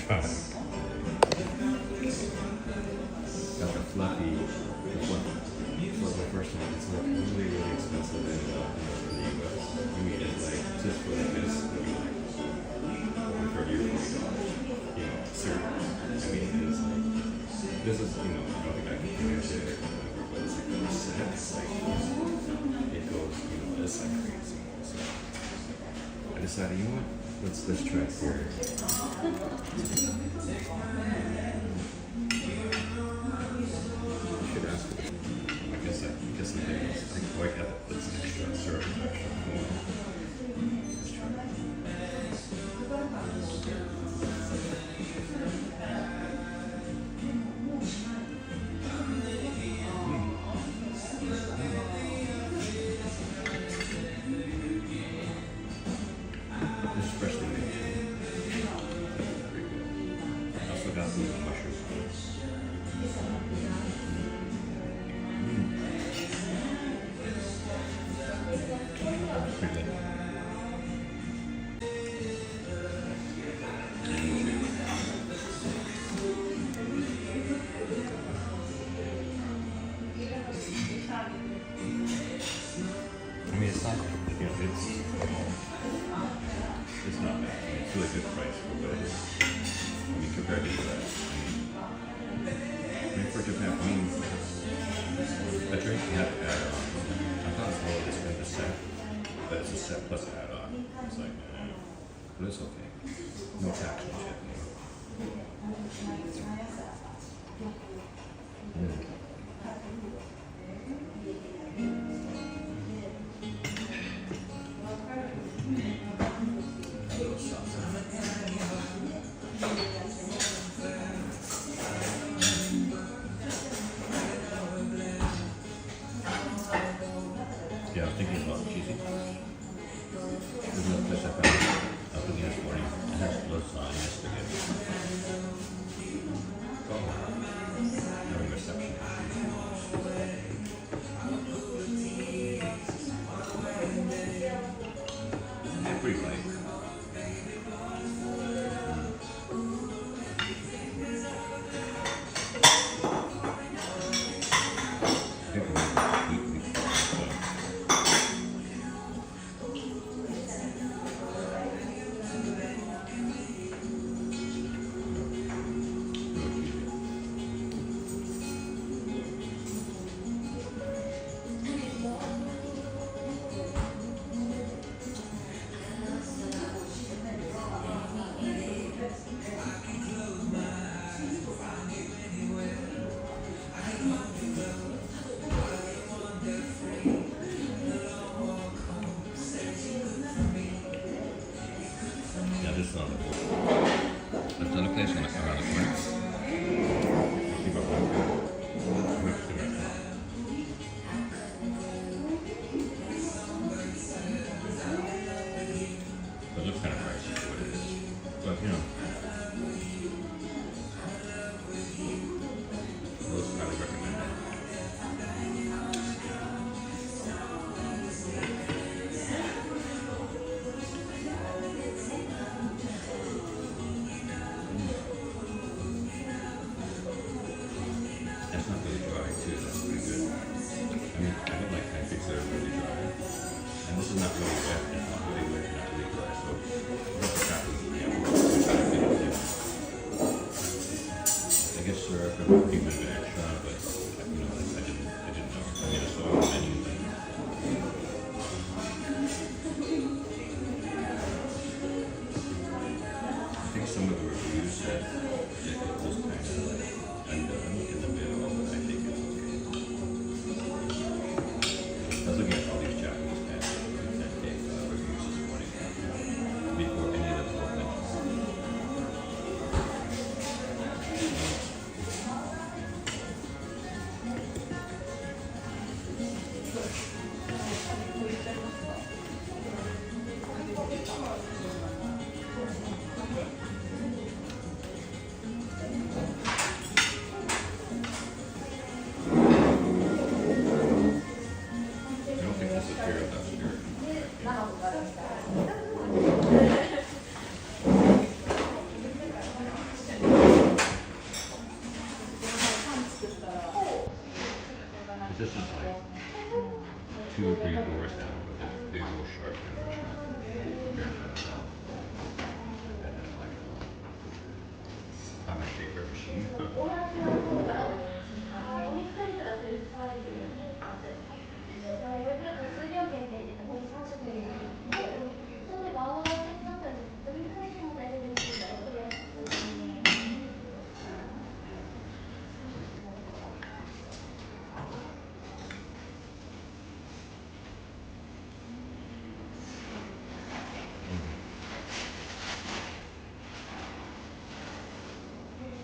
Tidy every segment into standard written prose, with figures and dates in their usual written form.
try. Got the fluffy. For the first one, it's like really, really expensive in the US. I mean, it's like just for like this, it'd be like over $30 or $40. You know, cereal. I mean, it's like this is, you know, I don't think I can finish it, but it's like a set. It's like it goes, you know, it's like crazy. So I decided, you know what? Let's try it here. Should ask. I guess something else. I think I have this extra syrup, extra more. Let's try it. This is freshly made. Very good. I also got some mushrooms. Pretty good. I mean, it's not, you know, it's not bad. I mean, it's really good price for what it is. I mean, compared to the I mean, for Japan, I mean, a drink you have to add on. I thought it's more just a set, but it's a set plus an add on. It's like, but it's okay. No tax, no shit. Yeah, I was thinking about cheesy. There's no place I found up in the S40. It has lasagna spaghetti. Oh, having reception. Pretty light. Yeah, this is not the There's another place around the corner. Keep up with it. But it looks kind of pricey for what it is. But, you know, those highly recommended. That's not really dry too, that's pretty good. I mean, I don't like pancakes that are really dry. And this is not really wet, it's not really wet, not really dry, so what's the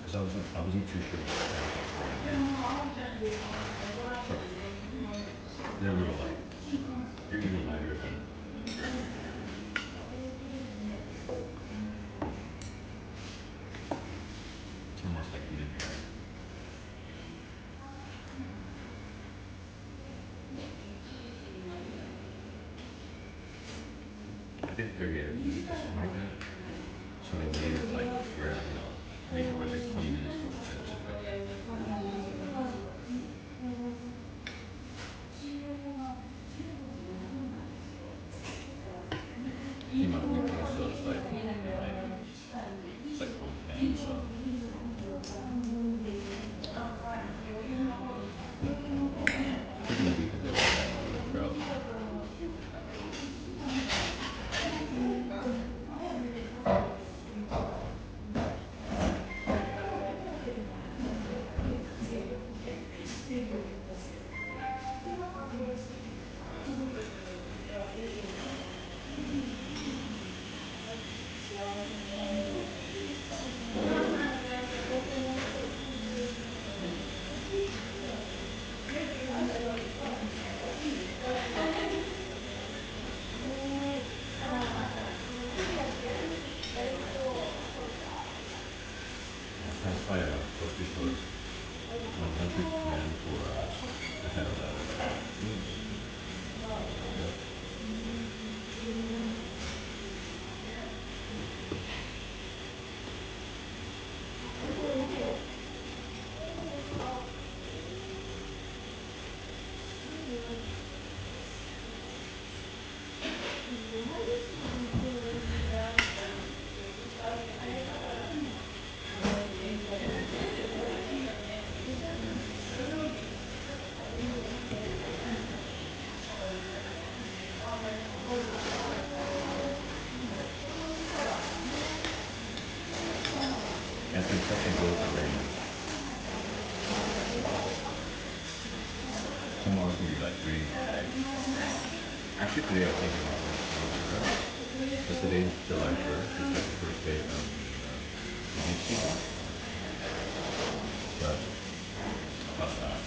Because I wasn't too sure what they're a little light. They're even lighter than. It's almost like mid-pack. I think they're getting used to something like that. So they made it like where, make it where they're clean and stuff like that. It's just like, you know, we also it's like it's like on pan, so especially because they were that for the crowd. That's why supposed to be for 100 men for the head of that. And it's been such a good rain. Tomorrow's gonna be like raining all day. Actually today I was thinking about it. Because today's July 1st, it's like the first day of the rainy season. But about that.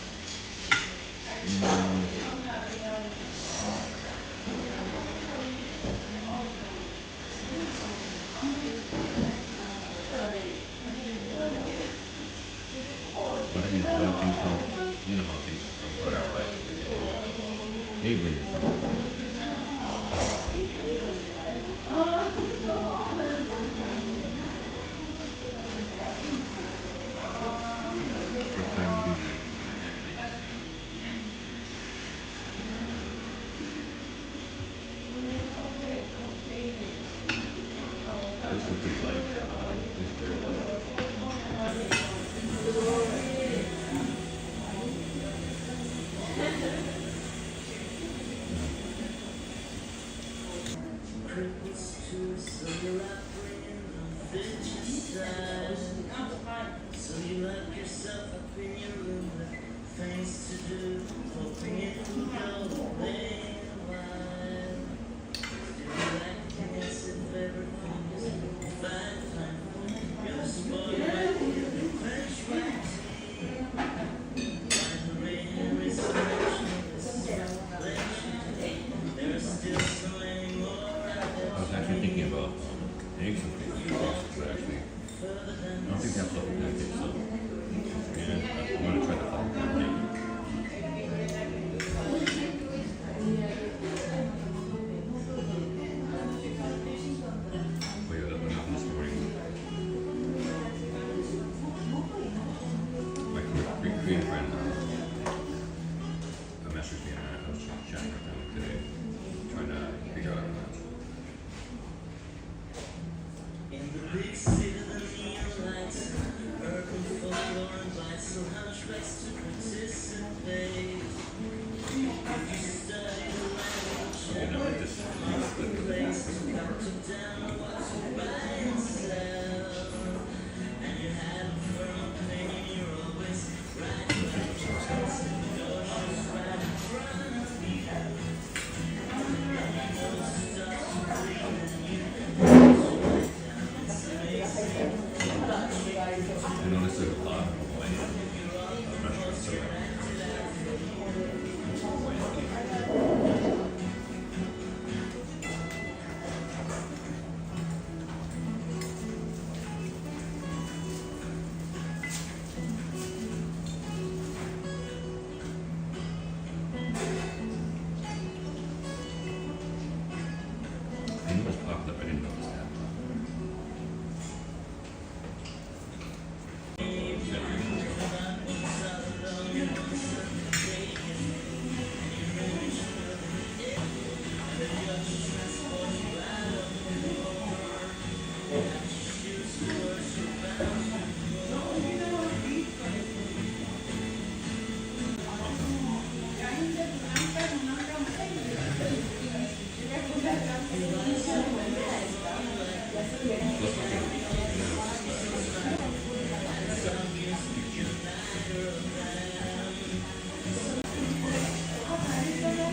But when things don't, how things don't turn out right at the beginning. Maybe when you're something. First time you do that. This is pretty light. This is very light. I was actually thinking about eggs and things, but actually, I don't think that's what the pancake, so. And I'm gonna try the whole pancake. Wait, what happened this morning? My Korean friend messaged me and I was chatting with them today, trying to figure out our plans. In the big city, the neon lights, urban folk You know, it just makes the I noticed there's a lot of Hawaiian restaurants around Hawaiian food. I knew it was popular, but I didn't know it was that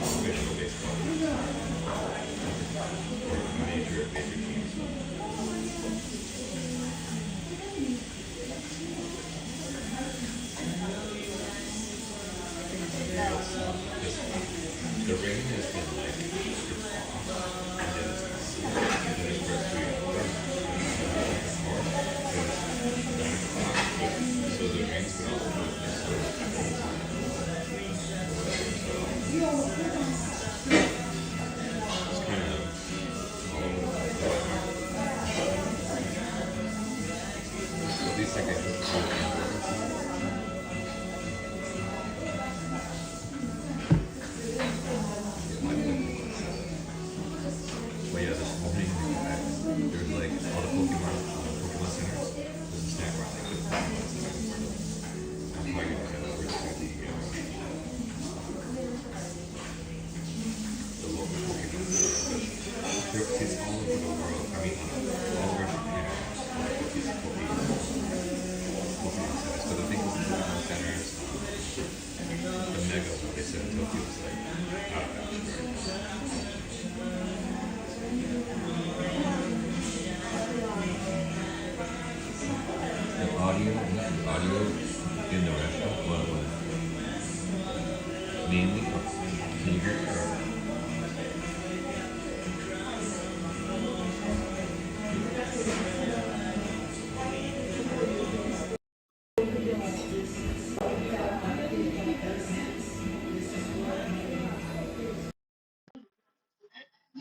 official baseball or major teams. The rain has been like it's off, and then it's supposed to so the rain's been all over the place. It's kind of all over the place. At least I can But yeah, this morning there's like all the Pokemon centers. There's a snack bar like this. I'm probably gonna head over to the local Pokemon center. It's all over the world. I mean, all over Japan. Pokemon centers. But the thing with the Pokemon centers, the mega one they said in Tokyo is like out of bounds. The audio in the restaurant was mainly can you hear it?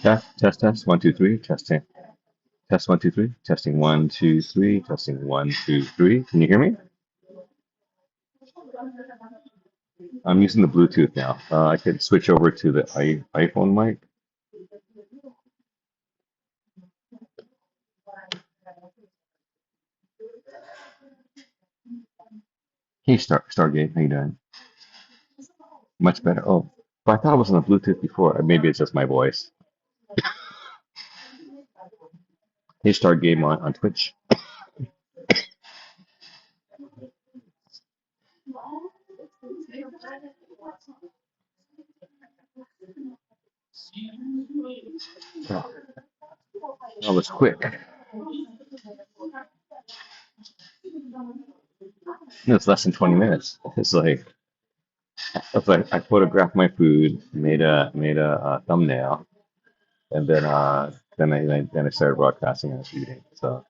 Test. 1, 2, 3. Testing. Test 1, 2, 3. Testing 1, 2, 3. Testing 1, 2, 3. Can you hear me? I'm using the Bluetooth now. I could switch over to the iPhone mic. Hey, Stargate, how you doing? Much better. Oh, but I thought it was on the Bluetooth before. Maybe it's just my voice. Hey, Stargate on Twitch. Oh, that was quick. It's less than 20 minutes. It's like I photographed my food, made a thumbnail, and then I started broadcasting and I was eating. So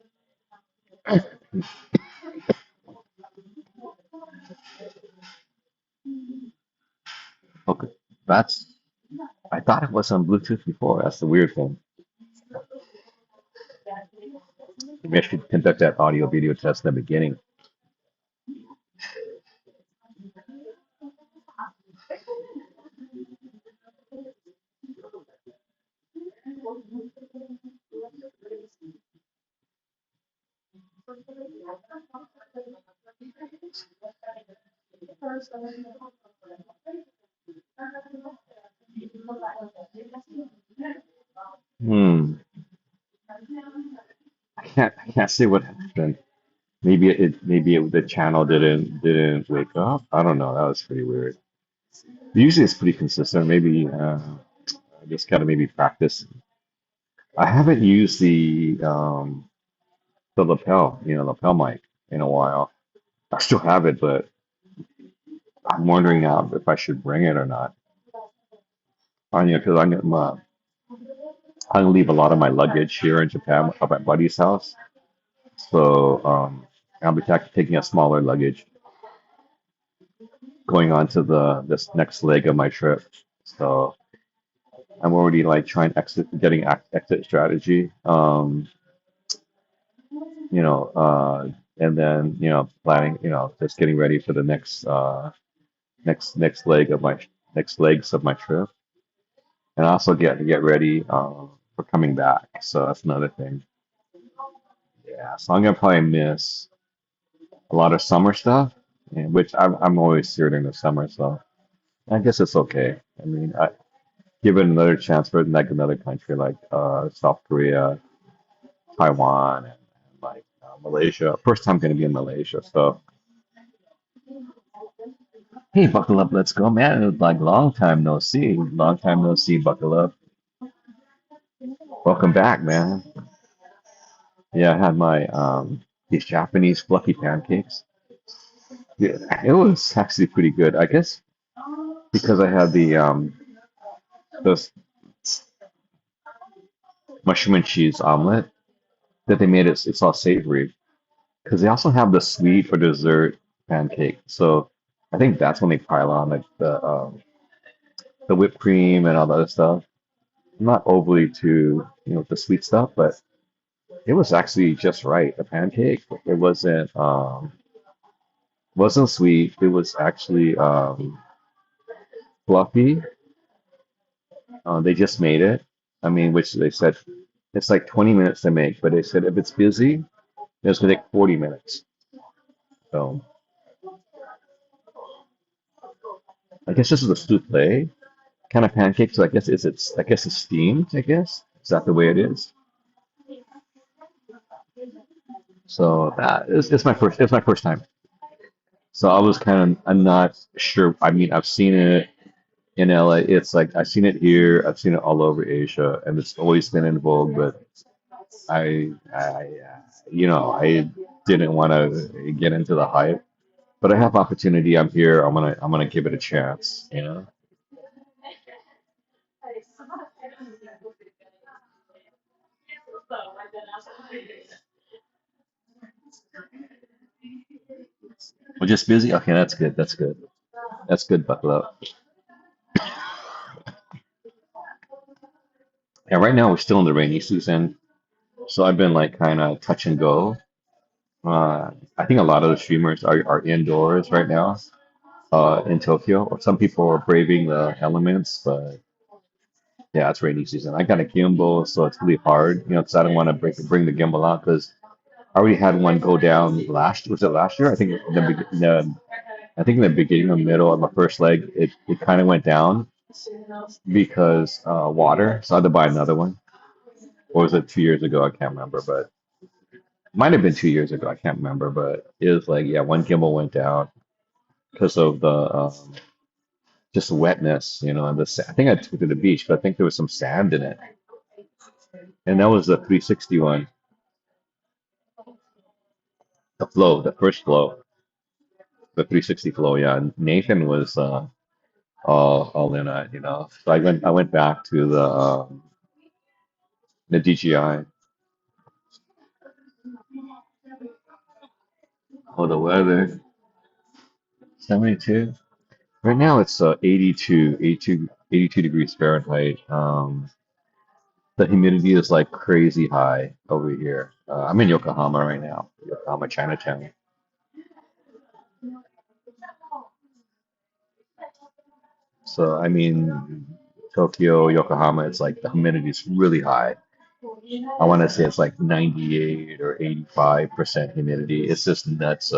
okay, that's I thought it was on Bluetooth before. That's the weird thing. Maybe I should conduct that audio video test in the beginning. Hmm. I can't say what happened. The channel didn't wake up. I don't know. That was pretty weird. Usually it's pretty consistent. Maybe I just gotta maybe practice. I haven't used the lapel mic in a while. I still have it, but I'm wondering now if I should bring it or not. Because I'm gonna leave a lot of my luggage here in Japan at my buddy's house. So I'll be taking a smaller luggage going on to the this next leg of my trip. So I'm already like trying getting exit strategy. And then planning, just getting ready for the next leg of my next legs of my trip, and also get ready for coming back. So that's another thing. Yeah, so I'm gonna probably miss a lot of summer stuff, which I'm always here during the summer, so I guess it's okay. I mean, I give it another chance for like another country like South Korea, Taiwan, and like Malaysia. First time gonna be in Malaysia, so hey, buckle up, let's go, man. It was like long time no see, buckle up. Welcome back, man. Yeah, I had my these Japanese fluffy pancakes. Yeah, it was actually pretty good. I guess because I had the mushroom and cheese omelet that they made it's all savory. Because they also have the sweet for dessert pancake. So I think that's when they pile on like the whipped cream and all the other stuff. I'm not overly too, with the sweet stuff, but it was actually just right. The pancake, it wasn't sweet. It was actually fluffy. They just made it. I mean, which they said it's like 20 minutes to make, but they said if it's busy, it's gonna take 40 minutes. So I guess this is a souffle kind of pancake. So I guess it's steamed. I guess is that the way it is? So that is it's my first time. So I'm not sure. I mean, I've seen it in LA. It's like I've seen it here. I've seen it all over Asia, and it's always been in vogue. But I didn't want to get into the hype. But I have opportunity. I'm here. I'm gonna give it a chance. We're just busy. Okay, that's good. That's good. That's good. Buckle up. Yeah, right now we're still in the rainy season, so I've been like kind of touch and go. I think a lot of the streamers are indoors right now in Tokyo, or some people are braving the elements, but yeah, it's rainy season. I got a gimbal, so it's really hard, because I don't want to bring the gimbal out because I already had one go down was it last year? I think in the beginning or middle of my first leg, it kind of went down because water, so I had to buy another one. Or was it 2 years ago? I can't remember, but might have been 2 years ago. I can't remember, but it was like, yeah, one gimbal went down because of the just wetness, and I think I took it to the beach, but I think there was some sand in it, and that was the 360 one, the first flow, the 360 flow. Yeah, and Nathan was all in it. So I went back to the DJI. Oh, the weather, 72. Right now it's 82 degrees Fahrenheit. The humidity is like crazy high over here. I'm in Yokohama right now, Yokohama, Chinatown. So I mean, Tokyo, Yokohama, it's like the humidity is really high. I want to say it's like 98 or 85% humidity. It's just nuts.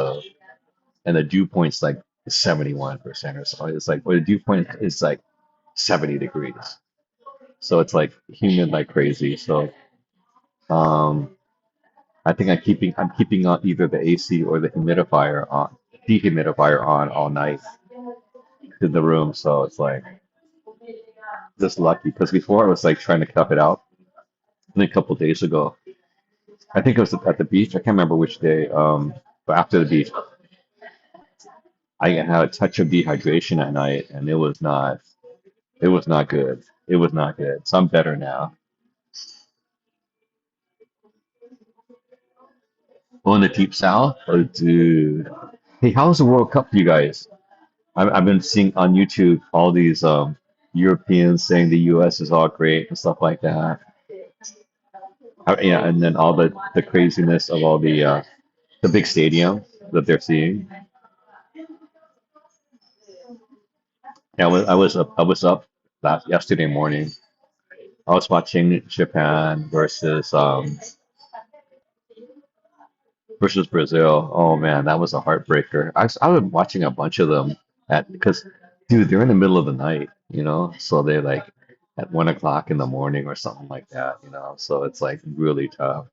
And the dew point's like 71% or so. It's like, well, the dew point is like 70 degrees. So it's like humid like crazy. So um, I think I'm keeping on either the AC or the dehumidifier on all night in the room. So it's like just lucky because before I was like trying to cup it out. And a couple of days ago, I think it was at the beach. I can't remember which day. But after the beach, I had a touch of dehydration at night, and it was not good. It was not good. So I'm better now. Oh, in the deep south? Oh, dude. Hey, how's the World Cup for you guys? I've been seeing on YouTube all these Europeans saying the US is all great and stuff like that. Yeah, and then all the craziness of all the big stadium that they're seeing. Yeah, I was up yesterday morning. I was watching Japan versus Brazil. Oh man, that was a heartbreaker. I was watching a bunch of them because, dude, they're in the middle of the night, so they're like at 1 o'clock in the morning or something like that. So it's like really tough.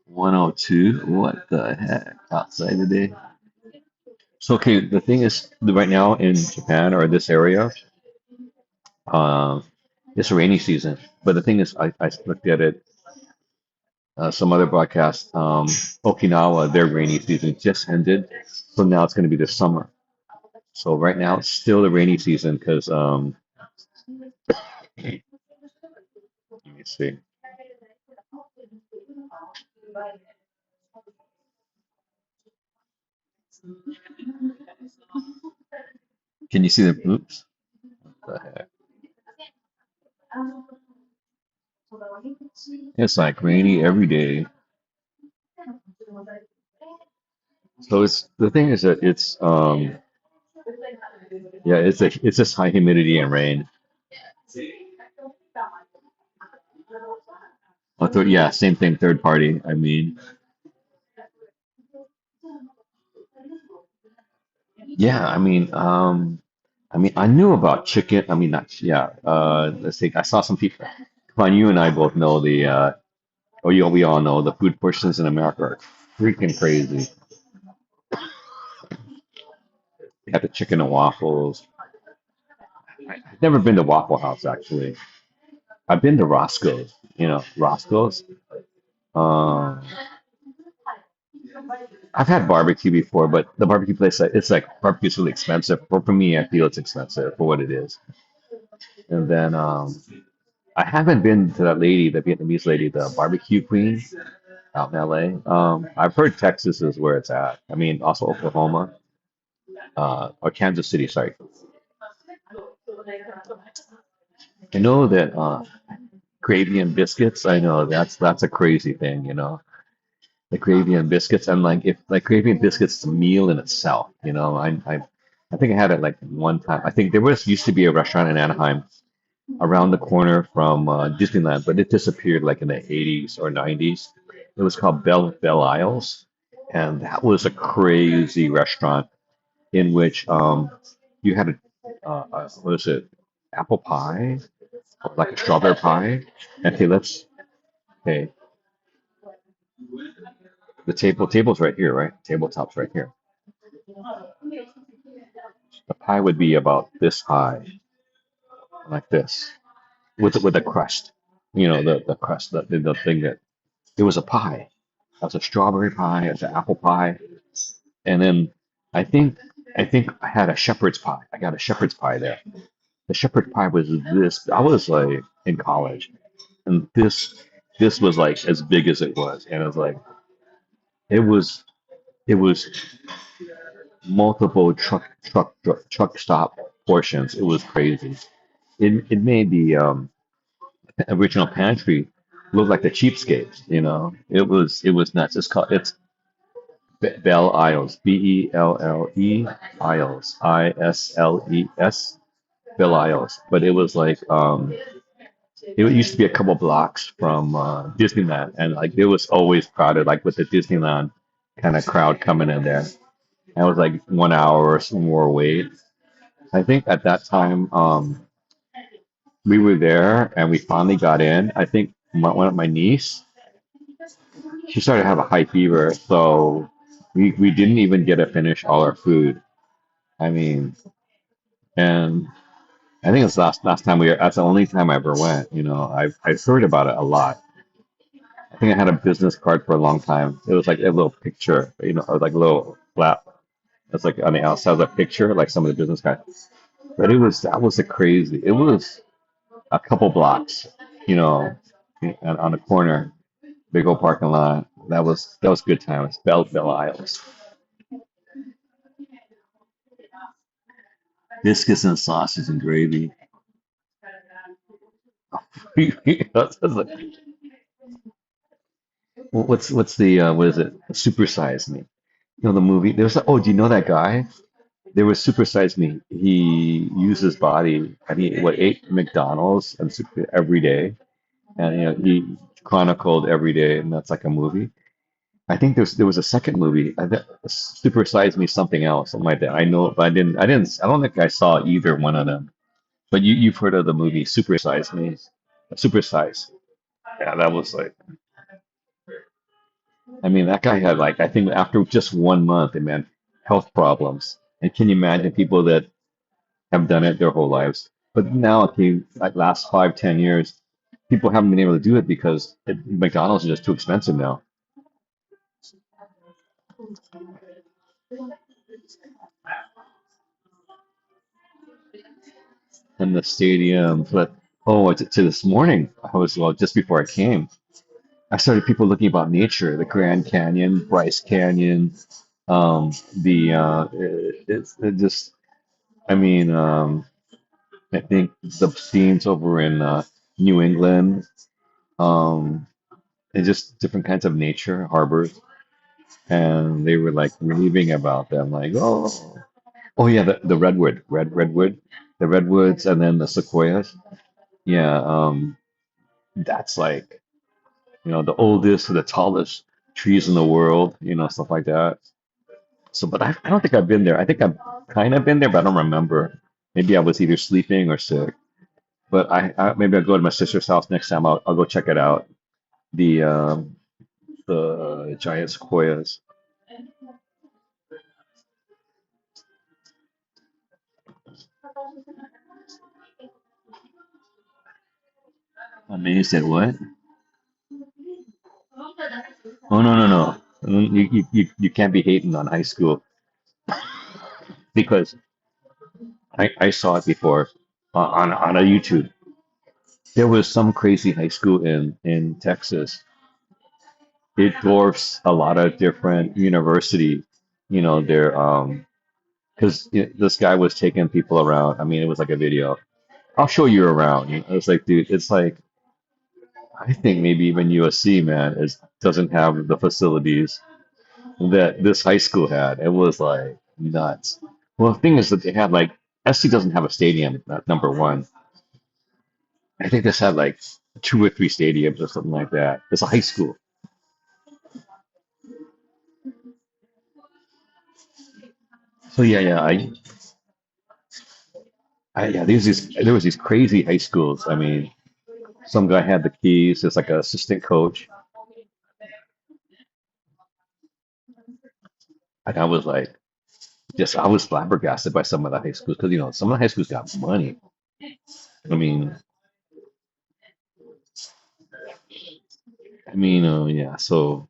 102? What the heck? Outside today? So okay, the thing is, right now in Japan or this area, um, it's rainy season. But the thing is, I looked at it, some other broadcasts, Okinawa, their rainy season just ended, so now it's going to be the summer. So right now it's still the rainy season because let me see. Can you see the oops? What the heck? It's like rainy every day. So it's the thing is that yeah, it's just high humidity and rain. Yeah, same thing, third party. Yeah, I knew about chicken. I mean, not yeah. Let's see. I saw some people. Come on, you and I both know we all know the food portions in America are freaking crazy. They have the chicken and waffles. I've never been to Waffle House actually. I've been to Roscoe's. Roscoe's. Um, I've had barbecue before, but the barbecue place, it's like barbecue's really expensive. For me, I feel it's expensive for what it is. And then I haven't been to that lady, the Vietnamese lady, the barbecue queen out in LA. I've heard Texas is where it's at. I mean, also Oklahoma, or Kansas City, sorry. I know that gravy and biscuits. I know that's a crazy thing. The gravy and biscuits. I'm like, if like gravy and biscuits is a meal in itself. I think I had it like one time. I think there was used to be a restaurant in Anaheim around the corner from Disneyland, but it disappeared like in the 80s or 90s. It was called Bell Isles, and that was a crazy restaurant in which you had what is it, apple pie, or like a strawberry pie. Okay, okay, the table's right here, right? Tabletop's right here. The pie would be about this high, like this, with a crust. The crust, the thing that it was a pie. That's a strawberry pie. It's an apple pie, and then I think I think I had a shepherd's pie. I got a shepherd's pie there. The shepherd's pie was this. I was like in college, and this was like as big as it was, and it was like it was it was multiple truck stop portions. It was crazy. It made the original pantry look like the cheapskates. It was nuts. It's Bell Isles, Belle Isles, Isles, Belle Isles. But it was like It used to be a couple blocks from Disneyland, and like it was always crowded, like with the Disneyland kind of crowd coming in there. And it was like 1 hour or some more wait. I think at that time, we were there and we finally got in. I think one of my niece, she started to have a high fever, so we didn't even get to finish all our food. I mean, and I think it's last time we were. That's the only time I ever went. I've heard about it a lot. I think I had a business card for a long time. It was like a little picture, like a little flap. It's like on the outside of the picture, like some of the business cards. But that was a crazy. It was a couple blocks, you know, on the corner, big old parking lot. That was good times. Bell Isles, biscuits and sausage and gravy. That's like, what's the what is it? Super Size Me. The movie. Do you know that guy? There was Super Size Me. He used his body and he ate McDonald's and every day, and he chronicled every day, and that's like a movie. I think there was a second movie, Super Size Me something else, something like that. I know, but I don't think I saw either one of them. But you've heard of the movie Super Size Me, Super Size. Yeah, that was like, I mean, that guy had like, I think after just 1 month, it meant health problems. And can you imagine people that have done it their whole lives? But now, okay, like last 5, 10 years, people haven't been able to do it because McDonald's is just too expensive now. And the stadium, but to this morning, just before I came, I started people looking about nature, the Grand Canyon, Bryce Canyon, the it's it just, I mean, I think the scenes over in New England, um, and just different kinds of nature harbors, and they were like raving about them, like, oh yeah, the redwood, the redwoods, and then the sequoias. Yeah, that's like, the oldest or the tallest trees in the world, stuff like that. So, but I don't think I've been there. I think I've kind of been there, but I don't remember. Maybe I was either sleeping or sick. But maybe I'll go to my sister's house next time. I'll go check it out. The giant sequoias. Amazed at what? Oh no, no, no. You can't be hating on high school because I saw it before on a YouTube. There was some crazy high school in Texas. It dwarfs a lot of different university. There because this guy was taking people around. I mean, it was like a video. I'll show you around. It's like, dude, it's like I think maybe even USC, man, doesn't have the facilities that this high school had. It was like nuts. Well, the thing is that they had like SC doesn't have a stadium. Number one. I think this had like two or three stadiums or something like that. It's a high school. So yeah, yeah, yeah. There was these crazy high schools. I mean, some guy had the keys. It's like an assistant coach, and I was like, I was flabbergasted by some of the high schools because some of the high schools got money. I mean, yeah. So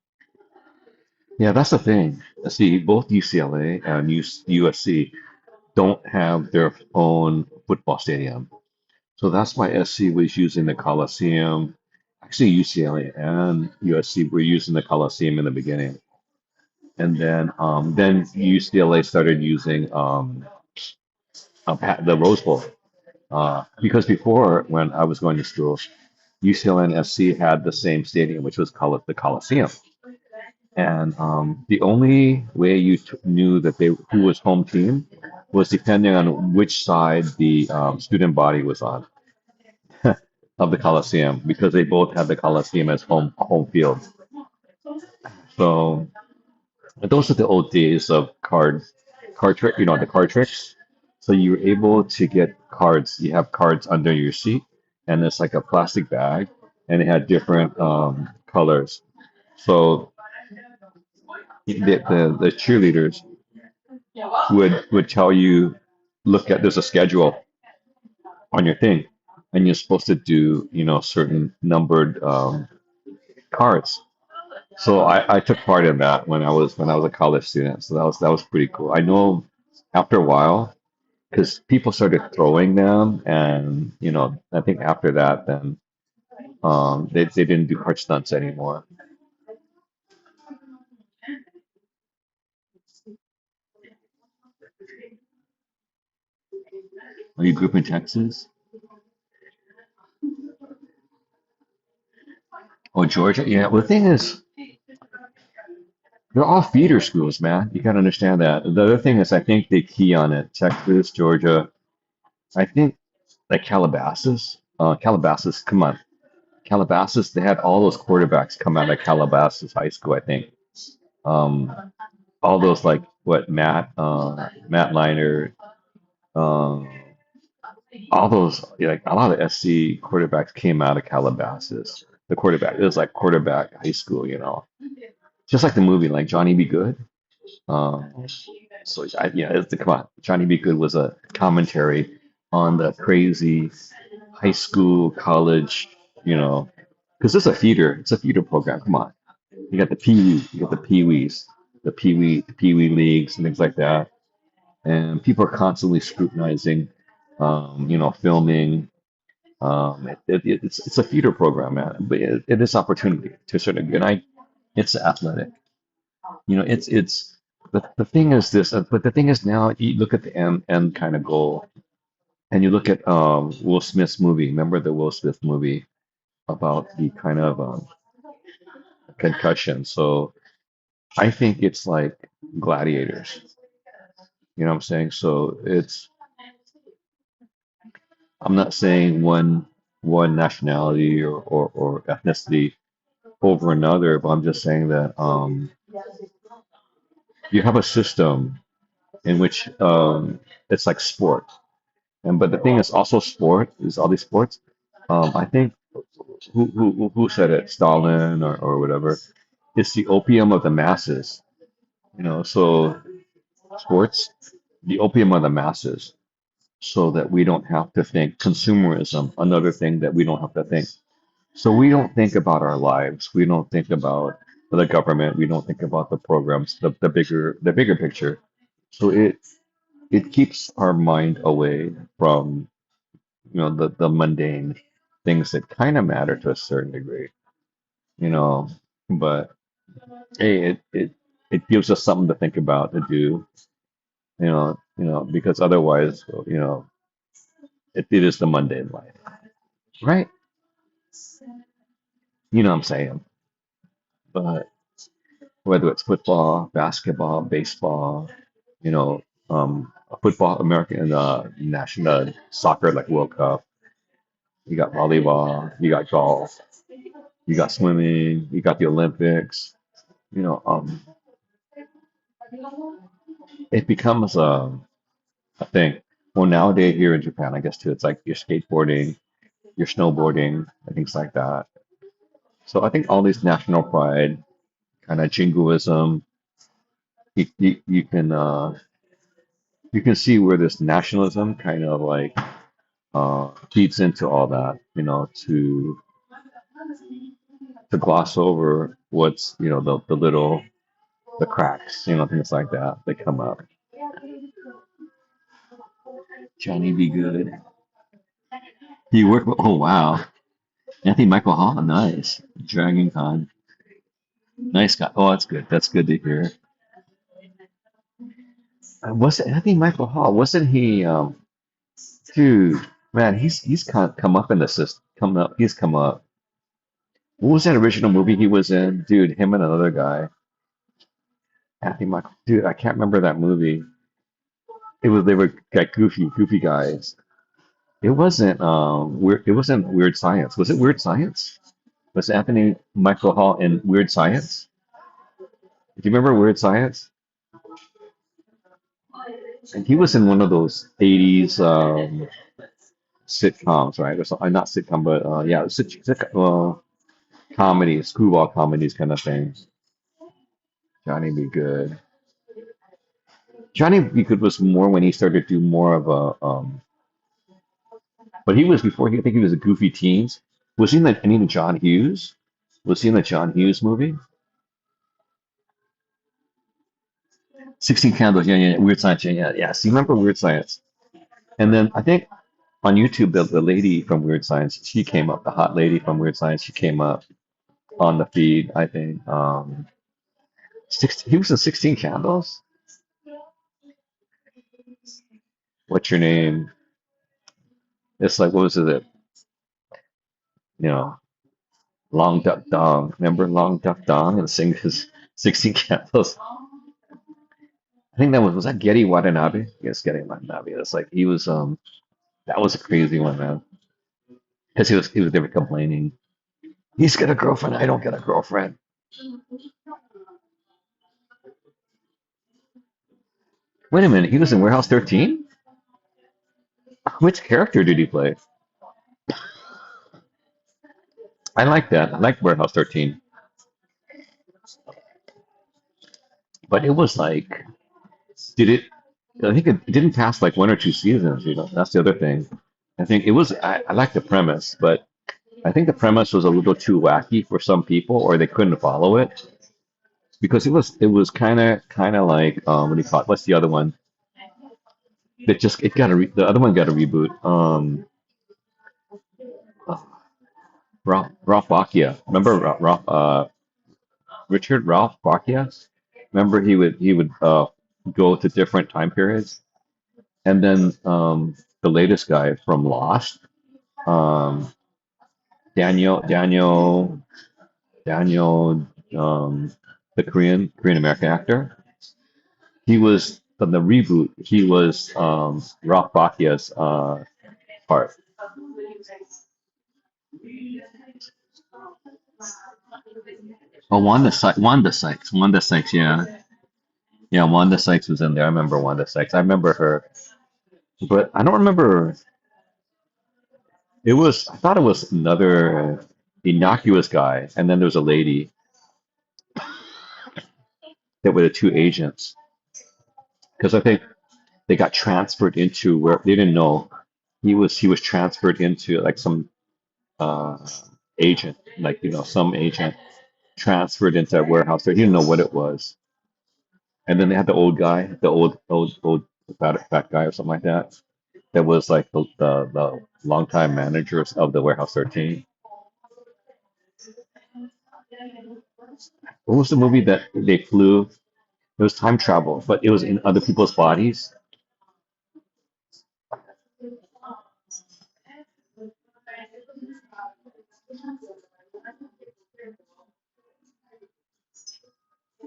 yeah, that's the thing. See, both UCLA and USC don't have their own football stadium. So that's why SC was using the Coliseum. Actually, UCLA and USC were using the Coliseum in the beginning. And then UCLA started using the Rose Bowl. Because before, when I was going to school, UCLA and SC had the same stadium, which was called the Coliseum. And the only way you knew that who was home team was depending on which side the student body was on. of the Coliseum because they both had the Coliseum as home field. So those are the old days of card trick, the card tricks. So you were able to get cards. You have cards under your seat, and it's like a plastic bag, and it had different colors. So the cheerleaders would tell you, look at there's a schedule on your thing, and you're supposed to do certain numbered cards. So I took part in that when I was a college student. So that was pretty cool. I know after a while, because people started throwing them, and I think after that, then they didn't do hard stunts anymore. Are you grew up in Texas or Georgia? Yeah. Well, the thing is, they're all feeder schools, man. You gotta understand that. The other thing is, I think they key on it. Texas, Georgia. I think like Calabasas. Calabasas. Come on, Calabasas. They had all those quarterbacks come out of Calabasas High School. I think. Um, all those like what Matt Leinart, um, all those like a lot of SC quarterbacks came out of Calabasas. The quarterback it was like quarterback high school, just like the movie like Johnny Be Good. Um, so come on, Johnny Be Good was a commentary on the crazy high school, college, because it's a feeder program. Come on, you got the you got the Pee-wees, the Pee-wee leagues and things like that, and people are constantly scrutinizing, filming. It's a feeder program, man, but it is opportunity to a certain degree, and it's athletic. It's the thing is this, but the thing is now you look at the end kind of goal, and you look at Will Smith's movie. Remember the Will Smith movie about the kind of concussion? So I think it's like gladiators. You know what I'm saying? So I'm not saying one nationality or ethnicity over another, but I'm just saying that you have a system in which it's like sport. And but the thing is also sport is all these sports. I think who said it? Stalin or whatever. It's the opium of the masses. So sports, the opium of the masses, so that we don't have to think consumerism. Another thing that we don't have to think. So we don't think about our lives. We don't think about the government. We don't think about the programs, the bigger picture. So it keeps our mind away from the mundane things that kind of matter to a certain degree. You know, but hey, it gives us something to think about to do. Because otherwise, it is the mundane life, right? You know what I'm saying? But whether it's football, basketball, baseball, you know, football, American national soccer like World Cup. You got volleyball, you got golf, you got swimming, you got the Olympics. You know, it becomes a thing. Well, nowadays here in Japan, I guess too, it's like you're skateboarding, you're snowboarding, and things like that. So I think all these national pride, kind of jingoism, you can see where this nationalism kind of like feeds into all that, to gloss over what's the cracks, things like that that come up. Johnny be good. You work with, oh wow. Anthony Michael Hall, nice. Dragon Con. Nice guy. Oh, that's good. That's good to hear. Was it Anthony Michael Hall? Wasn't he dude, man, he's come up in the system. He's come up. What was that original movie he was in? Dude, him and another guy. Anthony Michael. Dude, I can't remember that movie. They were like goofy guys. It wasn't weird. It wasn't Weird Science. Was it Weird Science? Was Anthony Michael Hall in Weird Science? Do you remember Weird Science? And he was in one of those 80s sitcoms, right? Or something, not sitcom, but yeah, comedy, screwball comedies kind of thing. Johnny Be Good. Johnny Be Good was more when he started to do more of a but he was before he I think he was a Goofy Teens. Was he in any of the John Hughes? Was he in the John Hughes movie? 16 Candles, yeah, yeah, yeah, Weird Science, yeah, yeah, yeah. See, remember Weird Science? And then I think on YouTube, the lady from Weird Science, she came up, the hot lady from Weird Science, she came up on the feed, I think. He was in 16 Candles? What's your name? It's like, what was it? You know, Long Duck Dong. Remember Long Duck Dong and sing his 16 Candles? I think was that Getty Watanabe? Yes, Getty Watanabe. That's like, that was a crazy one, man. Because they were complaining. He's got a girlfriend, I don't get a girlfriend. Wait a minute, he was in Warehouse 13? Which character did he play? I like that. I like Warehouse 13. But it was like, did it? I think it didn't pass like one or two seasons. That's the other thing. I think it was. I like the premise, but I think the premise was a little too wacky for some people, or they couldn't follow it because it was kind of like what do you call it? What's the other one? The other one got a reboot. Ralph Bacchia. Remember Ralph Bacchia? Remember he would go to different time periods, and then the latest guy from Lost, um, Daniel, the Korean American actor. He was from the reboot. He was Ralph Bacchia's part. Oh, Wanda Sykes. Yeah, yeah. Wanda Sykes was in there. I remember Wanda Sykes. I remember her, but I don't remember. It was. I thought it was another innocuous guy, and then there was a lady that were the two agents. Because I think they got transferred into where they didn't know he was transferred into like some uh, agent, like some agent transferred into a warehouse there. He didn't know what it was, and then they had the old guy, the old fat guy or something like that. That was like the longtime managers of the Warehouse 13. What was the movie that they flew? It was time travel, but it was in other people's bodies.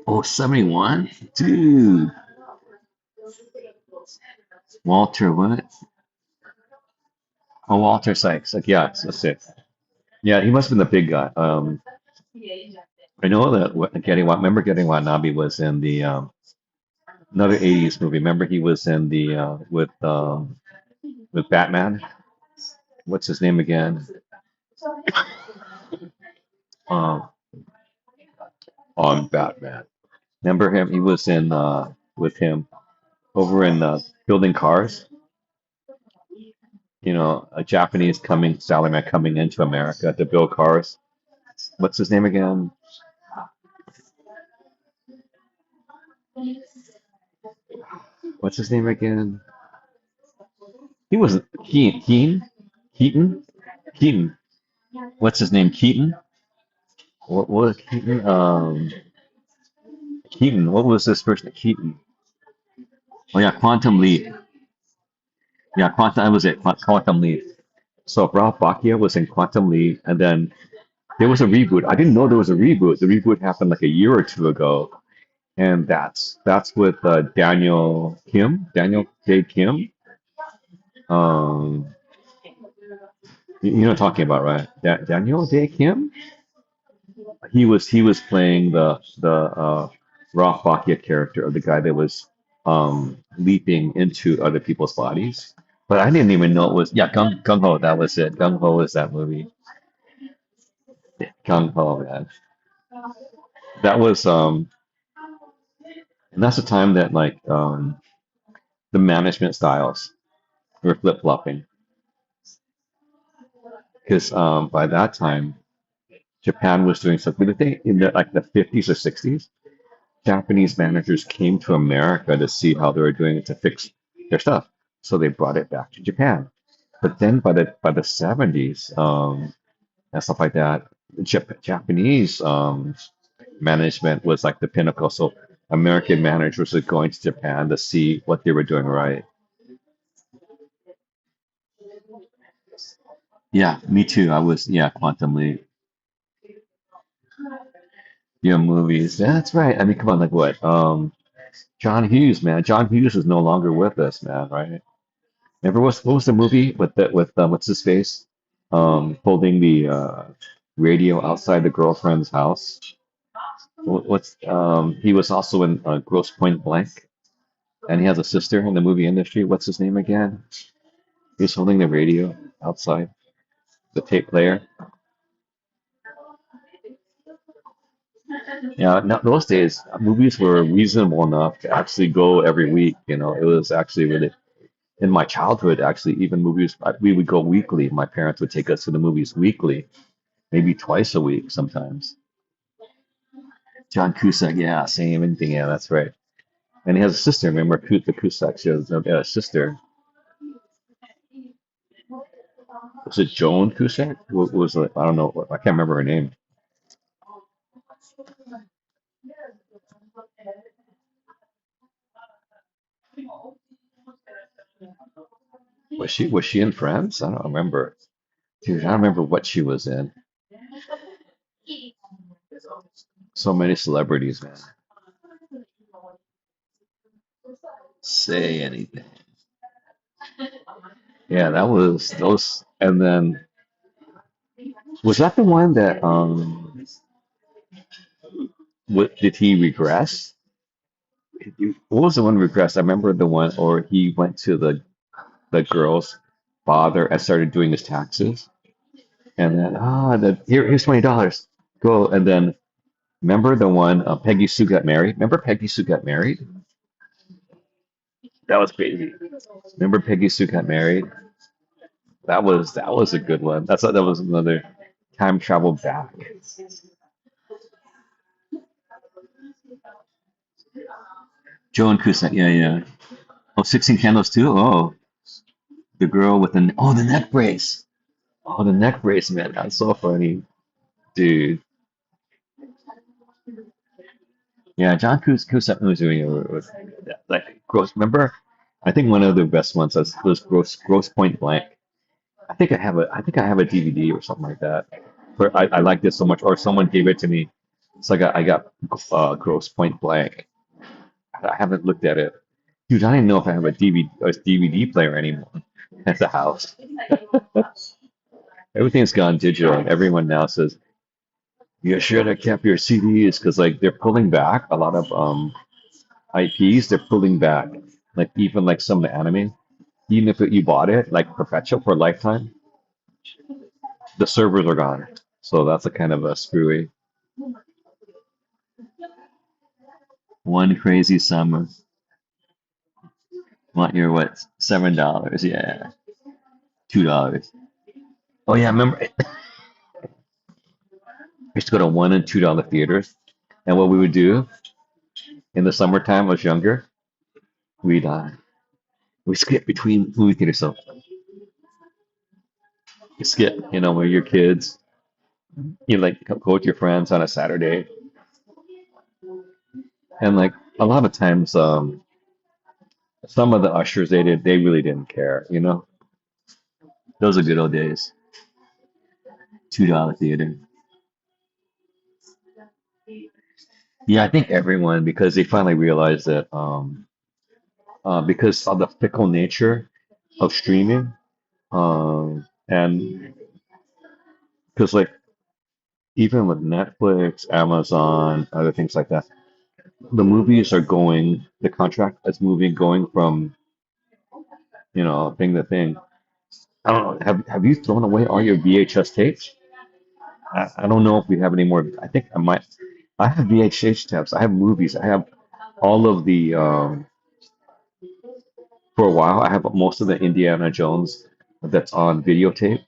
Oh, 71, dude. Walter, what? Oh, Walter Sykes. Like, yeah, that's it. Yeah, he must have been the big guy. I know that remember Getting Watanabe was in the another 80s movie. Remember he was in the with Batman. What's his name again? Um, on Batman. Remember him? He was in with him over in building cars. A Japanese salaryman coming into America to build cars. What's his name again? What's his name again? He wasn't Keaton. Keaton. What's his name? Keaton. What was Keaton? Keaton. What was this person? Keaton. Oh yeah, Quantum Leap. Yeah, Quantum. That was it. Quantum Leap. So Ralph Bacchia was in Quantum Leap, and then there was a reboot. I didn't know there was a reboot. The reboot happened like a year or two ago, and that's with Daniel Kim, Daniel Day Kim. Um, You know what I'm talking about, right? Daniel Day Kim? He was playing the Ralph Bakya character of the guy that was leaping into other people's bodies. But I didn't even know it was Gung Ho. That was it. Gung Ho is that movie. Gung Ho, man. That was and that's the time that like the management styles were flip flopping because by that time Japan was doing something. I think in the 50s or 60s, Japanese managers came to America to see how they were doing it to fix their stuff. So they brought it back to Japan. But then by the 70s and stuff like that, Japanese management was like the pinnacle. So American managers were going to Japan to see what they were doing right. Yeah, me too. I was, yeah, Quantum Leap. Yeah, movies. Yeah, that's right. I mean, come on, like what? John Hughes, man. John Hughes is no longer with us, man, right? Remember what was the movie with what's his face? Holding the radio outside the girlfriend's house. What's he was also in Gross Point Blank, and he has a sister in the movie industry. What's his name again? He's holding the radio outside the tape player. Yeah, no, those days movies were reasonable enough to actually go every week. It was actually really in my childhood. Actually, even movies we would go weekly. My parents would take us to the movies weekly, maybe twice a week sometimes. John Cusack, yeah, same thing. Yeah, that's right. And he has a sister. Remember, the Cusack? She has a sister. Was it Joan Cusack? What was it? I don't know. I can't remember her name. Was she in Friends? I don't remember. Dude, I don't remember what she was in. So many celebrities, man. Say anything. Yeah, that was those. And then was that the one that what did he regress? What was the one regress? I remember the one, or he went to the girl's father and started doing his taxes, and then here's $20, go. And then remember the one Peggy Sue got married. Remember Peggy Sue got married? That was crazy. Remember Peggy Sue got married? That was a good one. That was another time travel back. Joan Cusack, yeah, yeah. Oh, 16 Candles too. Oh, the girl with the neck brace. Oh, the neck brace, man. That's so funny, dude. Yeah, John Cusack was doing it with like gross. Remember, I think one of the best ones was Gross Point Blank. I think I have a DVD or something like that. Where I liked it so much, or someone gave it to me. So I got Gross Point Blank. I haven't looked at it. Dude, I don't even know if I have a DVD player anymore at the house. Everything's gone digital, and everyone now says you should have kept your CDs because like they're pulling back a lot of IPs. They're pulling back, like even like some of the anime. Even if you bought it like perpetual for a lifetime, the servers are gone. So that's a kind of a screwy. One crazy summer. Want your what? $7? Yeah, $2. Oh yeah, remember I used to go to $1 and $2 theaters, and what we would do in the summertime, I was younger. We skip between movie theaters. So you skip, when you're kids, you like go with your friends on a Saturday, and like a lot of times, some of the ushers they really didn't care. Those are good old days. $2 theater. Yeah, I think everyone because they finally realized that because of the fickle nature of streaming, and Because like even with Netflix, Amazon, other things like that, the movies are going, the contract is moving, going from, thing to thing. I don't know. Have you thrown away all your VHS tapes? I don't know if we have any more. I think I might. I have VHS tapes. I have movies. I have all of the. For a while, I have most of the Indiana Jones that's on videotape,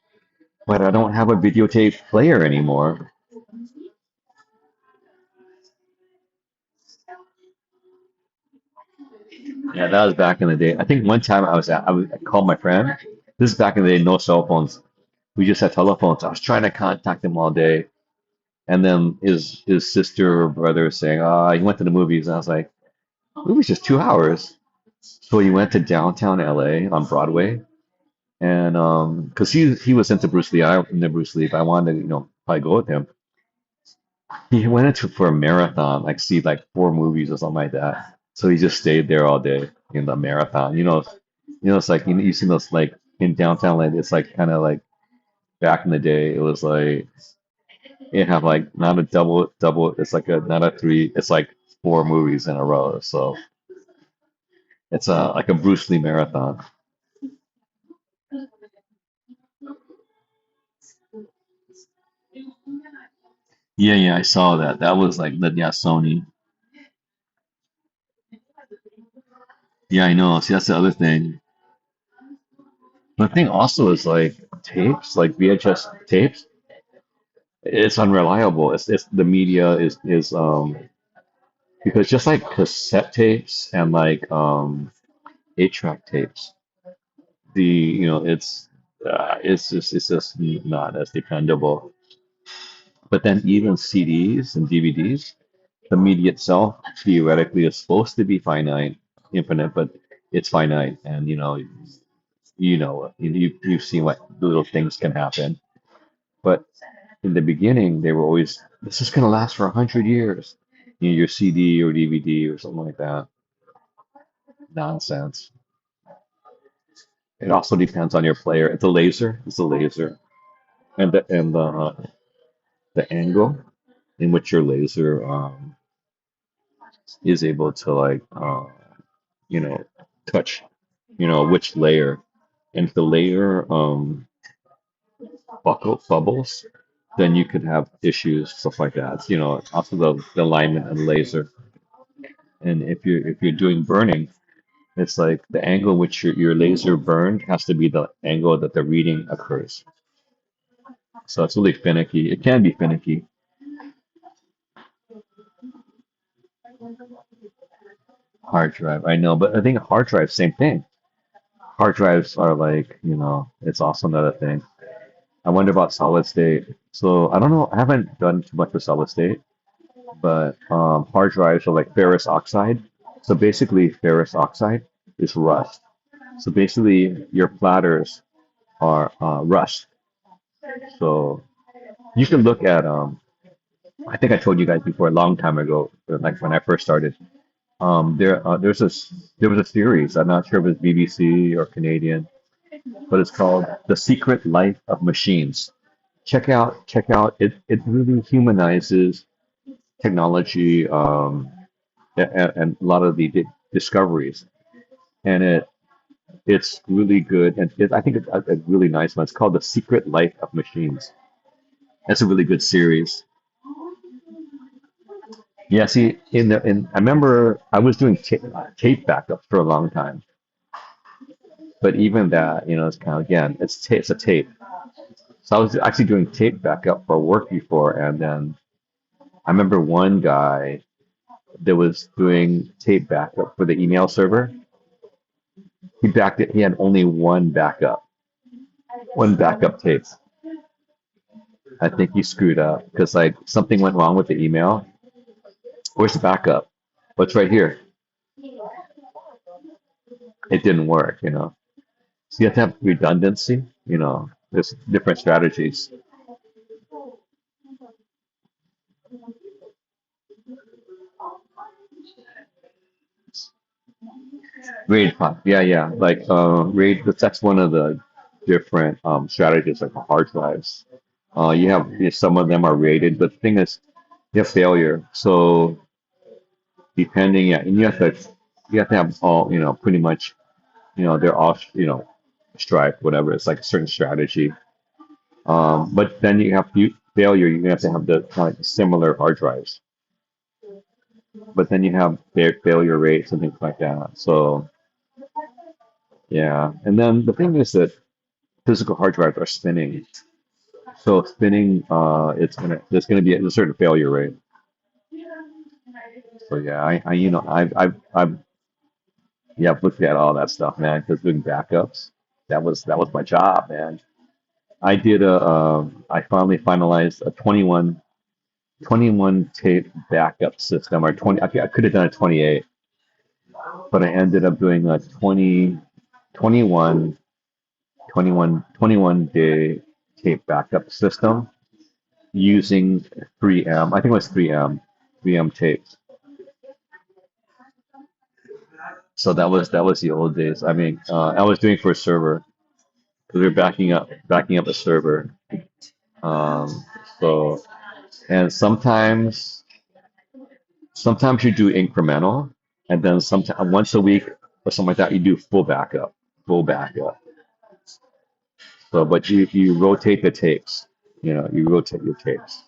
but I don't have a videotape player anymore. Yeah, that was back in the day. I think one time I called my friend. This is back in the day, no cell phones. We just had telephones. I was trying to contact him all day, and then his sister or brother was saying, "Ah, he went to the movies." And I was like, "It was just 2 hours." So he went to downtown LA on Broadway, and because he was into Bruce Lee, I into Bruce Lee, but I wanted to probably go with him. He went into for a marathon, like see like 4 movies or something like that. So he just stayed there all day in the marathon. It's like you've seen those like in downtown, like it's like kind of like back in the day. It was like it had like not a double. It's like a not a three. It's like 4 movies in a row. So it's like a Bruce Lee marathon. Yeah, yeah, I saw that. That was like the yeah Sony. Yeah, I know. See, that's the other thing. The thing also is like tapes, like VHS tapes. It's unreliable. It's the media is because just like cassette tapes and like 8-track tapes, the it's just not as dependable. But then even CDs and DVDs, the media itself theoretically is supposed to be finite, infinite, but it's finite, and you've seen what little things can happen. But in the beginning, they were always, this is going to last for 100 years. Your CD or DVD or something like that. Nonsense. It also depends on your player. It's a laser. It's a laser, and the angle in which your laser is able to like you know touch which layer, and if the layer bubbles, then you could have issues, stuff like that. Also the alignment of the laser, and if you're doing burning, it's like the angle which your laser burned has to be the angle that the reading occurs. So it's really finicky. It can be finicky. Hard drive, I know, but I think hard drive, same thing. Hard drives are like, it's also another thing. I wonder about solid state. So I don't know. I haven't done too much with solid state, but hard drives are like ferrous oxide. So basically, ferrous oxide is rust. So basically, your platters are rust. So you can look at I think I told you guys before a long time ago, like when I first started. There was a series. I'm not sure if it's BBC or Canadian, but it's called The Secret Life of Machines. Check out. It really humanizes technology, and a lot of the discoveries, and it's really good, and I think it's a really nice one. It's called The Secret Life of Machines. That's a really good series. Yeah, see, I remember I was doing tape backups for a long time, but even that, it's kind of again, it's a tape. So I was actually doing tape backup for work before, and then I remember one guy that was doing tape backup for the email server. He backed it. He had only one backup tape. I think he screwed up because like something went wrong with the email. Where's the backup? What's right here? It didn't work. So you have to have redundancy. There's different strategies. RAID 5. Yeah, yeah. Like RAID, that's one of the different strategies like hard drives. Some of them are rated, but the thing is, you have failure. So depending, yeah, and you have to have all, pretty much, they're all, stripe, whatever. It's like a certain strategy. But then you have failure. You have to have the kind of similar hard drives. But then you have failure rates and things like that. So yeah, and then the thing is that physical hard drives are spinning. So spinning, there's gonna be a certain failure rate. So yeah, I've yeah, I've looked at all that stuff, man. Because doing backups, that was my job, man. I finally finalized a 21 tape backup system, or 20. I could have done a 28, but I ended up doing a 20, 21, 21 day tape backup system using 3M. I think it was 3M tapes. So that was the old days. I mean, I was doing for a server because we were backing up a server. Um, so and sometimes you do incremental, and then sometimes once a week or something like that, you do full backup. So, but you rotate the tapes. You rotate your tapes.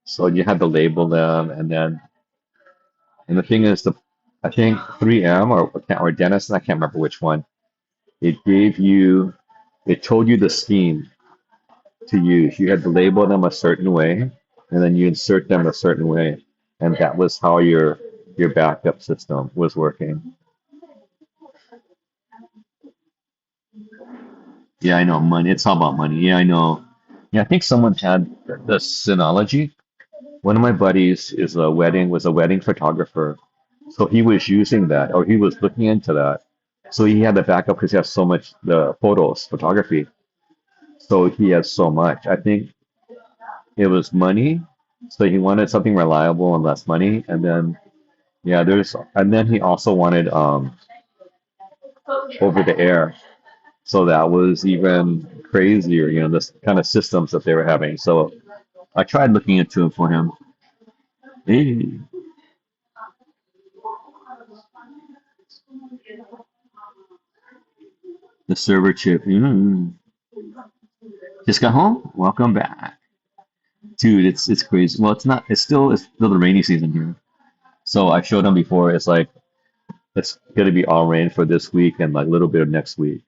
So you had to label them, and the thing is, I think 3M or Dennis, I can't remember which one. It gave you, it told you the scheme to use. You had to label them a certain way, and then you insert them a certain way, and that was how your backup system was working. Yeah, I know money. It's all about money. Yeah, I know. Yeah, I think someone had the Synology. One of my buddies was a wedding photographer, so he was using that, or he was looking into that. So he had the backup because he has so much the photos, photography. So he has so much. I think it was money. So he wanted something reliable and less money. And then and then he also wanted over the air. So that was even crazier, this kind of systems that they were having. So I tried looking into it for him. Hey, the server chip. Just got home. Welcome back, dude. It's crazy. Well, it's still the rainy season here. So I showed him before. It's like it's gonna be all rain for this week and like a little bit of next week.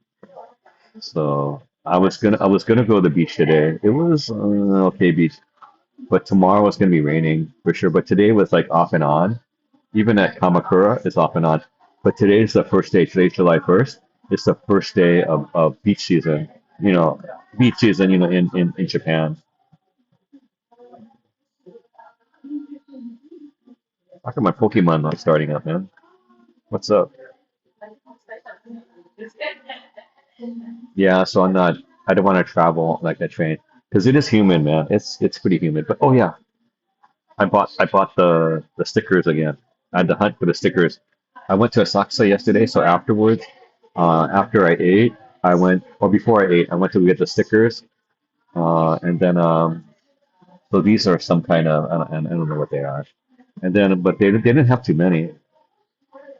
So I was gonna go to the beach today. It was okay beach, but tomorrow it's gonna be raining for sure. But today was like off and on. Even at Kamakura, it's off and on. But today is the first day. Today's July 1st. It's the first day of beach season. You know, beach season. In Japan. How come my Pokemon not starting up, man? What's up? Yeah, so I don't want to travel like a train because it is humid, man. It's pretty humid. But oh yeah, I bought the stickers again. I had to hunt for the stickers. I went to Asakusa yesterday, so afterwards, after I ate, or before I ate, I went to get the stickers. And then so these are some kind of I don't know what they are. And then but they didn't have too many.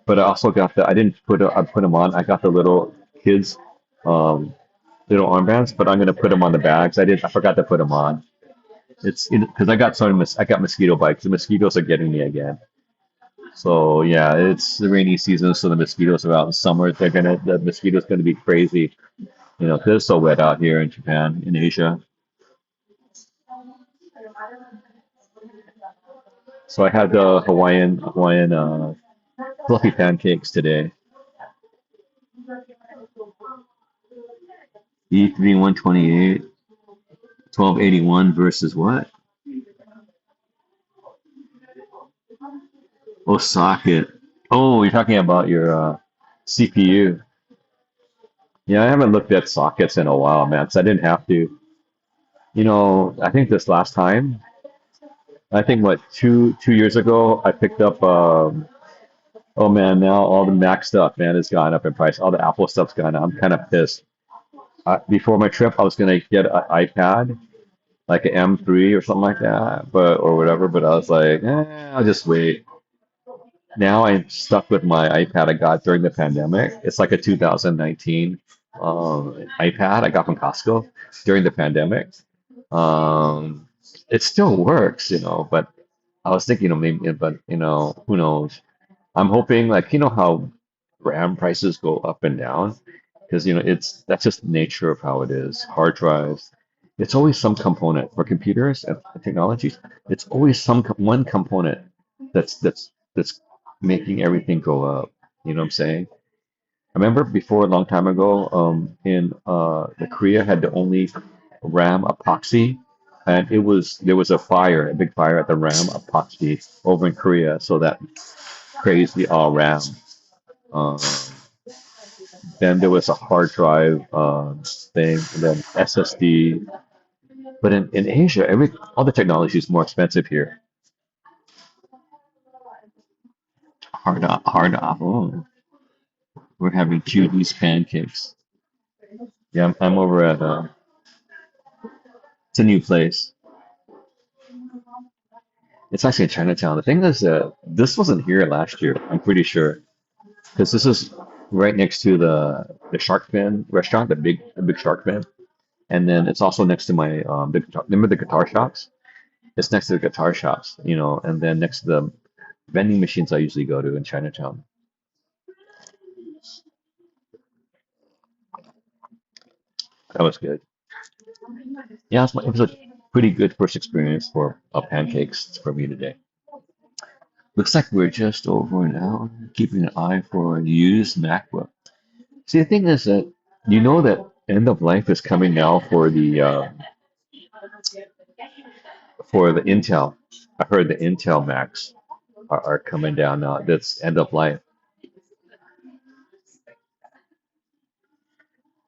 But I also got I didn't I put them on. I got the little kids um little armbands, but I'm gonna put them on the bags. I forgot to put them on. It's because I got mosquito bites. The mosquitoes are getting me again. So yeah, it's the rainy season, so the mosquitoes are out in summer. The mosquitoes gonna be crazy, 'cause it's so wet out here in Japan, in Asia. So I had the Hawaiian fluffy pancakes today. E3 128, 1281 versus what? Oh, socket. Oh, you're talking about your CPU. Yeah, I haven't looked at sockets in a while, man, so I didn't have to. I think this last time, I think what, 2 years ago, I picked up. Oh man, now all the Mac stuff, man, has gone up in price. All the Apple stuff's gone up. I'm kind of pissed. Before my trip, I was gonna get an iPad, like an M3 or something like that, but or whatever. But I was like, I'll just wait. Now I'm stuck with my iPad I got during the pandemic. It's like a 2019 iPad I got from Costco during the pandemic. Um, it still works, but I was thinking, maybe, but who knows? I'm hoping, like, how RAM prices go up and down, because that's just the nature of how it is. Hard drives, it's always some component for computers and technologies. It's always one component that's making everything go up. You know what I'm saying? I remember before a long time ago, in the Korea had the only RAM epoxy, and there was a big fire at the RAM epoxy over in Korea, so that crazed the all RAM. Um, then there was a hard drive thing, and then SSD. But in Asia, all the technology is more expensive here. Hard off. Oh, we're having Judy's pancakes. Yeah, I'm over at it's a new place. It's actually in Chinatown. The thing is that this wasn't here last year. I'm pretty sure because this is right next to the shark fin restaurant, the big shark fin, and then it's also next to my remember the guitar shops? It's next to the guitar shops, and then next to the vending machines I usually go to in Chinatown. That was good. Yeah, it was a pretty good first experience for pancakes for me today. Looks like we're just over an hour, keeping an eye for a used MacBook. See, the thing is that that end of life is coming now for the Intel. I heard the Intel Macs are coming down now. That's end of life.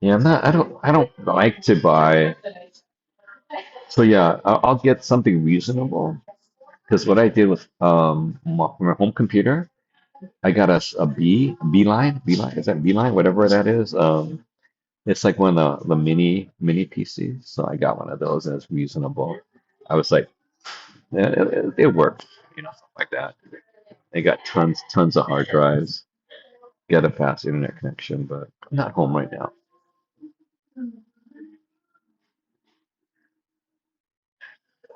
Yeah, I don't like to buy. So yeah, I'll get something reasonable because what I did with my home computer, I got a Beeline, is that Beeline, whatever that is. It's like one of the mini PCs. So I got one of those and it's reasonable. I was like, yeah, it worked, something like that. They got tons of hard drives, got a fast internet connection, but I'm not home right now.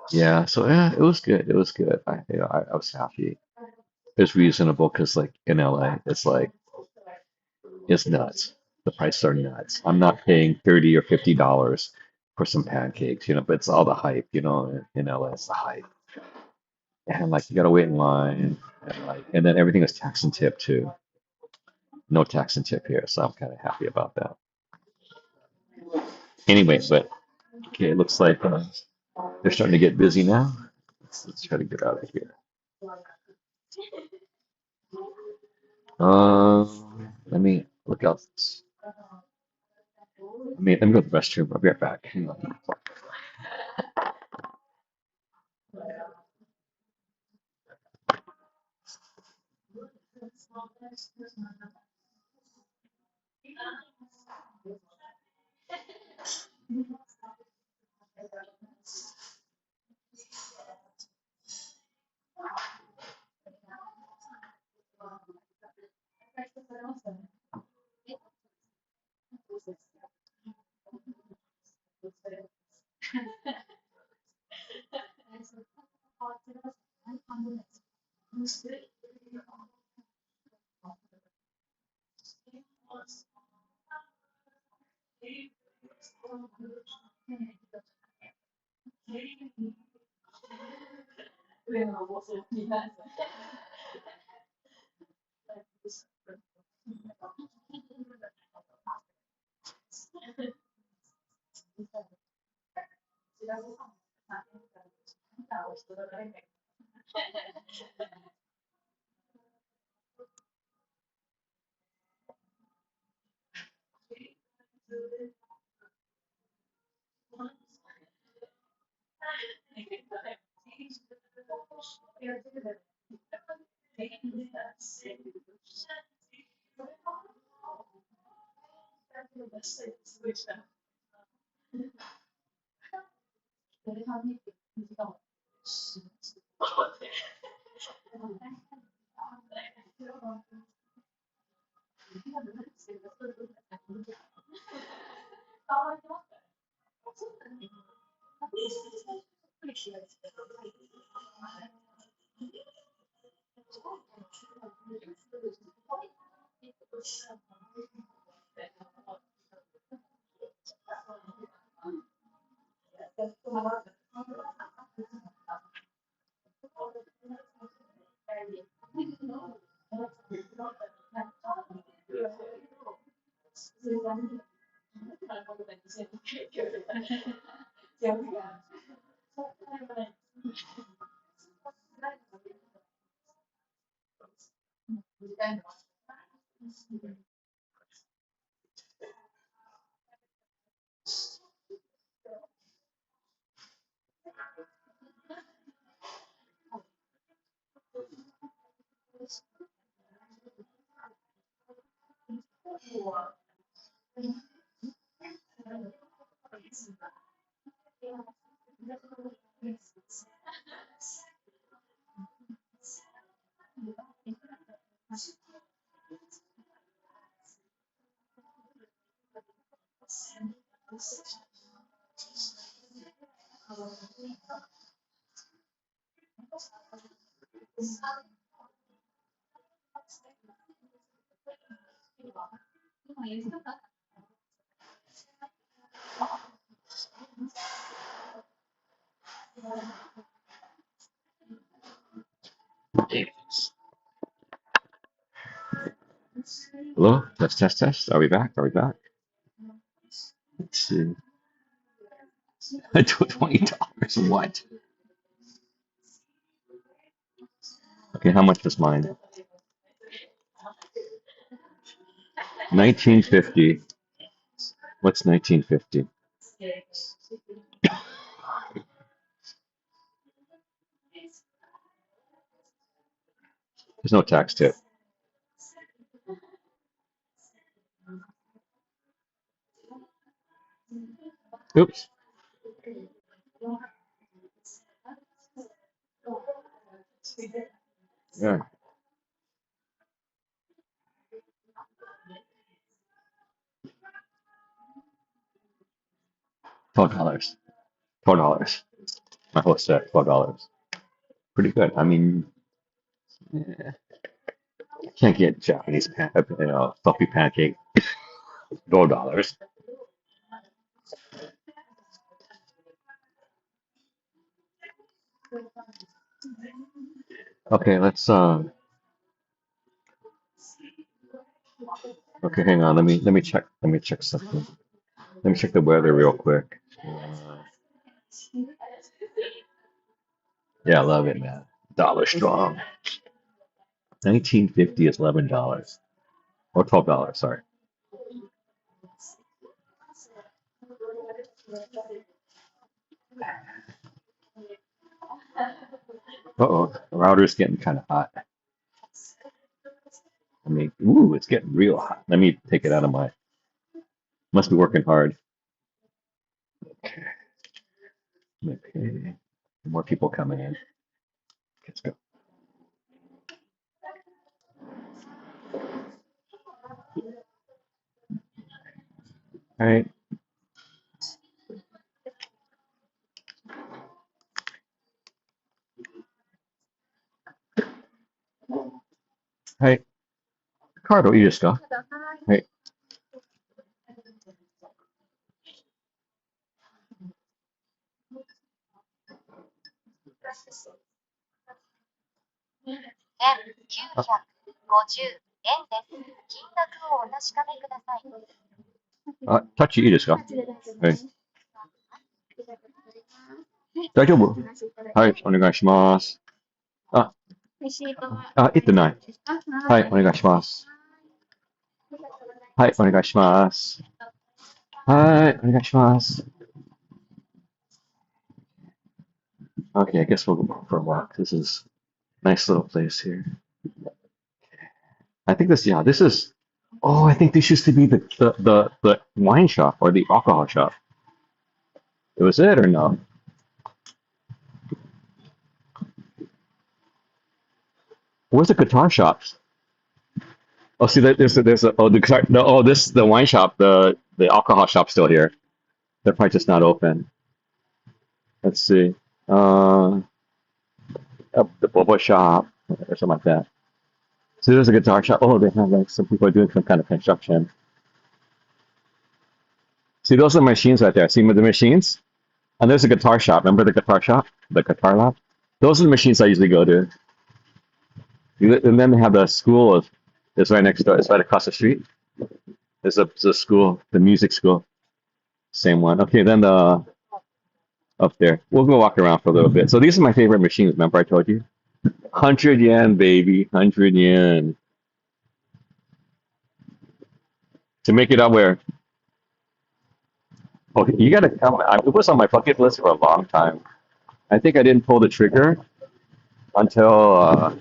Yeah, so yeah, it was good. It was good. I was happy. It was reasonable because like in LA, it's nuts. The prices are nuts. I'm not paying $30 or $50 for some pancakes, but it's all the hype, in LA, it's the hype. And like you gotta wait in line and then everything is tax and tip too. No tax and tip here, so I'm kind of happy about that. Anyway, but okay, it looks like they're starting to get busy now. Let's try to get out of here. Let me look out. Let me go to the restroom. I'll be right back. Hang on. Hello? Test, test, test. Are we back? Are we back? Let's see. $20. What? Okay, how much was mine? 1950. What's 1950? There's no tax tip. Oops. Yeah. $12. $12. My whole set, $12. Pretty good. I mean, eh, can't get Japanese fluffy pancake. $12. Okay, let's okay, hang on. Let me check something. Let me check the weather real quick. Yeah, I love it, man. Dollar strong. 1950 is $11 or $12. Sorry. Uh-oh, the router's getting kind of hot. I mean, ooh, it's getting real hot. Let me take it out of my. Must be working hard. Okay. Okay. More people coming in. Let's go. All right. Hey, Ricardo,いいですか? Hey. Uh, タッチいいですか? はい。大丈夫? はい、お願いします。あ、いってない。はい、お願いします。はい、お願いします。はい、お願いします。Okay, I guess we'll go for a walk. This is a nice little place here. I think this is, oh, I think this used to be the wine shop or the alcohol shop. It was it or no? Where's the guitar shops? Oh, see, oh the guitar, no, oh this the wine shop, the alcohol shop still here. They're probably just not open. Let's see. Uh, the boba shop or something like that. So there's a guitar shop. Oh, they have like some people are doing some kind of construction. See, those are the machines right there. See the machines? And there's a guitar shop. Remember the guitar shop? The guitar lab? Those are the machines I usually go to. And then they have the school of, it's right next door. It's right across the street. There's a school, the music school. Same one. Okay, then the up there. We'll go walk around for a little bit. So these are my favorite machines. Remember I told you? 100 yen, baby. 100 yen. To make it up where, oh, you gotta come. It was on my bucket list for a long time. I think I didn't pull the trigger until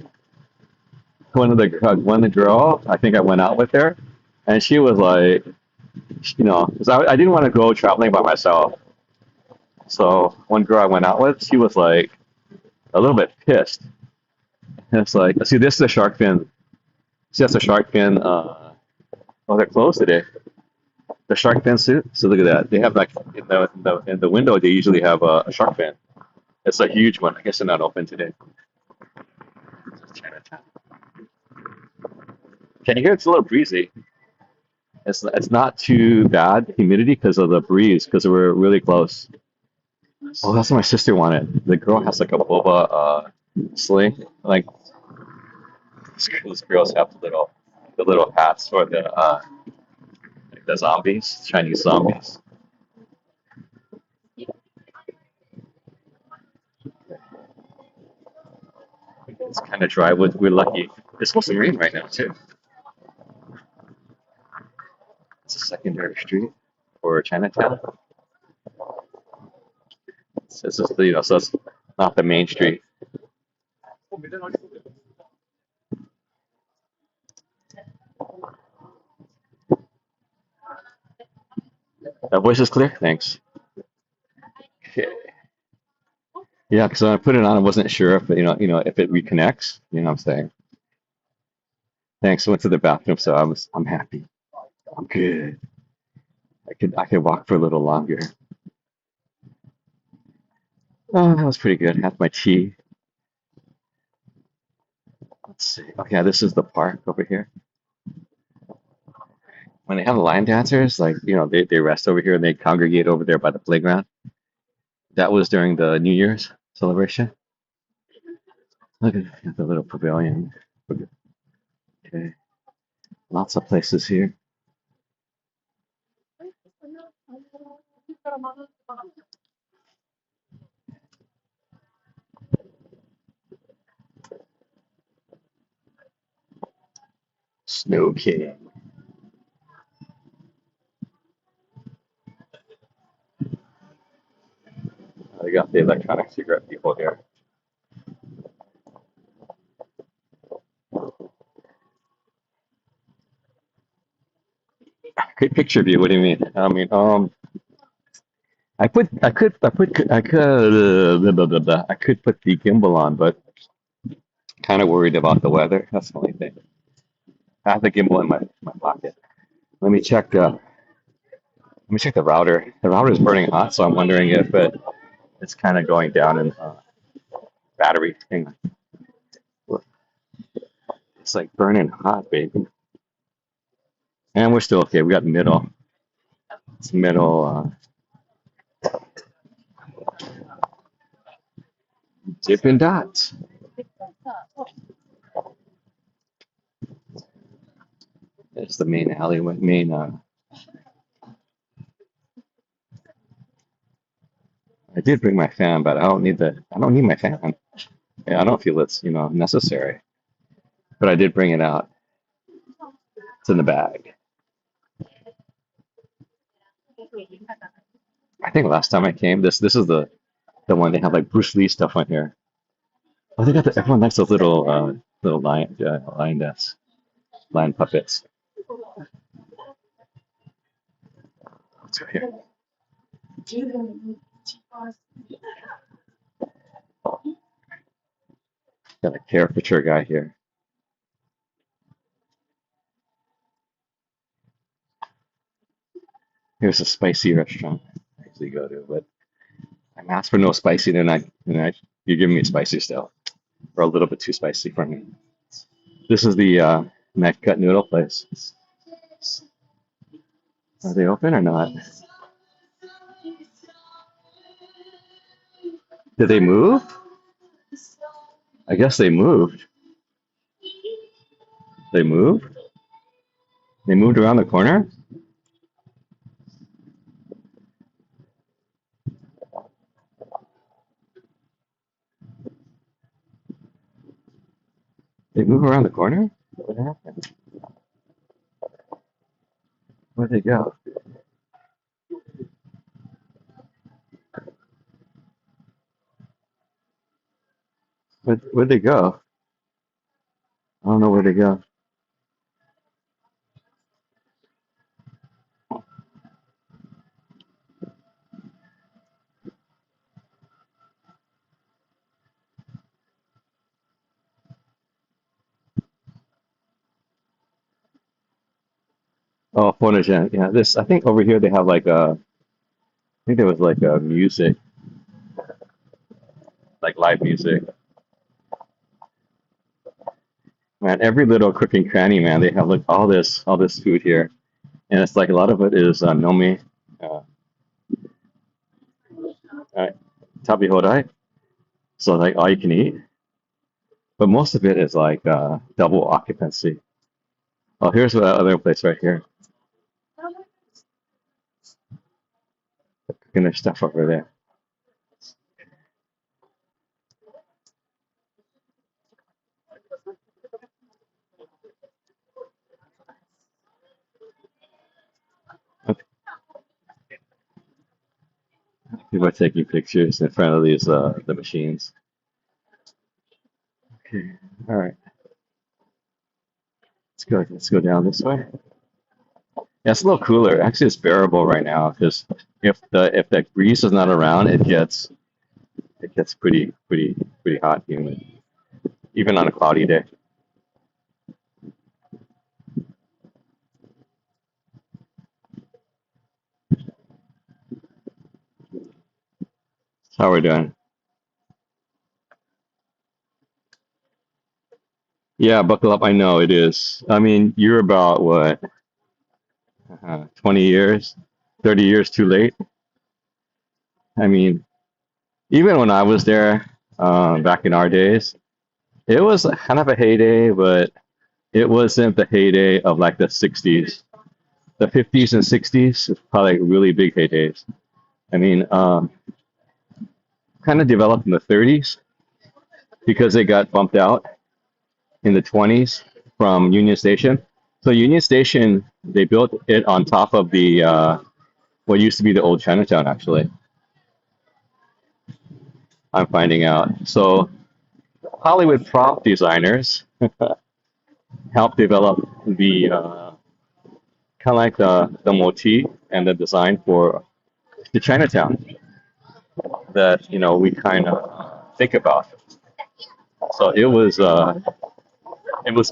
one of the girl. I think I went out with her, and she was like, 'cause I didn't want to go traveling by myself. So one girl I went out with, she was like a little bit pissed. And it's like, see, this is a shark fin. See, that's a shark fin. Oh, they're closed today. The shark fin suit. So look at that. They have like in the window. They usually have a shark fin. It's a huge one. I guess they're not open today. Chinatown. Can you hear? It's a little breezy. It's not too bad humidity because of the breeze because we're really close. Oh, that's what my sister wanted. The girl has like a boba sling. Like those girls have the little hats for the zombies, Chinese zombies. It's kind of dry. We're lucky. It's supposed to rain right now too. It's a secondary street for Chinatown. This is so it's not the main street. That voice is clear. Thanks. Okay. Yeah, because when I put it on, I wasn't sure if if it reconnects. You know what I'm saying? Thanks. I went to the bathroom, so I'm happy. I'm good. I could walk for a little longer. Oh, that was pretty good. Had my tea. Let's see. Okay, this is the park over here. When they have line dancers, like they rest over here and they congregate over there by the playground. That was during the New Year's celebration. Look at the little pavilion. Okay, lots of places here. Snow King. They got the electronic cigarette people here. Great picture view. What do you mean? I mean, I could put the gimbal on, but kind of worried about the weather. That's the only thing. I have the gimbal in my pocket. Let me check. Let me check the router. The router is burning hot, so I'm wondering if it's kind of going down in battery. Hang on. It's like burning hot, baby. And we're still okay. We got middle. It's middle. Dippin' Dots. It's the main alleyway. Main. I did bring my fan, but I don't need my fan. Yeah, I don't feel it's necessary. But I did bring it out. It's in the bag. I think last time I came, this is the one they have like Bruce Lee stuff on here. Oh, they got everyone likes those little lion puppets. Let's go here. Got a caricature guy here. Here's a spicy restaurant I usually go to, but I'm asked for no spicy, then you're giving me spicy still, or a little bit too spicy for me. This is the neck cut noodle place. Are they open or not? Did they move? I guess they moved. They moved? They moved around the corner? They move around the corner? What happened? Where'd they go? Where'd they go? I don't know where they go. Oh, Phonogen. Yeah, this, I think over here they have like a, I think there was like a music, like live music. Man, every little crook and cranny, man, they have like all this food here. And it's like a lot of it is nomi, uh, uh, tabi hodai. So like all you can eat. But most of it is like double occupancy. Oh, here's the other place right here. Cooking their stuff over there. People are taking pictures in front of these the machines. Okay, all right. Let's go down this way. Yeah, it's a little cooler. Actually, it's bearable right now because if the breeze is not around, it gets pretty hot, humid, even on a cloudy day. How we doing? Yeah, buckle up. I know it is. I mean, you're about what, 20 years, 30 years too late. I mean, even when I was there, back in our days, it was kind of a heyday, but it wasn't the heyday of like the 60s. The 50s and 60s is probably like really big heydays. I mean, kind of developed in the 30s because they got bumped out in the 20s from Union Station. So Union Station, they built it on top of the what used to be the old Chinatown, actually. I'm finding out. So Hollywood prop designers helped develop the kind of like the motif and the design for the Chinatown that we kind of think about. So it was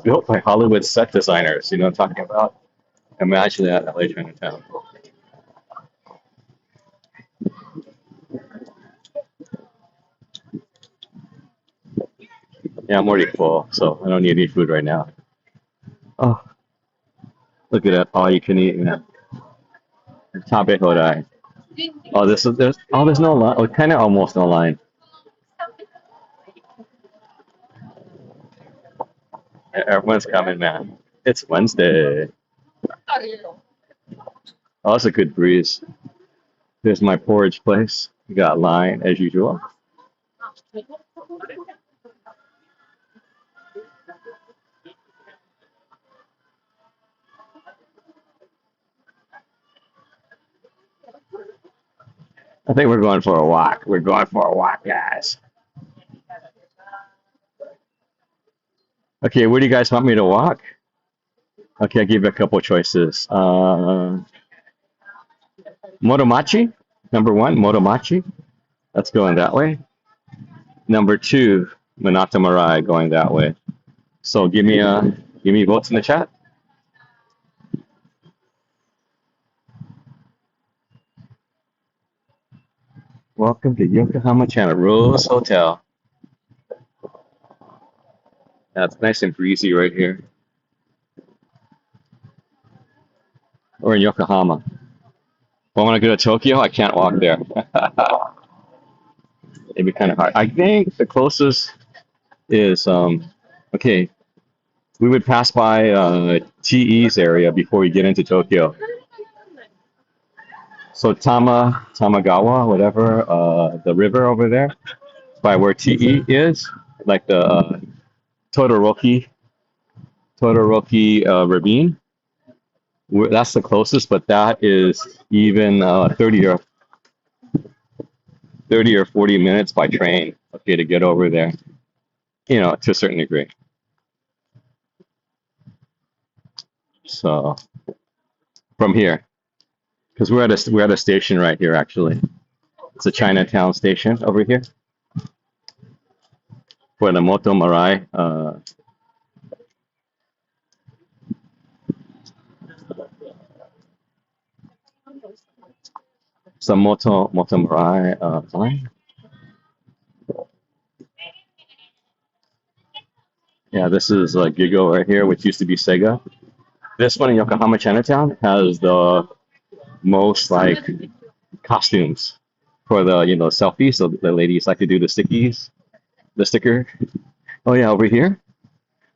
built by Hollywood set designers. You know what I'm talking about? Imagine that, LA Chinatown. Yeah, I'm already full, so I don't need any food right now. Oh, look at that! All you can eat, man. Tabe Hodai. Oh, there's no line. Oh, kind of almost no line. Everyone's coming, man. It's Wednesday. Oh, it's a good breeze. There's my porridge place. We got line as usual. I think we're going for a walk. We're going for a walk, guys. Okay, where do you guys want me to walk? Okay, I'll give you a couple choices. Motomachi, number one, Motomachi. That's going that way. Number two, Monato Murai going that way. So give me votes in the chat. Welcome to Yokohama Channel Rose Hotel. That's nice and breezy right here. We're in Yokohama. If I want to go to Tokyo, I can't walk there. It'd be kind of hard. I think the closest is okay. We would pass by TE's area before we get into Tokyo. So Tamagawa, whatever, the river over there, by where TE is, like the Todoroki ravine. That's the closest, but that is even 30 or 40 minutes by train, okay, to get over there, to a certain degree. So from here, because we're at a station right here, actually. It's a Chinatown station over here for the Moto Murai. Some Moto Murai line. Yeah, this is Gigo right here, which used to be Sega. This one in Yokohama Chinatown has the most costumes for the selfies. So the ladies like to do the stickies, the sticker. Oh yeah, over here,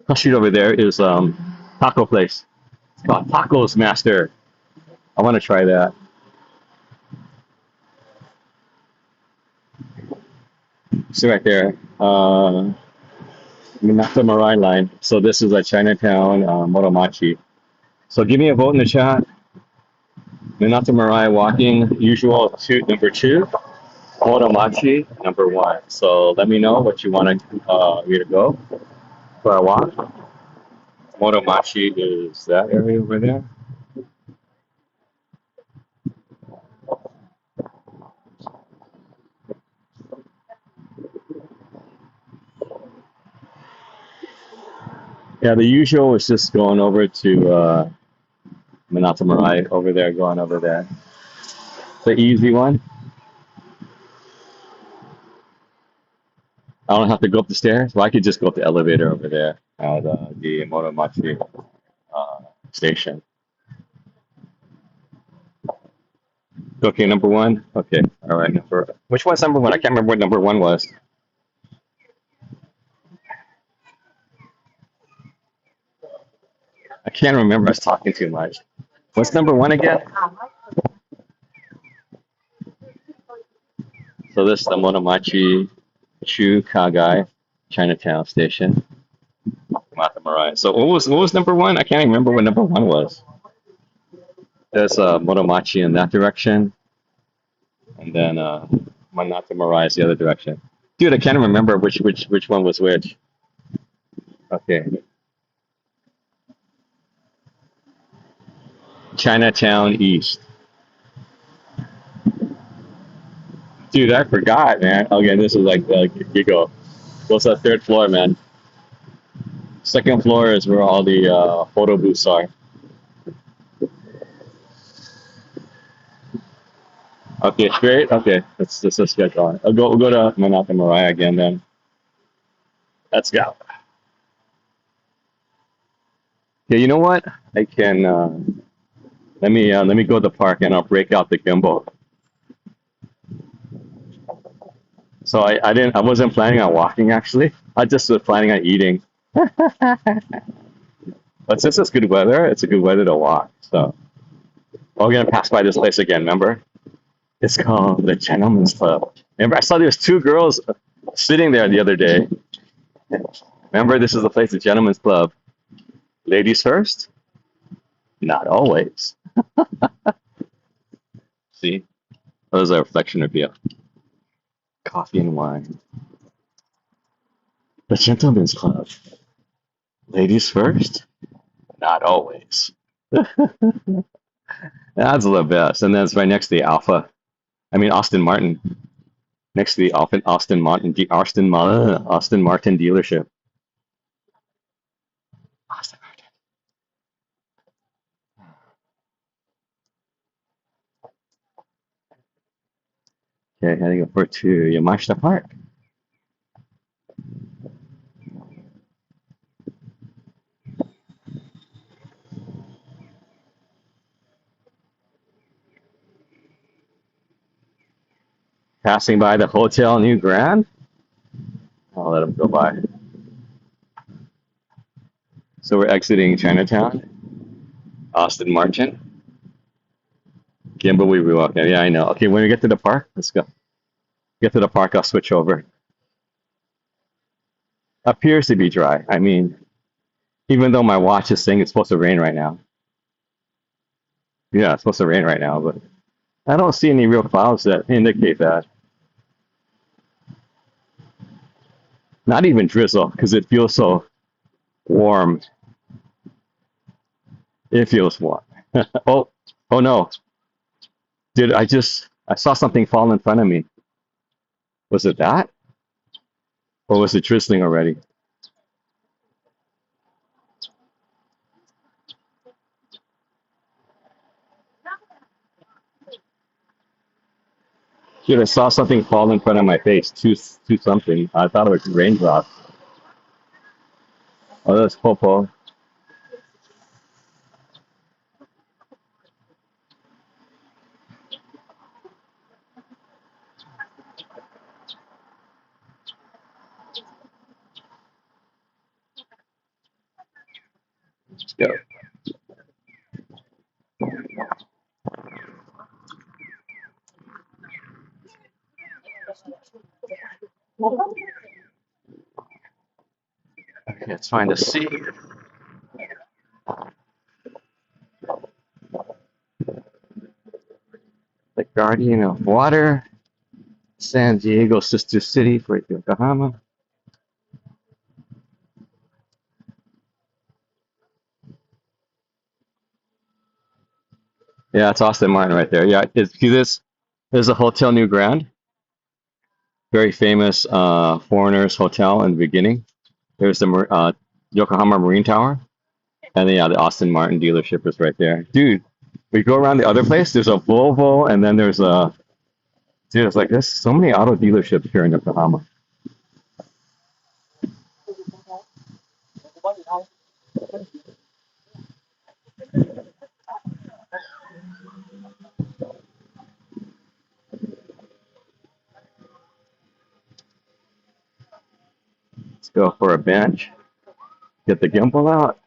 across the street over there is taco place. It's called Tacos Master. I want to try that. See right there, Minato Murai line. So this is a Chinatown Motomachi. So give me a vote in the chat. Minato Murai walking, usual number two. Motomachi, number one. So let me know what you want me to go for a walk. Motomachi is that area over there. Yeah, the usual is just going over to Minato Murai over there, going over there. The easy one. I don't have to go up the stairs. Well, I could just go up the elevator over there at the Motomachi station. Okay, number one. Okay, all right. Which one's number one? I can't remember what number one was. I can't remember. I was talking too much. What's number one again? So this is the Motomachi Shu Kagai Chinatown station. Murai. So what was number one? I can't remember what number one was. There's Motomachi in that direction, and then Minato Murai is the other direction. Dude, I can't remember which one was which. Okay. Chinatown East. Dude, I forgot, man. Okay, this is you go. Goes to the third floor, man. Second floor is where all the photo booths are. Okay, straight. Okay, let's get going. We'll go to Minato Murai again then. Let's go. Okay, you know what? I can let me go to the park and I'll break out the gimbal. So I wasn't planning on walking actually. I just was planning on eating. But since it's good weather, it's a good weather to walk. So we're gonna pass by this place again. Remember, it's called the Gentleman's Club. Remember, I saw there's two girls sitting there the other day. Remember, this is the place, the Gentleman's Club. Ladies first? Not always. See, that was a reflection of you. Coffee and wine. The Gentleman's Club. Ladies first? Not always. That's the best. And then it's right next to the Austin Martin. next to the Austin Martin dealership. Austin Martin. Okay, heading over to Yamashita Park. Passing by the Hotel New Grand. I'll let him go by. So we're exiting Chinatown. Austin Martin. Gimbal, we walk. Yeah, I know. Okay, when we get to the park, let's go. Get to the park, I'll switch over. Appears to be dry. I mean, even though my watch is saying it's supposed to rain right now. Yeah, it's supposed to rain right now, but I don't see any real clouds that indicate that. Not even drizzle, because it feels so warm. It feels warm. Oh, oh no. I saw something fall in front of me. Was it that? Or was it drizzling already? Dude, I saw something fall in front of my face. Two something. I thought it was raindrops. Oh, that's Popo. Let's go. Okay, let's find a seat. The Guardian of Water. San Diego Sister City for Yokohama. Yeah, it's Austin Martin right there. Yeah, see this? There's a Hotel New Grand, very famous foreigners hotel in the beginning. There's the Yokohama Marine Tower, and then, yeah, the Austin Martin dealership is right there. Dude, we go around the other place. There's a Volvo, and then there's a dude. It's like there's so many auto dealerships here in Yokohama. Let's go for a bench. Get the gimbal out.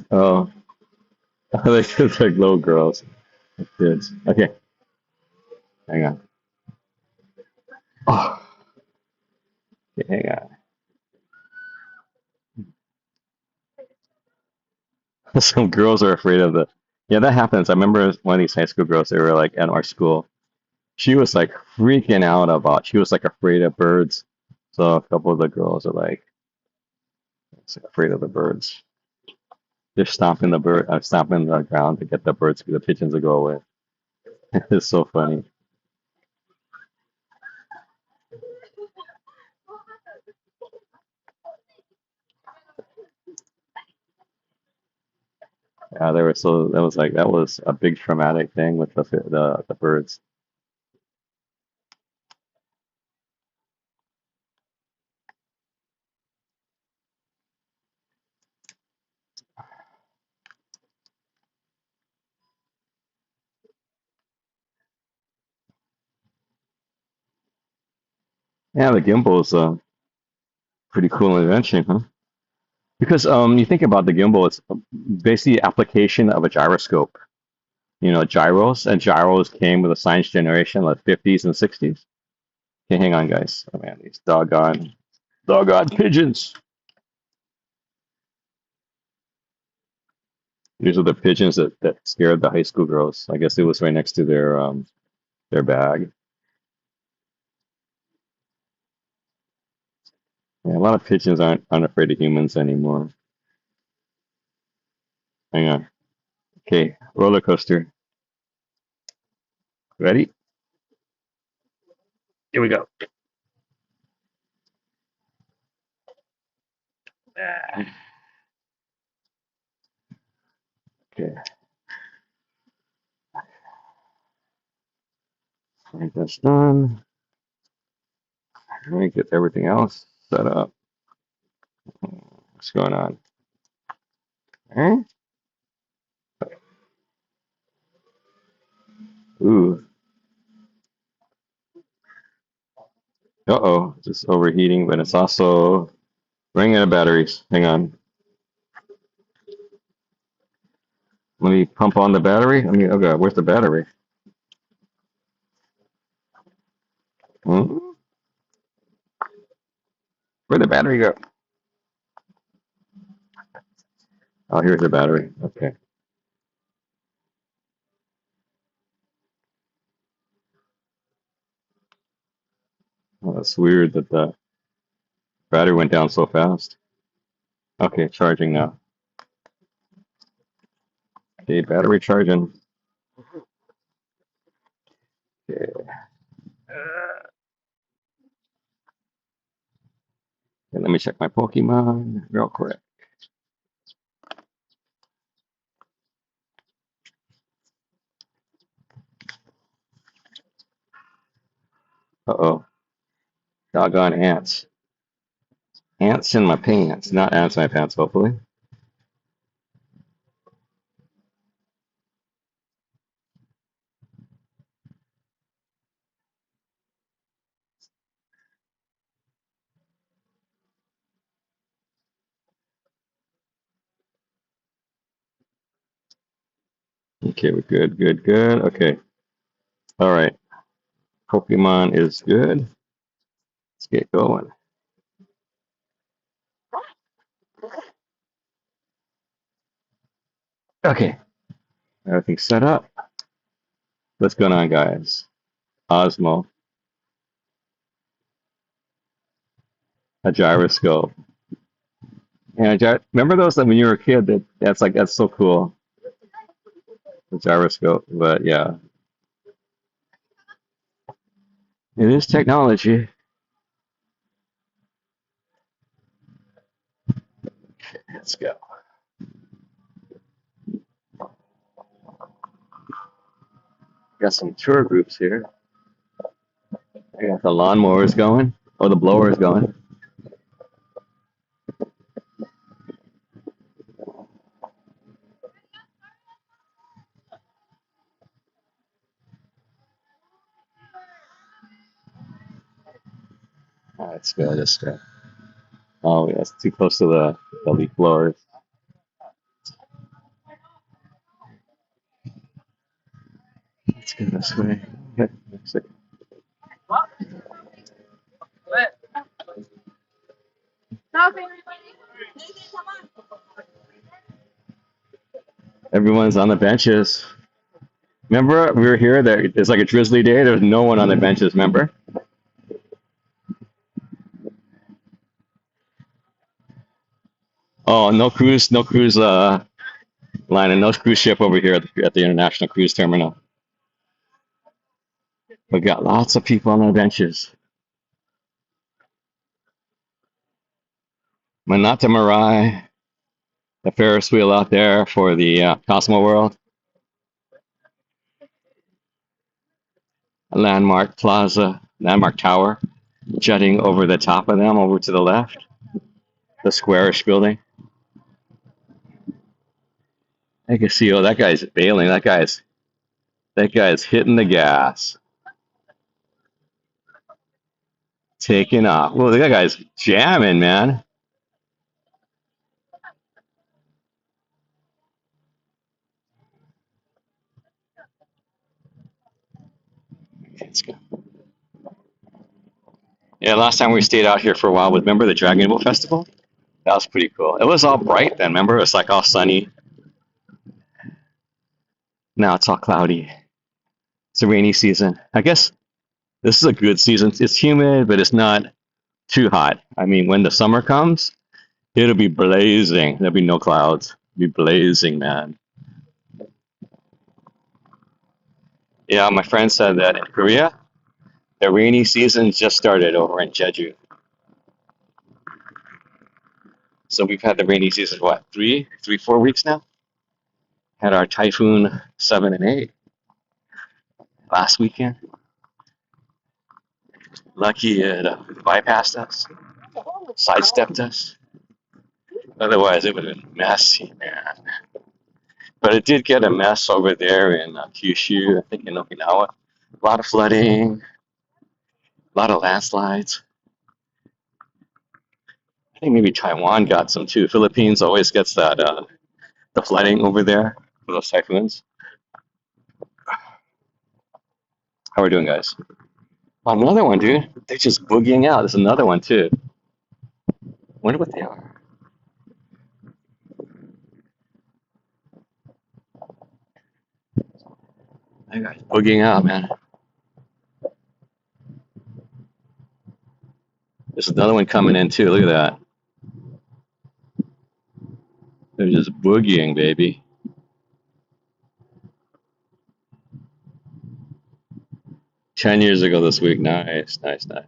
Oh, they just like little girls, kids. Okay, hang on. Oh, okay, hang on. Some girls are afraid of the. Yeah, that happens. I remember one of these high school girls. They were like at our school. She was like freaking out about. She was like afraid of birds. So a couple of the girls are like, afraid of the birds. They're stomping stomping the ground to get the pigeons to go away. It's so funny. Yeah, they were so that was a big traumatic thing with the birds. Yeah, the gimbal is a pretty cool invention, huh? Because you think about the gimbal, it's basically application of a gyroscope. You know, gyros and gyros came with the science generation, like 50s and 60s. Okay, hang on, guys. Oh man, these doggone pigeons. These are the pigeons that scared the high school girls. I guess it was right next to their bag. Yeah, a lot of pigeons aren't afraid of humans anymore. Hang on. Okay, roller coaster. Ready? Here we go. Okay, I think that's done. Let me get everything else set up. What's going on? Eh? Ooh. Uh-oh, just overheating, but it's also running out of batteries. Hang on. Let me pump on the battery. Okay, where's the battery? Hmm? Where'd the battery go? Oh, here's the battery. Okay. Well, that's weird that the battery went down so fast. Okay, charging now. Okay, battery charging. Okay. And let me check my Pokemon real quick. Uh-oh. Doggone ants. Ants in my pants. Not ants in my pants, hopefully. Okay, we're good, good, good. Okay. All right. Pokemon is good. Let's get going. Okay. Everything's set up. What's going on, guys? Osmo, a gyroscope. And remember those that when you were a kid? That's so cool. The gyroscope. But yeah, it is technology. Let's go. Got some tour groups here. I got the lawnmowers going. Oh, the blower is going. Oh, that's good. That's good. Oh, yeah, it's too close to the leaf blowers. Let's go this way. Okay. Everyone's on the benches. Remember, we were here. It's like a drizzly day. There's no one on the benches. Remember? Oh, no cruise line, and no cruise ship over here at the International Cruise Terminal. We got lots of people on the benches. Monato Murai, the Ferris wheel out there for the Cosmo World. A landmark plaza, landmark tower, jutting over the top of them, over to the left. The squarish building. I can see, oh, that guy's bailing. That guy's hitting the gas, taking off. Well, that guy's jamming, man. Let's go. Yeah, last time we stayed out here for a while, remember the Dragon Boat Festival? That was pretty cool. It was all bright then, remember? It was like all sunny. Now it's all cloudy. It's a rainy season. I guess this is a good season. It's humid, but it's not too hot. I mean, when the summer comes, it'll be blazing. There'll be no clouds. Be blazing, man. Yeah, my friend said that in Korea, the rainy season just started over in Jeju. So we've had the rainy season, what, 4 weeks now? Had our typhoon 7 and 8 last weekend. Lucky it bypassed us, sidestepped us. Otherwise, it would have been messy, man. But it did get a mess over there in Kyushu, I think in Okinawa. A lot of flooding, a lot of landslides. I think maybe Taiwan got some too. Philippines always gets that the flooding over there for those typhoons. How are we doing, guys? Oh, another one, dude. They're just boogieing out. There's another one too. Wonder what they are. That guy's boogieing out, man. There's another one coming in too. Look at that. They're just boogieing, baby. 10 years ago this week. Nice, nice, nice.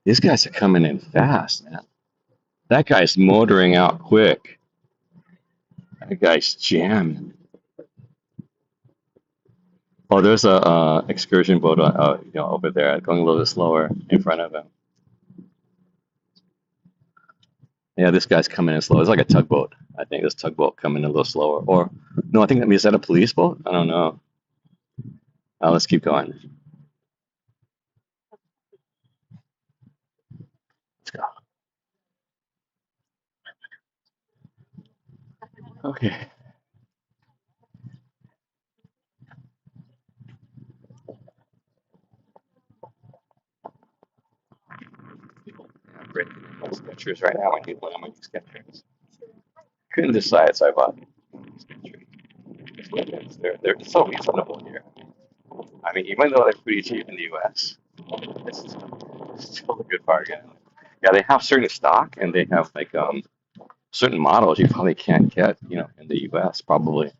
These guys are coming in fast, man. That guy's motoring out quick. That guy's jamming. Oh, there's a excursion boat, over there, going a little bit slower in front of him. Yeah, this guy's coming in slow. It's like a tugboat. I think this tugboat coming in a little slower. Or no, I think is that a police boat? I don't know. Let's keep going. Let's go. Okay. I'm ready for Skechers right now. I need one of my Skechers. Couldn't decide, so I bought Skechers. They're so reasonable here. I mean, even though they're pretty cheap in the U.S., this is still a good bargain. Yeah, they have certain stock, and they have like certain models you probably can't get, in the U.S. probably.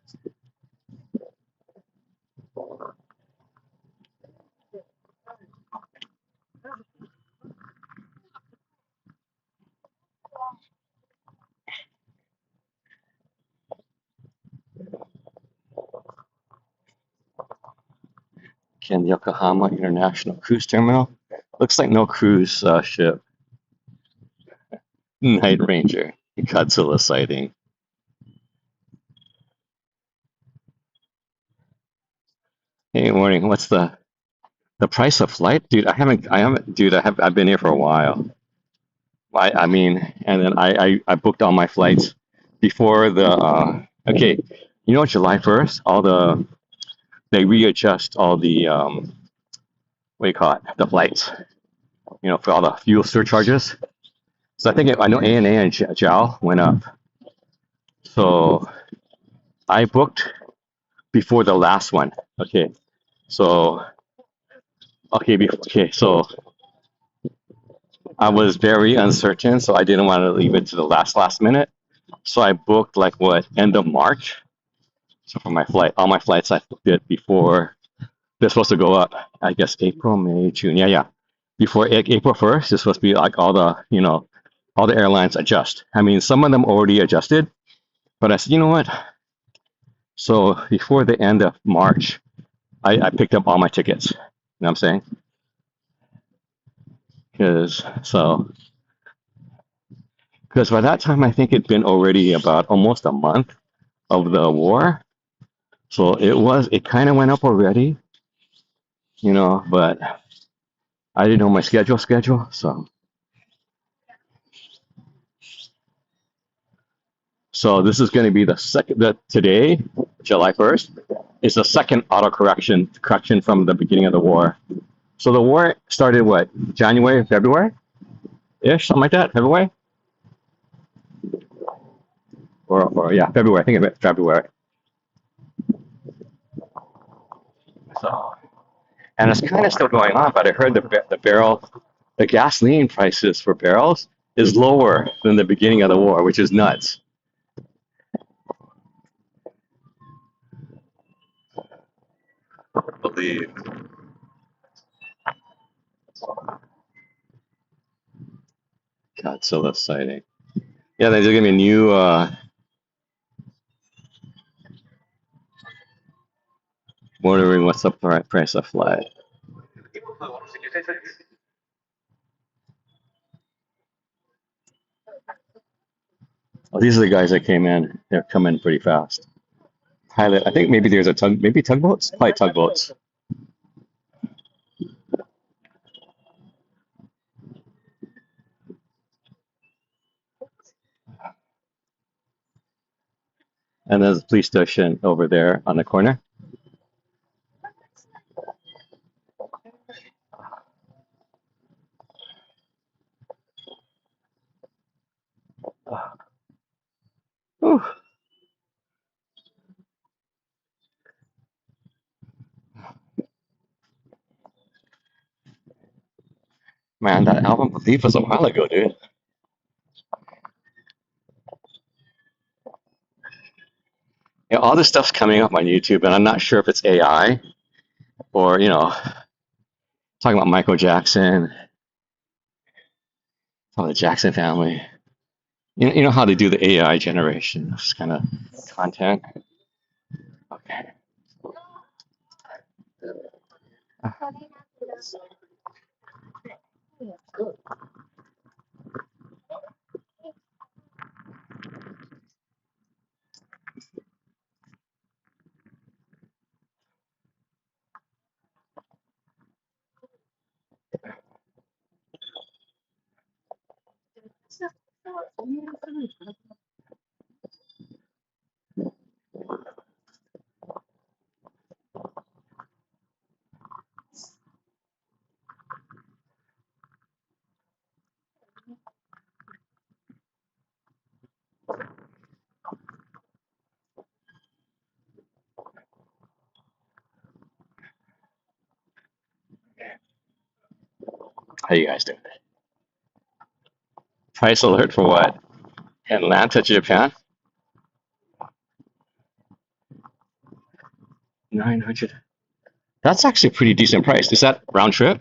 Can Yokohama International Cruise Terminal? Looks like no cruise ship. Night Ranger, Godzilla sighting. Hey, morning. What's the price of flight, dude? Dude. I've been here for a while. I mean, and then I booked all my flights before the. Okay, July 1st, they readjust all the what do you call it? The flights, for all the fuel surcharges. So I know ANA and JAL went up. So I booked before the last one. Okay, so so I was very uncertain, so I didn't want to leave it to the last minute. So I booked like end of March. So for my flight, all my flights I booked it before they're supposed to go up. I guess April, May, June. Yeah, yeah. Before April 1st, it's supposed to be like all the airlines adjust. I mean, some of them already adjusted, but I said, you know what? So before the end of March, I picked up all my tickets. You know what I'm saying? Because by that time, I think it'd been already about almost a month of the war. So it kind of went up already, but I didn't know my schedule. So this is going to be the second, today, July 1st, is the second correction from the beginning of the war. So the war started what, January, February-ish, something like that, February? Or yeah, February, I think it's February. So, and it's kind of still going on, but I heard the gasoline prices for barrels is lower than the beginning of the war, which is nuts. I believe. Godzilla sighting. Yeah, they're giving me a new wondering what's the price of flight. Oh, these are the guys that came in. They're coming pretty fast. Pilot, I think maybe there's a maybe tugboats? Probably tugboats. And there's a police station over there on the corner. Whew. Man, that album Believe was a while ago, dude. Yeah, all this stuff's coming up on YouTube, and I'm not sure if it's AI or, talking about Michael Jackson, some of the Jackson family. You know how they do the AI generation of this kind of content? Okay. How you guys doing? Price alert for what? Atlanta, Japan? 900. That's actually a pretty decent price. Is that round trip?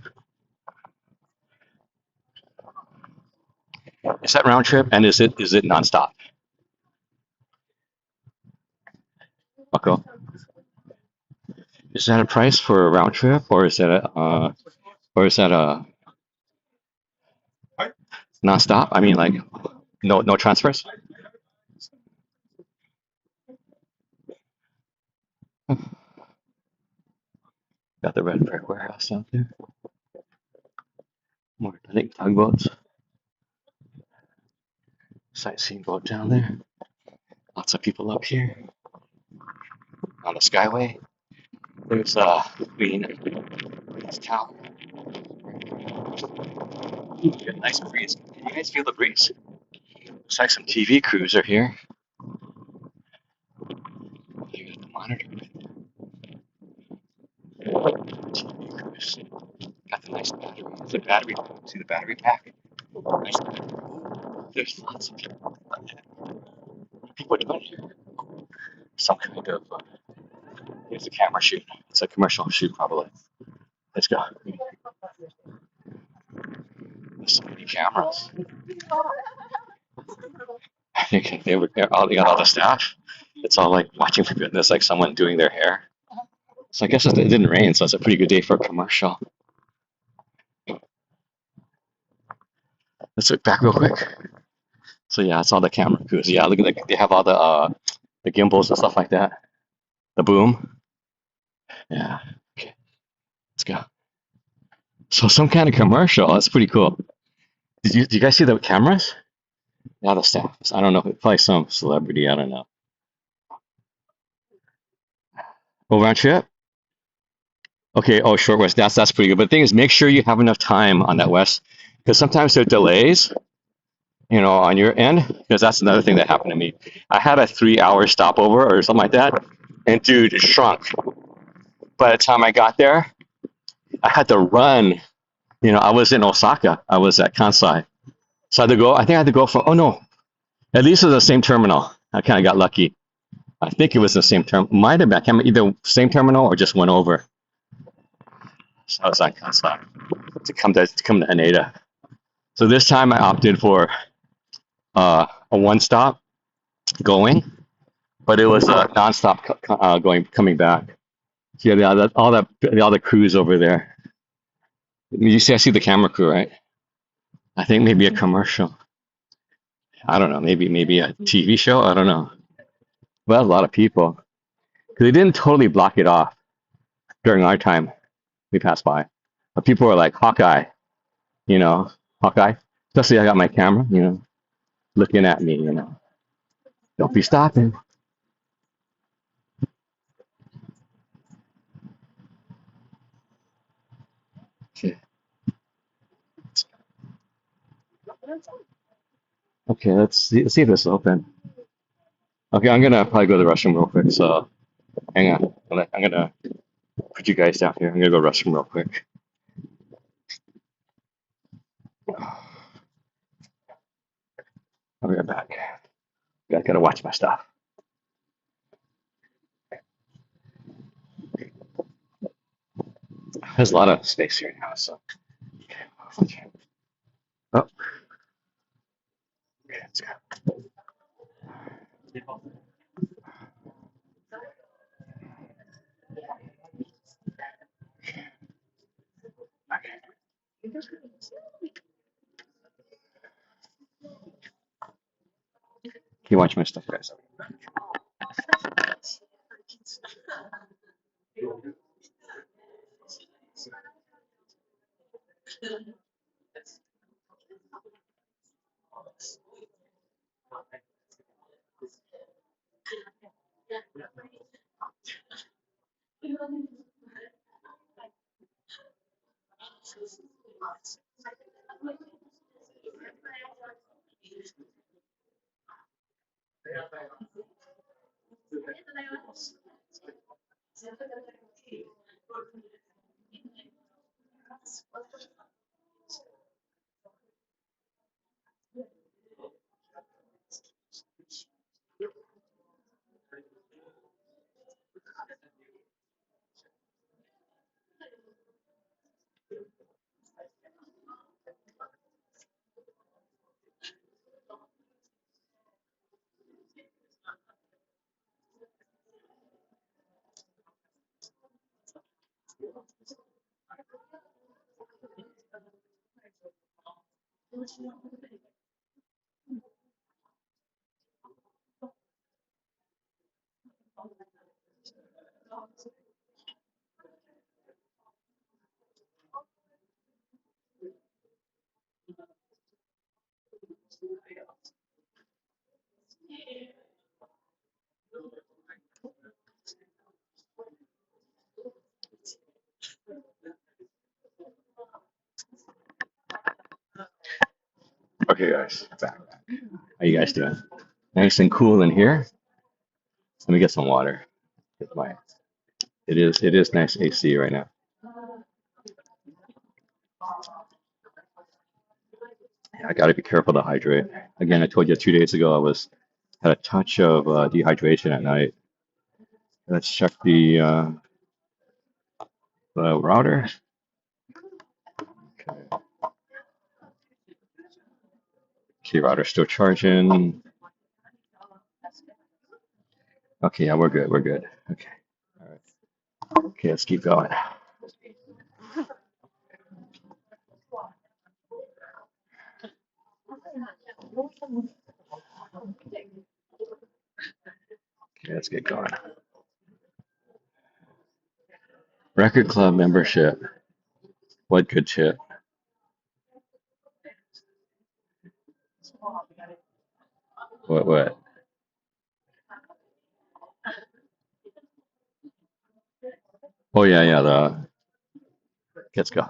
Is that round trip? And is it nonstop? Okay. Is that a price for a round trip, or is that a nonstop? I mean, like no transfers. Got the red brick warehouse out there. More, I think tugboats. Sightseeing boat down there. Lots of people up here on the Skyway. There's Queen Tower. Good, nice breeze. Can you guys feel the breeze? Looks like some TV crews are here. You got the monitor. TV crews. Got the nice battery. It's a battery. See the battery pack? Nice battery. There's lots of people. What are people doing here? Some kind of. It's a camera shoot. It's a commercial shoot, probably. Let's go. There's so many cameras. I think they got all the staff. It's all like watching for goodness, like someone doing their hair. So I guess it didn't rain, so it's a pretty good day for a commercial. Let's look back real quick. So yeah, it's all the camera crews. Yeah, look at they have all the gimbals and stuff like that. The boom. Yeah. Okay. Let's go. So some kind of commercial. That's pretty cool. Did you guys see the cameras? Yeah, the staff. I don't know. Probably some celebrity. I don't know. Oh, round trip? Okay. Oh, short west. That's pretty good. But the thing is, make sure you have enough time on that west, because sometimes there are delays, on your end. Because that's another thing that happened to me. I had a 3-hour stopover or something like that, and dude, it shrunk. By the time I got there, I had to run. I was in Osaka. I was at Kansai. So I had to go. I think I had to go from. Oh no, at least it was the same terminal. I kind of got lucky. I think it was the same term. Might have been. I can't remember, either same terminal or just went over. So I was like, to come to Haneda. So this time I opted for a one stop going, but it was a nonstop going coming back. So yeah, all the crews over there. You see, I see the camera crew, right? I think maybe a commercial. I don't know. Maybe a TV show. I don't know. Well, a lot of people because they didn't totally block it off during our time we passed by. But people were like Hawkeye, you know, Hawkeye. Especially I got my camera, looking at me, Don't be stopping. Okay, okay, let's see if this is open. Okay, I'm gonna probably go to the restroom real quick. So hang on. I'm gonna put you guys down here. I'm gonna go to the restroom real quick. I'll be right back. I gotta watch my stuff. There's a lot of space here now, so. Okay. Oh, okay, let's go. Can you watch my stuff, guys? Okay, guys, back. How you guys doing? Nice and cool in here. Let me get some water. Get my. It is nice AC right now. I got to be careful to hydrate. Again, I told you 2 days ago had a touch of dehydration at night. Let's check the router. Okay. Okay, router still charging. Okay, yeah, we're good. We're good. Okay. All right. Okay, let's keep going. Okay, let's get going. Record club membership. What good shit? What? Oh yeah, yeah. Let's go.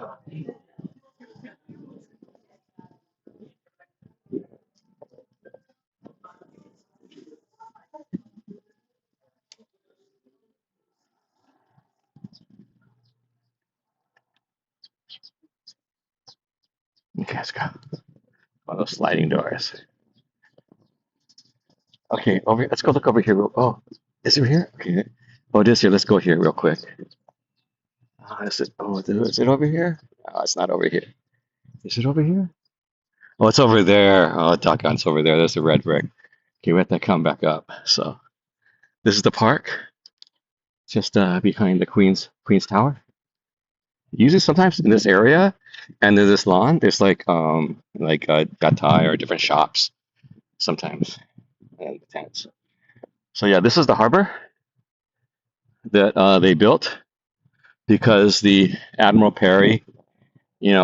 Okay, let's go. One of those sliding doors. Okay, over. Let's go look over here. Oh, is it here? Okay. Oh, it is here. Let's go here real quick. Is it? Oh, is it over here? Oh, it's not over here. Is it over here? Oh, it's over there. Oh, doggone, it's over there. There's the red brick. Okay, we have to come back up. So this is the park, just behind the Queen's Tower. Usually, sometimes in this area, and there's this lawn. There's like gattai or different shops sometimes and tents. So yeah, this is the harbor that they built because the Admiral Perry,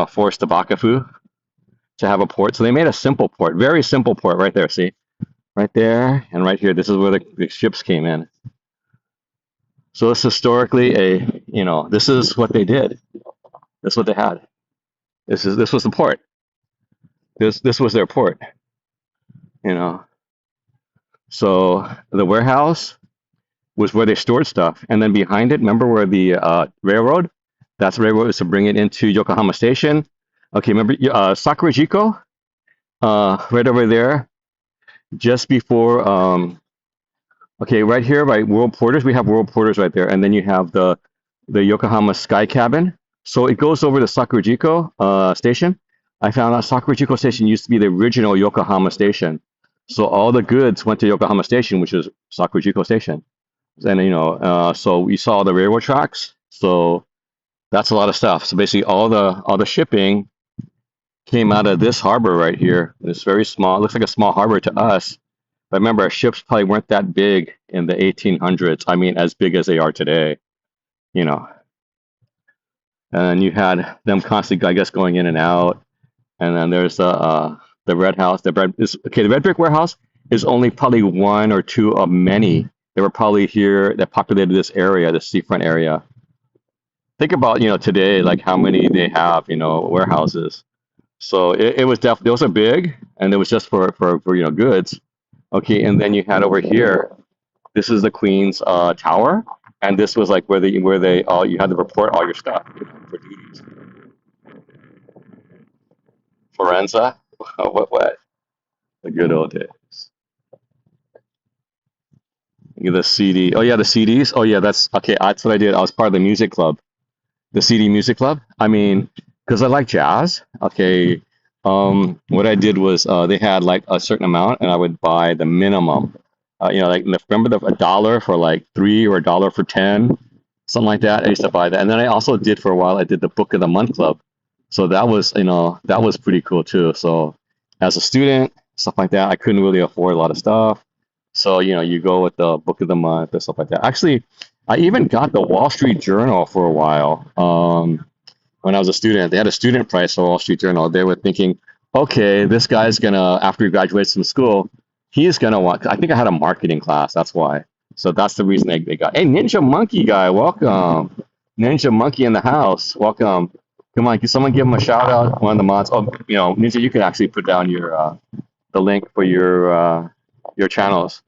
forced the Bakafu to have a port. So they made a simple port, very simple port right there. See, right there and right here. This is where the ships came in. So it's historically this is what they did. This is what they had. This was the port. This was their port. You know. So the warehouse was where they stored stuff, and then behind it, remember where the railroad? That's the railroad was to bring it into Yokohama Station. Okay, remember Sakurajiko? Right over there, just before. Okay, right here by World Porters, we have World Porters right there, and then you have the Yokohama Sky Cabin. So it goes over to Sakurajiko Station. I found out Sakurajiko Station used to be the original Yokohama Station. So all the goods went to Yokohama Station, which is Sakurajiko Station. And so we saw the railroad tracks. So that's a lot of stuff. So basically, all the shipping came out of this harbor right here. It's very small. It looks like a small harbor to us. But remember, our ships probably weren't that big in the 1800s. I mean, as big as they are today, you know. And you had them constantly, I guess, going in and out. And then there's the red house. The red brick warehouse is only probably one or two of many that were probably here that populated this area, the seafront area. Think about, today, like how many they have, warehouses. So it was definitely, those are big, and it was just for goods. Okay, and then you had over here, this is the Queen's Tower, and this was like where they all you had to report all your stuff for duties. Forenza, what? The good old days. The CD. Oh yeah, the CDs. Oh yeah, that's okay. That's what I did. I was part of the music club, the CD music club. I mean, because I like jazz. Okay, what I did was they had like a certain amount, and I would buy the minimum. Like remember a dollar for like 3 or a dollar for 10, something like that. I used to buy that, and then I also did for a while. I did the Book of the Month club, so that was that was pretty cool too. So as a student, stuff like that, I couldn't really afford a lot of stuff. So you go with the Book of the Month and stuff like that. Actually, I even got the Wall Street Journal for a while. When I was a student, they had a student price for Wall Street Journal. They were thinking, okay, this guy's gonna, after he graduates from school, he's gonna want. I think I had a marketing class. That's why. So that's the reason they got. Hey, Ninja Monkey guy, welcome. Ninja Monkey in the house, welcome. Come on, can someone give him a shout out? One of the mods. Oh, Ninja, you can actually put down your the link for your channels.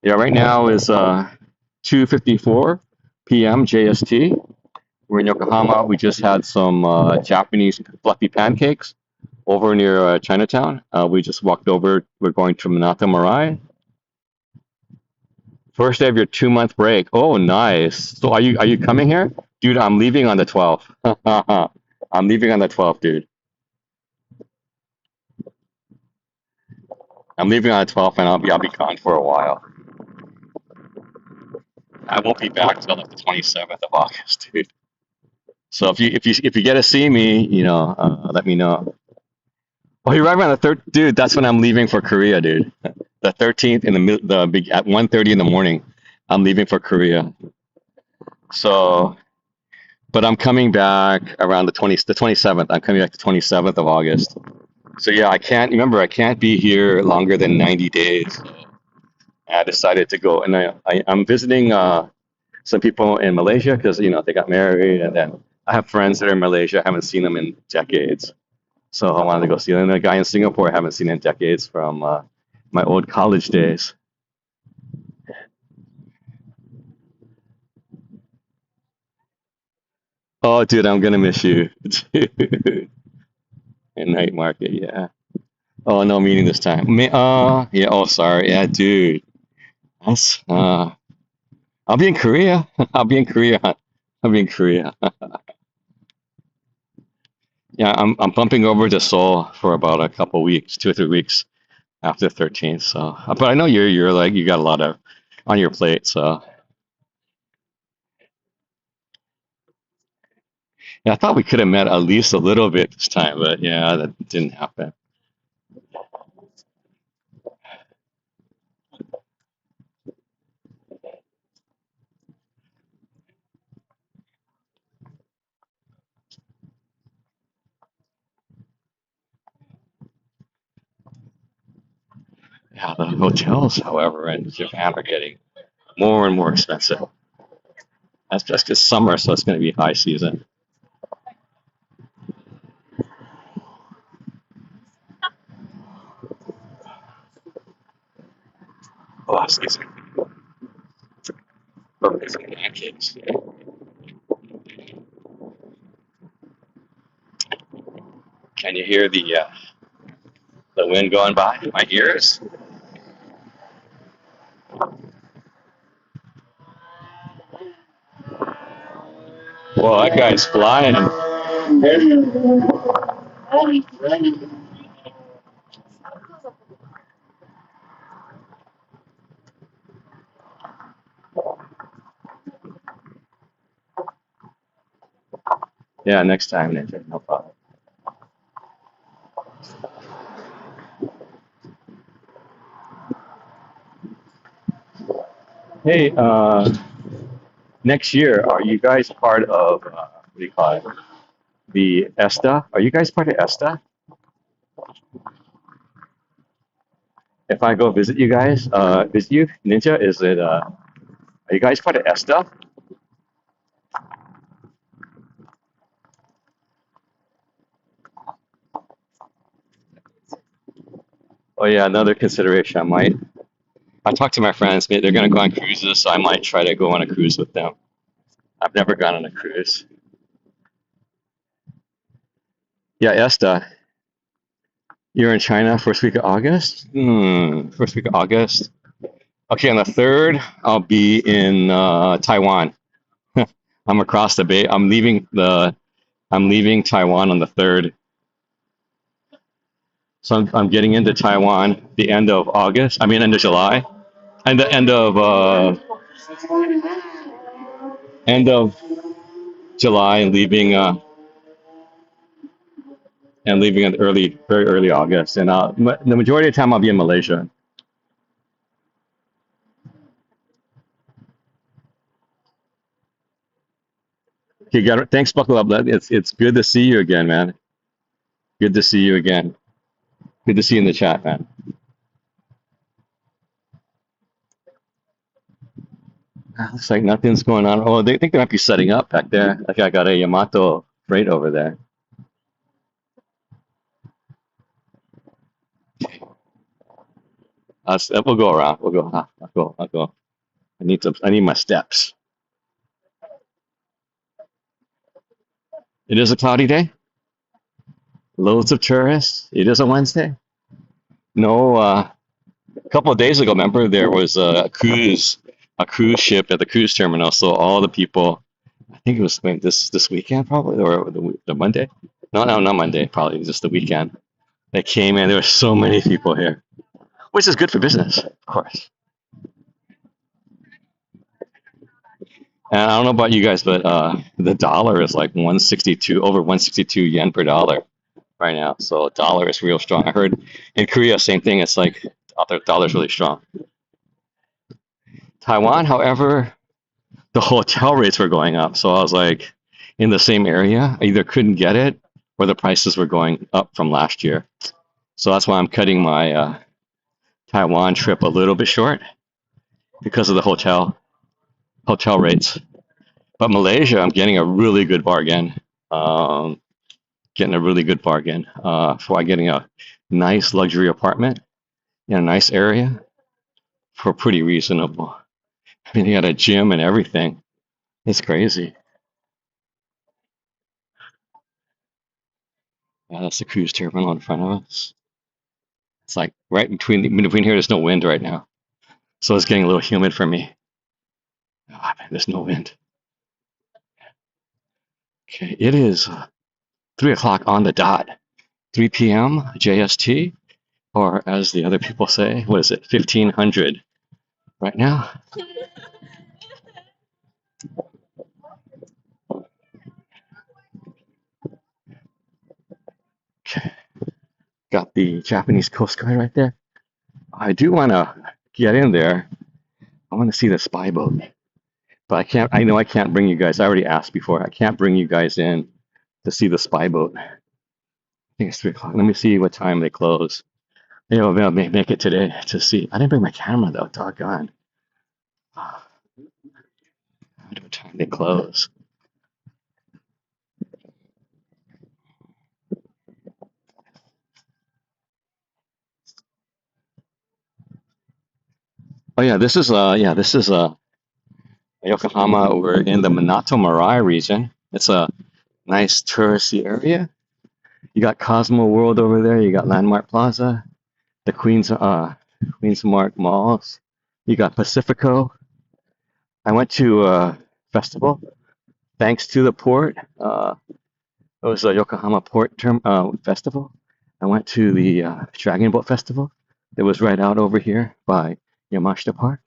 Yeah, right now is 2:54 p.m. JST. We're in Yokohama. We just had some Japanese fluffy pancakes over near Chinatown. We just walked over. We're going to Monato, Murai. First day of your 2-month break. Oh, nice. So are you coming here, dude? I'm leaving on the 12th. I'm leaving on the 12th, dude. I'm leaving on the 12th, and I'll be gone for a while. I won't be back till like the 27th of August, dude. So if you get to see me, let me know. Oh, you're right around the third, dude. That's when I'm leaving for Korea, dude. The 13th at 1:30 in the morning, I'm leaving for Korea. So, but I'm coming back around the 27th. I'm coming back the 27th of August. So yeah, I can't be here longer than 90 days. I decided to go, and I'm visiting some people in Malaysia because they got married, and then I have friends that are in Malaysia. I haven't seen them in decades. So I wanted to go see them. And a guy in Singapore I haven't seen in decades from my old college days. Oh, dude, I'm gonna miss you. Dude. In night market, yeah. Oh, no meeting this time. Yeah. Oh, sorry. Yeah, dude. That's I'll be in Korea. I'll be in Korea. I'll be in Korea. Yeah, I'm bumping over to Seoul for about a couple weeks, 2 or 3 weeks after the 13th. So, but I know you're like you got a lot of on your plate. So, yeah, I thought we could have met at least a little bit this time, but yeah, that didn't happen. Yeah, the hotels, however, in Japan are getting more and more expensive. That's just 'cause summer, so it's going to be high season. Oh, excuse me. Oh, it's pancakes. Can you hear the wind going by my ears? Well, that guy's flying. Yeah, next time, Ninja, no problem. Hey, next year, are you guys part of what do you call it? The ESTA? Are you guys part of ESTA? If I go visit you guys, visit you, Ninja, are you guys part of ESTA? Oh yeah, another consideration. I talked to my friends. They're going to go on cruises, so I might try to go on a cruise with them. I've never gone on a cruise. Yeah, ESTA. You're in China first week of August? First week of August. Okay, on the third, I'll be in Taiwan. I'm across the bay. I'm leaving Taiwan on the third. So I'm getting into Taiwan the end of August. I mean, end of July, and the end of July, and leaving in very early August. And the majority of the time I'll be in Malaysia. Okay, got it. Thanks, buckle up. It's good to see you again, man. Good to see you again. Good to see you in the chat, man. Looks like nothing's going on. Oh, they think they might be setting up back there. Like I got a Yamato freight over there. We'll go around. We'll go. I'll go. I'll go. I need my steps. It is a cloudy day. Loads of tourists. It is a Wednesday. No, a couple of days ago, remember there was a cruise ship at the cruise terminal. So all the people, I think it was this weekend probably, or the Monday. No, no, not Monday. Probably just the weekend. They came in. There were so many people here, which is good for business, of course. And I don't know about you guys, but the dollar is like 162, over 162 yen per dollar right now. So dollar is real strong. I heard in Korea, same thing. It's like the dollar's really strong. Taiwan, however, the hotel rates were going up. So I was like, in the same area, I either couldn't get it or the prices were going up from last year. So that's why I'm cutting my Taiwan trip a little bit short because of the hotel rates. But Malaysia, I'm getting a really good bargain. Um, Getting a really good bargain for getting a nice luxury apartment in a nice area for pretty reasonable. I mean, he had a gym and everything. It's crazy. Yeah, that's the cruise terminal in front of us. It's like right between here, there's no wind right now. So it's getting a little humid for me. Oh, man, there's no wind. Okay, it is 3 o'clock on the dot. 3 p.m. JST, or as the other people say, what is it, 1500 right now? Okay, got the Japanese Coast Guard right there. I do want to get in there. I want to see the spy boat, but I can't. I know I can't bring you guys. I already asked before. I can't bring you guys in to see the spy boat. I think it's 3 o'clock. Let me see what time they close. Maybe I'll make it today to see. I didn't bring my camera though. Doggone. I wonder what time they close. Oh yeah, this is Yokohama. We're in the Monato Murai region. It's a nice touristy area. You got Cosmo World over there. You got Landmark Plaza, the Queens Mark Malls. You got Pacifico. I went to a festival thanks to the port. It was a Yokohama Port Festival. I went to the Dragon Boat Festival that was right out over here by Yamashita Park.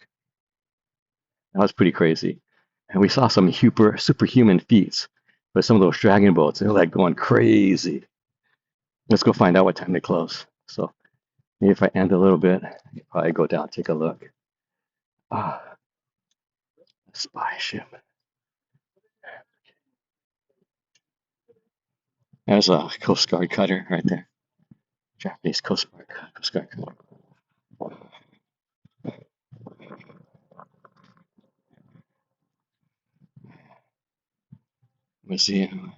That was pretty crazy. And we saw some superhuman feats with some of those dragon boats. They're like going crazy. Let's go find out what time they close. So maybe if I end a little bit, I can probably go down, take a look. Ah, spy ship. There's a Coast Guard cutter right there. Japanese Coast Guard cutter. Museum.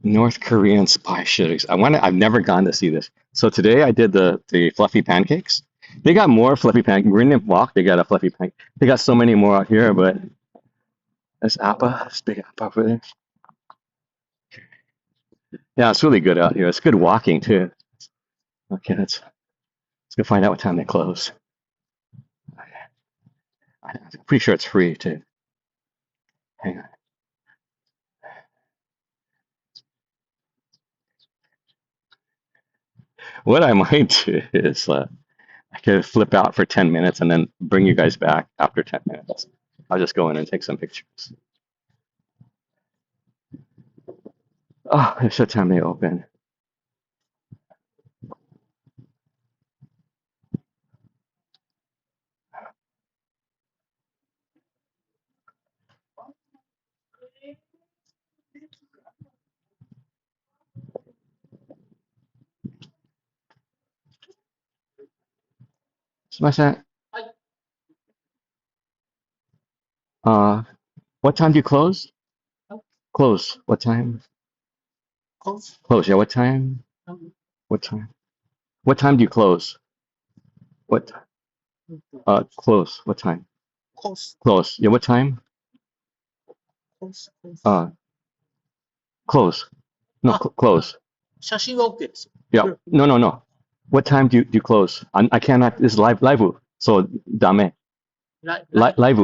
North Korean spy ship. I've never gone to see this. So today I did the fluffy pancakes. They got more fluffy pancakes. We're in the walk. They got a fluffy pancake. They got so many more out here, but there's Appa. There's big Appa over there. Yeah, it's really good out here. It's good walking too. Okay, let's go find out what time they close. I'm pretty sure it's free too. Hang on. What I might do is I could flip out for 10 minutes and then bring you guys back after 10 minutes. I'll just go in and take some pictures. Oh, it's what time they open. Smash. Uh, what time do you close? Close. What time? Close. Yeah. What time? What time? What time do you close? What? Close. What time? Close. Yeah. What time? Uh, close. No, close. Yeah. No, no, no. What time do you close? I cannot. It's live. So dame. Live.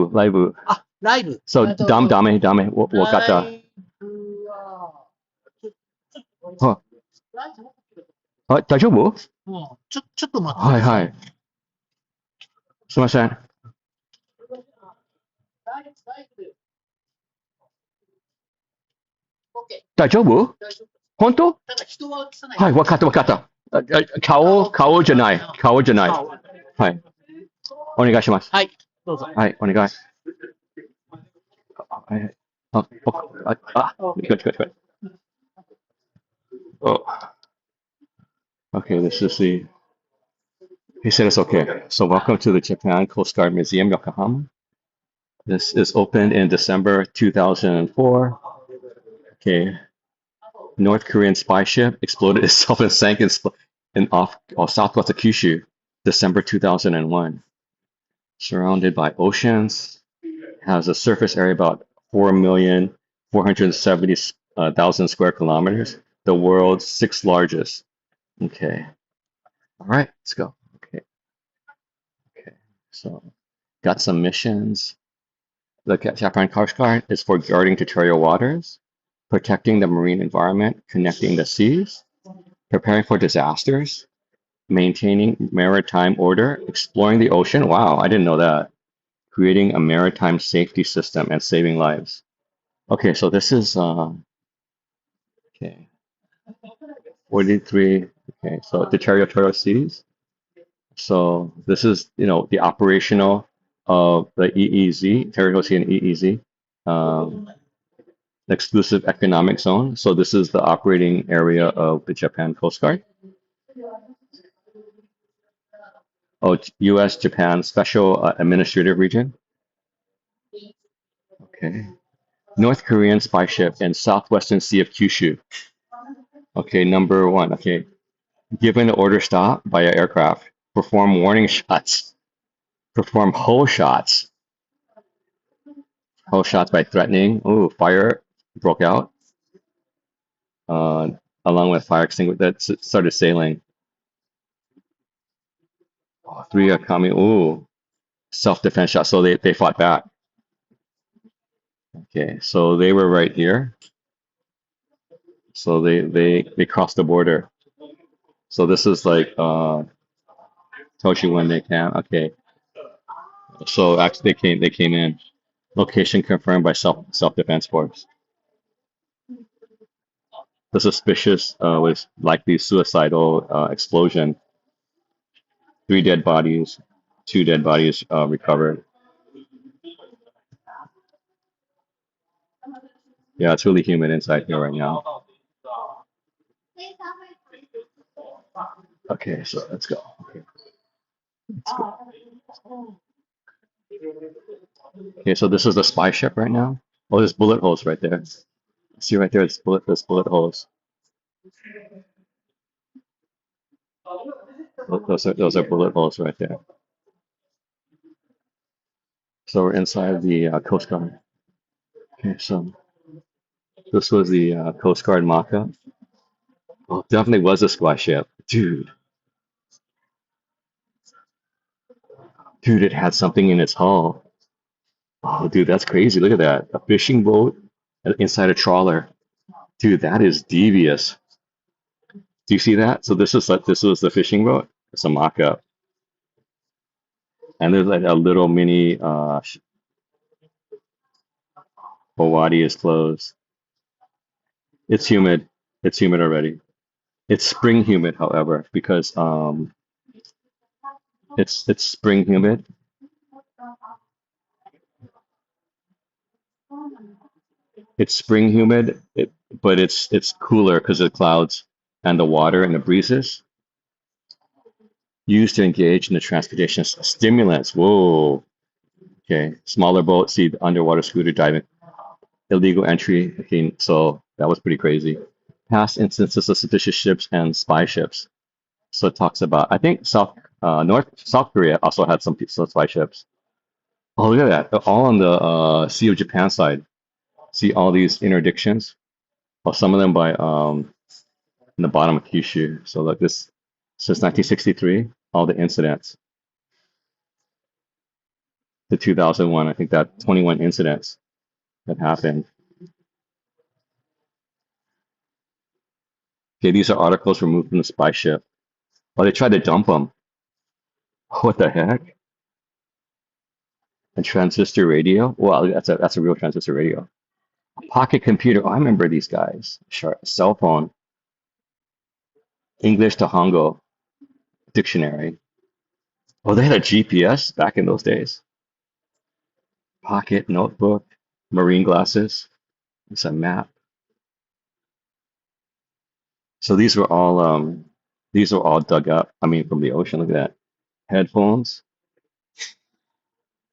So dame. わかった。あ、大丈夫？はいはい。すみません。大丈夫？本当？はい、わかった。顔じゃない。はい。お願いします。はい、お願い。Good. Oh, okay, he said it's okay. So welcome to the Japan Coast Guard Museum, Yokohama. This is opened in December 2004. Okay. North Korean spy ship exploded itself and sank off southwest of Kyushu, December 2001. Surrounded by oceans, has a surface area about 4,470,000 square kilometers, the world's sixth largest. Okay. All right, let's go. Okay, okay. So got some missions. The Japan Coast Guard is for guarding territorial waters, protecting the marine environment, connecting the seas, preparing for disasters, maintaining maritime order, exploring the ocean. Wow, I didn't know that. Creating a maritime safety system and saving lives. Okay, so this is okay, 43. Okay, so the territorial seas. So this is, the operational of the EEZ, territorial sea and EEZ, um, exclusive economic zone. So this is the operating area of the Japan Coast Guard. Oh, U.S. Japan Special Administrative Region. Okay. North Korean spy ship in southwestern Sea of Kyushu. Okay, number one. Okay. Given the order stop by an aircraft, perform warning shots, perform whole shots by threatening. Oh, fire broke out, uh, along with fire extinguisher that started sailing. Oh, three are coming. Ooh, self-defense shots. So they fought back. Okay, so they were right here. So they crossed the border. So this is like tells you when they can. Okay, so actually they came in. Location confirmed by self-defense force. The suspicious was likely suicidal explosion. Three dead bodies, two dead bodies recovered. Yeah, it's really humid inside here right now. Okay, so let's go. Okay, let's go. Okay, so this is the spy ship right now. Oh, there's bullet holes right there. See right there, there's bullet holes. Those are bullet holes right there. So we're inside the Coast Guard. Okay, so this was the Coast Guard mock-up. Oh, definitely was a squad ship. Dude, it had something in its hull. Oh, dude, that's crazy. Look at that. A fishing boat inside a trawler. Dude, that is devious. Do you see that? So this was the fishing boat. It's a mock-up. And there's like a little mini Owadi is closed. It's humid. It's humid already. It's spring humid, however, because it's spring humid. It's spring humid, but it's cooler because of the clouds and the water and the breezes used to engage in the transportation stimulants. Whoa. Okay. Smaller boat, see the underwater scooter diving, illegal entry. Okay, so that was pretty crazy. Past instances of suspicious ships and spy ships. So it talks about, I think South Korea also had some spy ships. Oh, look at that. They're all on the Sea of Japan side. See all these interdictions? Well, some of them by in the bottom of Kyushu. So like this, since 1963, all the incidents to 2001, I think that 21 incidents that happened. Okay, these are articles removed from the spy ship. Oh, they tried to dump them. What the heck? A transistor radio? Well, that's a real transistor radio. A pocket computer. Oh, I remember these guys. Sure. Cell phone. English to Hongo dictionary. Oh, they had a GPS back in those days. Pocket notebook, marine glasses. It's a map. So these were all dug up. I mean, from the ocean. Look at that. Headphones.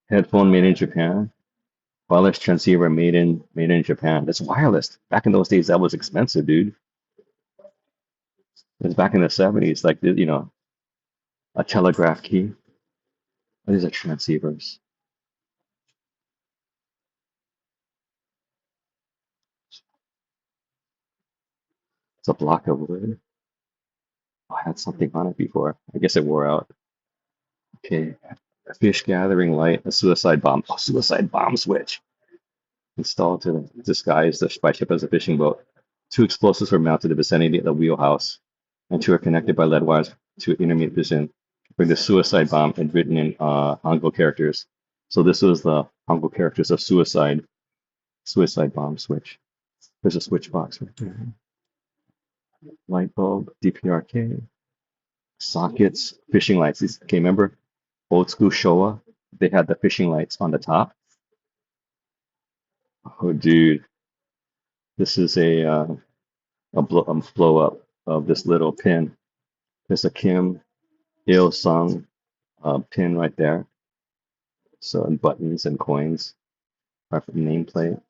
Headphone made in Japan. Wireless transceiver made in Japan. That's wireless. Back in those days, that was expensive, dude. It was back in the 70s, like a telegraph key. These are transceivers. It's a block of wood. I had something on it before. I guess it wore out. Okay. A fish gathering light, a suicide bomb. Oh, suicide bomb switch. Installed to disguise the spy ship as a fishing boat. Two explosives were mounted in the vicinity of the wheelhouse, and two are connected by lead wires to intermediate position. Bring the suicide bomb and written in Hangul characters. So this was the Hangul characters of suicide bomb switch. There's a switch box right there. Light bulb, DPRK, sockets, fishing lights. Okay, remember old school Showa? They had the fishing lights on the top. Oh, dude, this is blow up of this little pin. There's a Kim Il Sung pin right there. So and buttons and coins. Our nameplate.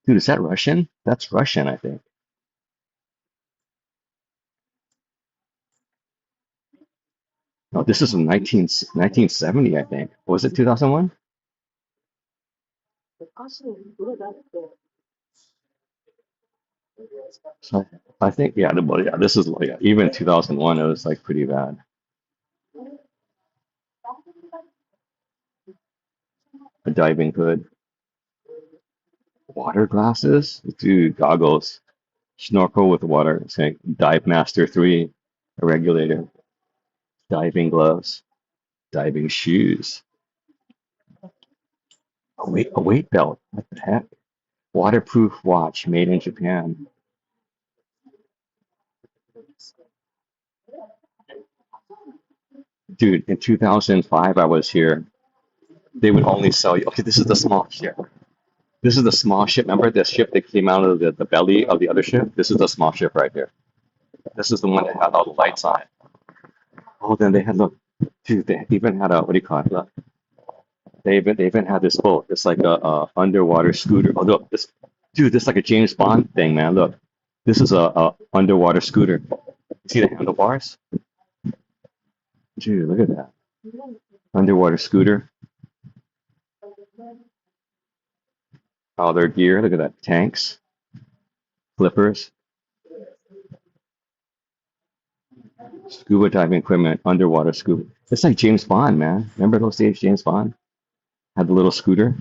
Dude, is that Russian? That's Russian, I think. No, this is from 1970, I think. Was it 2001? So I think, yeah, yeah, this is like, even 2001, it was like pretty bad. A diving hood. Water glasses? Dude, goggles. Snorkel with water. It's like Dive Master 3, a regulator. Diving gloves. Diving shoes. A weight belt. What the heck? Waterproof watch made in Japan. Dude, in 2005, I was here. They would only sell you. Okay, this is the small ship. This is the small ship. Remember the ship that came out of the belly of the other ship? This is the small ship right here. This is the one that had all the lights on it. Oh, then they had, look, dude, they even had a, what do you call it? Look, they even had this boat. It's like a underwater scooter. Oh, look, dude, this is like a James Bond thing, man. Look, this is a underwater scooter. See the handlebars? Dude, look at that. Underwater scooter. All their gear. Look at that. Tanks, flippers, scuba diving equipment, underwater scuba. It's like James Bond, man. Remember those days, James Bond had the little scooter?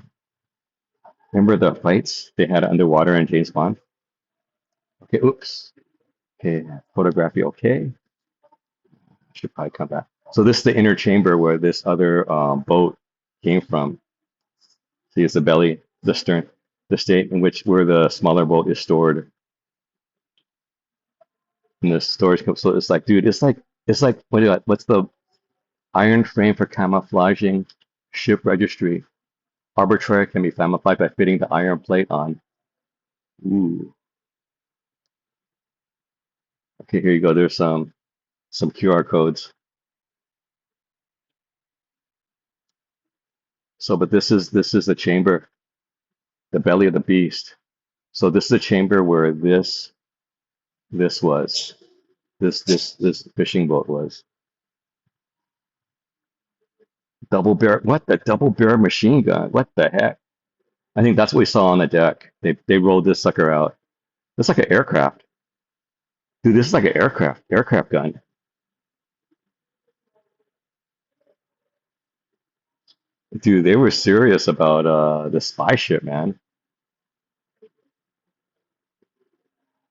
Remember the fights they had underwater in James Bond? Okay, oops. Okay, photography, okay. Should probably come back. So this is the inner chamber where this other boat came from. See, it's the belly, the stern, the state in which where the smaller boat is stored in the storage. So it's like, dude, it's like what's the iron frame for camouflaging ship registry? Arbitrary can be camouflaged by fitting the iron plate on. Ooh. Okay, here you go. There's some QR codes. So, but this is the chamber, the belly of the beast. So this is the chamber where this was, this fishing boat was. Double barrel, what the double barrel machine gun? What the heck? I think that's what we saw on the deck. They rolled this sucker out. It's like an aircraft. Dude, this is like an aircraft gun. Dude, they were serious about the spy ship, man.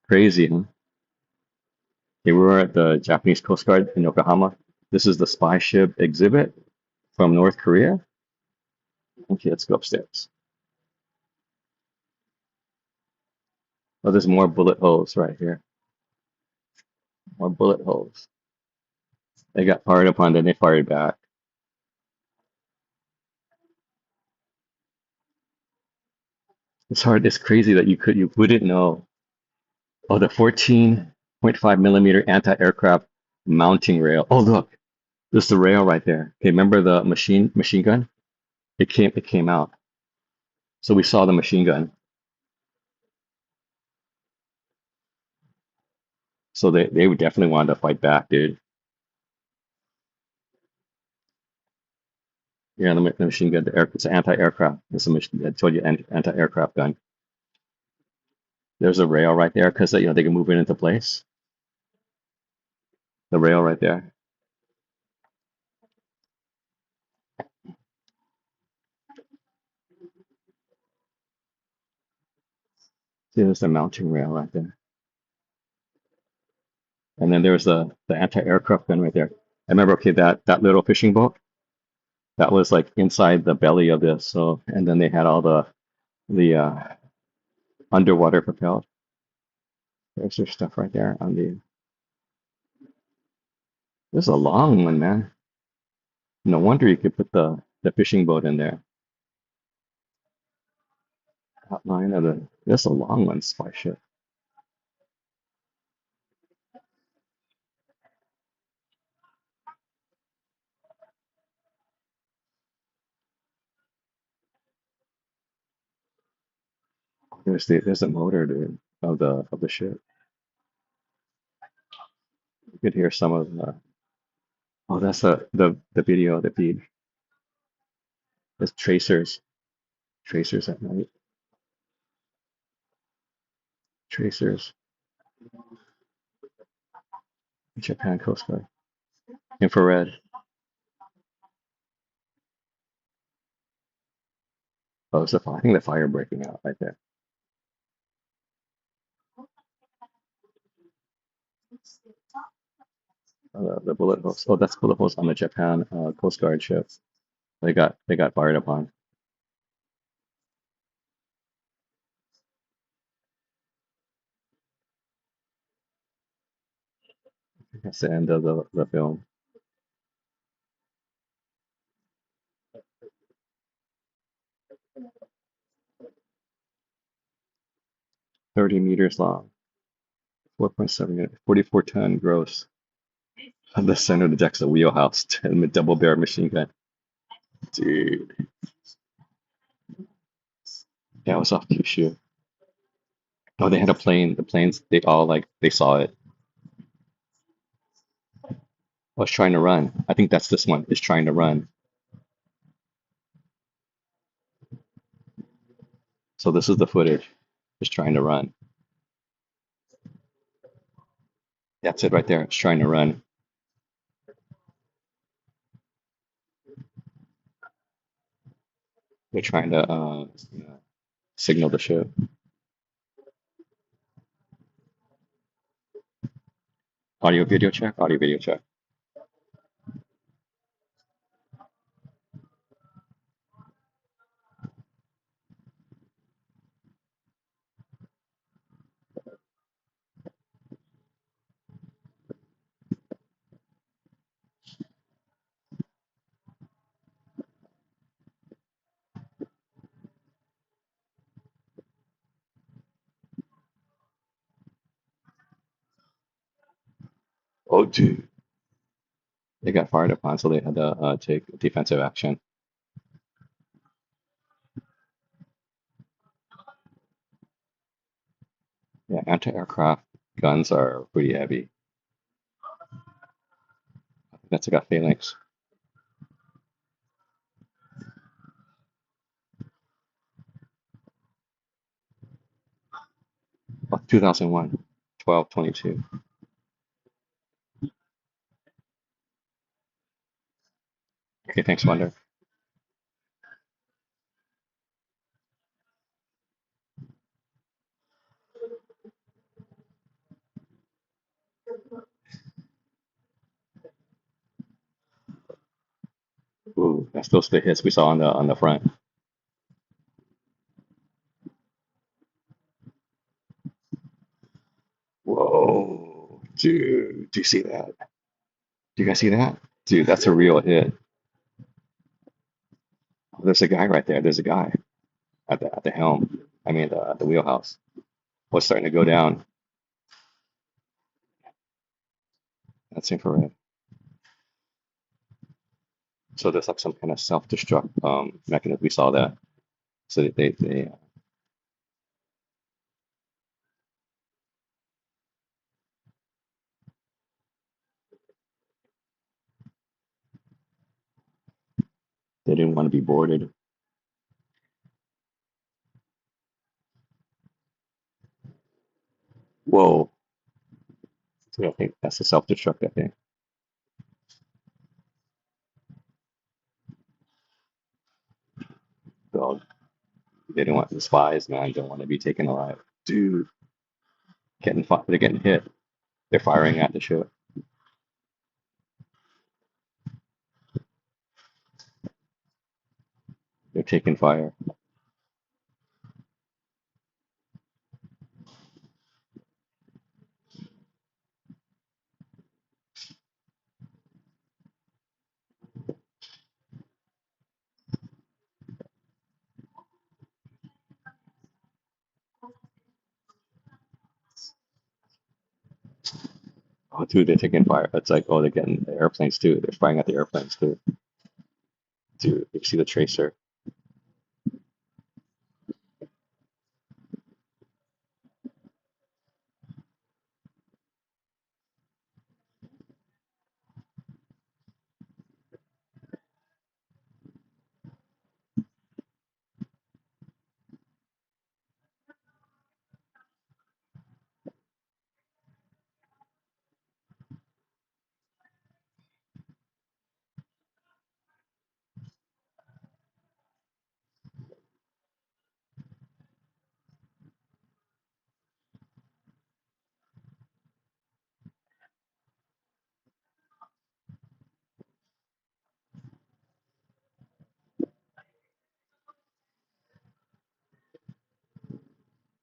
Crazy, huh? They were at the Japanese Coast Guard in Yokohama. This is the spy ship exhibit from North Korea. Okay, let's go upstairs. Oh, there's more bullet holes right here. More bullet holes. They got fired upon, then they fired back. It's hard. It's crazy that you wouldn't know. Oh, the 14.5 millimeter anti-aircraft mounting rail. Oh, look, there's the rail right there. Okay, remember the machine gun? It came out. So we saw the machine gun. So they would definitely wanted to fight back, dude. Yeah, the machine gun, it's an anti-aircraft. It's a machine. I told you, anti-aircraft gun. There's a rail right there because they can move it into place. The rail right there. See, there's the mounting rail right there. And then there's the anti-aircraft gun right there. I remember, okay, that little fishing boat that was like inside the belly of this. So, and then they had all the underwater propelled. There's their stuff right there on the. This is a long one, man. No wonder you could put the fishing boat in there. Outline of the. This is a long one, spy ship. There's a motor, dude, of the ship. You could hear some of the. Oh, that's the video of the feed. It's tracers at night, tracers, Japan Coast Guard, infrared. Oh, it's I think the fire breaking out right there. The bullet holes. Oh, that's bullet holes on the Japan Coast Guard ship. They got fired upon. That's the end of the film. 30 meters long, 4.7 meters, 44-ton gross. On the center of the deck's a wheelhouse, 10 double barrel machine gun. Dude, that was off Kyushu. Oh, they had a plane. The planes, they all like they saw it. I was trying to run. I think that's this one. Is trying to run. So this is the footage. Just trying to run. That's it right there. It's trying to run. They're trying to signal the ship. Audio video check. Audio video check. Oh, dude. They got fired upon, so they had to take defensive action. Yeah, anti-aircraft guns are pretty heavy. That's got phalanx. Oh, 2001, 12/22. Okay, thanks, Wonder. Ooh, that's those the hits we saw on the front. Whoa, dude, do you see that? Do you guys see that? Dude, that's a real hit. Oh, there's a guy right there. There's a guy at the helm. I mean, the wheelhouse. What's starting to go down? That's infrared. So there's like some kind of self-destruct mechanism. We saw that. So they didn't want to be boarded. Whoa. So I think that's a self-destruct, I think. They don't want the spies, man. Don't want to be taken alive. Dude, they're getting hit. They're firing at the ship. They're taking fire. Oh, dude, they're taking fire. It's like, oh, they're getting the airplanes too. They're firing at the airplanes too. Dude, you see the tracer.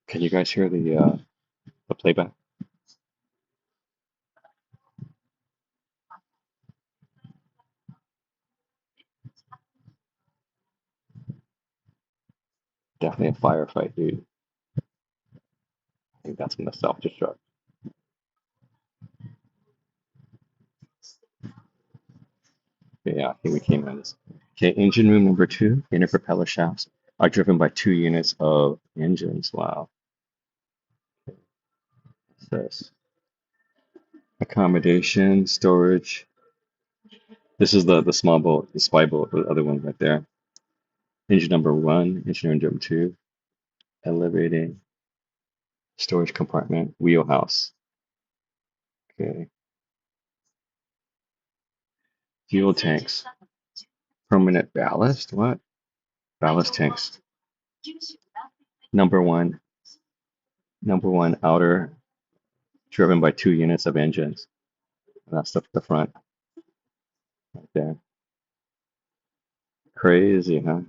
Can you guys hear the playback? Definitely a firefight, dude. I think that's gonna self-destruct. But yeah, I think we came in this. Okay, engine room number two, inner propeller shafts are driven by 2 units of engines. Wow. What's this? Accommodation, storage. This is the small boat, the spy boat, the other one right there. Engine number one, engine room number two, elevating, storage compartment, wheelhouse. Okay. Fuel tanks. Permanent ballast? What? Ballast tanks. Number one, number one outer, driven by 2 units of engines. And that's the front right there. Crazy, huh?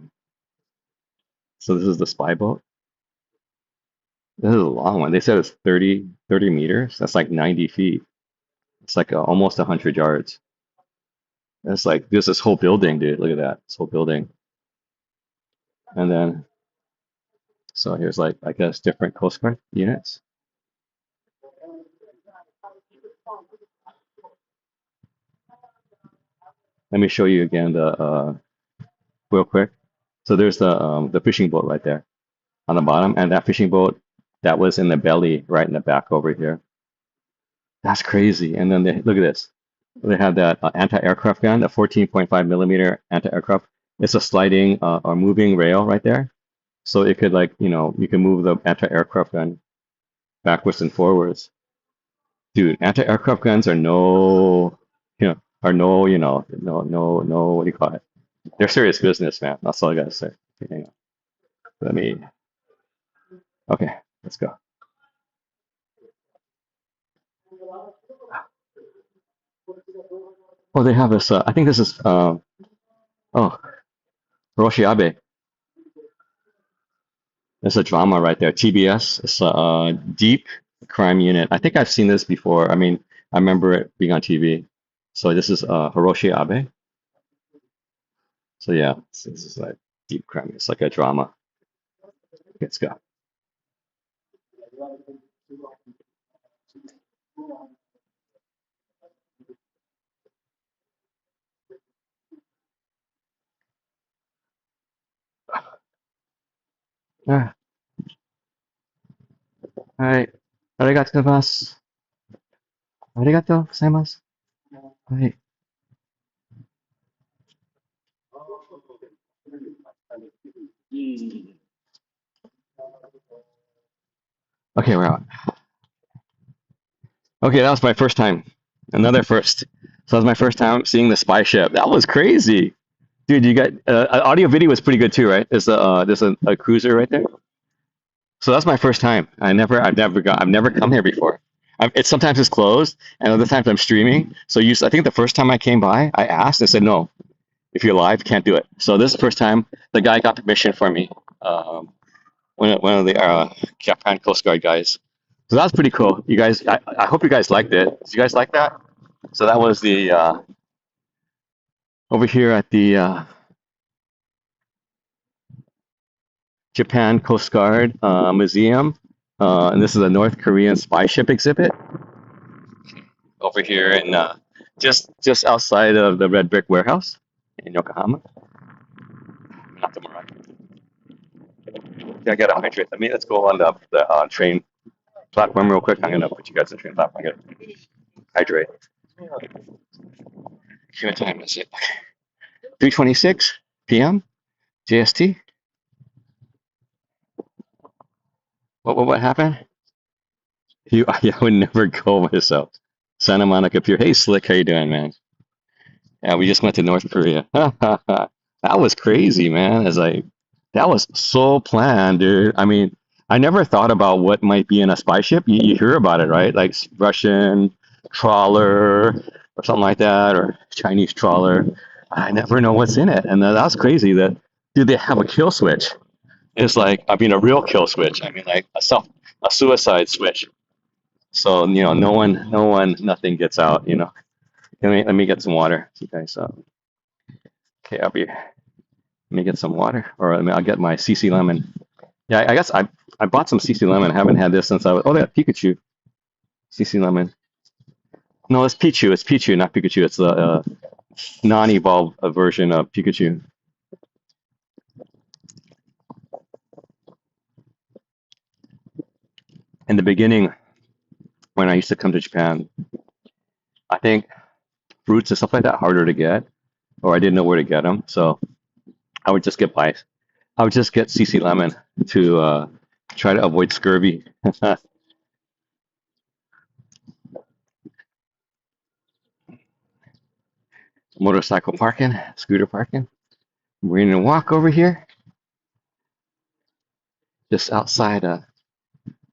So this is the spy boat. This is a long one. They said it's 30 meters. That's like 90 feet. It's like almost 100 yards. That's like this whole building, dude. Look at that. This whole building. And then, so here's like, I guess, different Coast Guard units. Let me show you again real quick. So there's the fishing boat right there on the bottom, and that fishing boat that was in the belly right in the back over here. That's crazy. And then look at this. They have that anti-aircraft gun, the 14.5 millimeter anti-aircraft. It's a sliding or moving rail right there. So it could like, you can move the anti-aircraft gun backwards and forwards. Dude, anti-aircraft guns are no, what do you call it? They're serious business, man. That's all I gotta say. Okay, hang on. Let me, okay, let's go. Oh, they have this, I think this is, oh, Hiroshi Abe. There's a drama right there. TBS. It's a deep crime unit. I think I've seen this before. I mean, I remember it being on TV. So this is Hiroshi Abe. So yeah, this is like deep crime. It's like a drama. Let's go. Ah, はい。ありがとうございます。ありがとうございます。はい。Okay, we're out. Okay, that was my first time. Another first. So that was my first time seeing the spy ship. That was crazy. Dude, you got audio video was pretty good too, right? There's a cruiser right there. So that's my first time. I've never come here before. Sometimes it's closed, and other times I'm streaming. So I think the first time I came by, I asked and said, no, if you're live, can't do it. So this is the first time the guy got permission for me. One of the Japan Coast Guard guys. So that was pretty cool. You guys, I hope you guys liked it. Did you guys like that? So that was the over here at the Japan Coast Guard Museum. And this is a North Korean spy ship exhibit over here in just outside of the red brick warehouse in Yokohama. Not the Murai. Yeah, I gotta hydrate. Let's go on the train platform real quick. I'm gonna put you guys on the train platform. I gotta hydrate. What time is it? 3:26 p.m. JST. What happened? I would never go myself. Santa Monica Pier. Hey, Slick, how you doing, man? Yeah, we just went to North Korea. That was crazy, man. That was so planned, dude. I mean, I never thought about what might be in a spy ship. You hear about it, right? Like Russian trawler or something like that, or Chinese trawler. I never know what's in it. And that was crazy that, dude, they have a kill switch. It's like, a real kill switch. Like a suicide switch. So, nothing gets out, Let me get some water. You guys, okay, let me get some water, or I'll get my CC lemon. Yeah, I guess I bought some CC lemon. I haven't had this since that Pikachu. CC lemon. No, it's Pichu. It's Pichu, not Pikachu. It's the non-evolved version of Pikachu. In the beginning, when I used to come to Japan, I think fruits and stuff like that harder to get, or I didn't know where to get them. So I would just get CC lemon to try to avoid scurvy. Motorcycle parking, scooter parking. We're gonna walk over here, just outside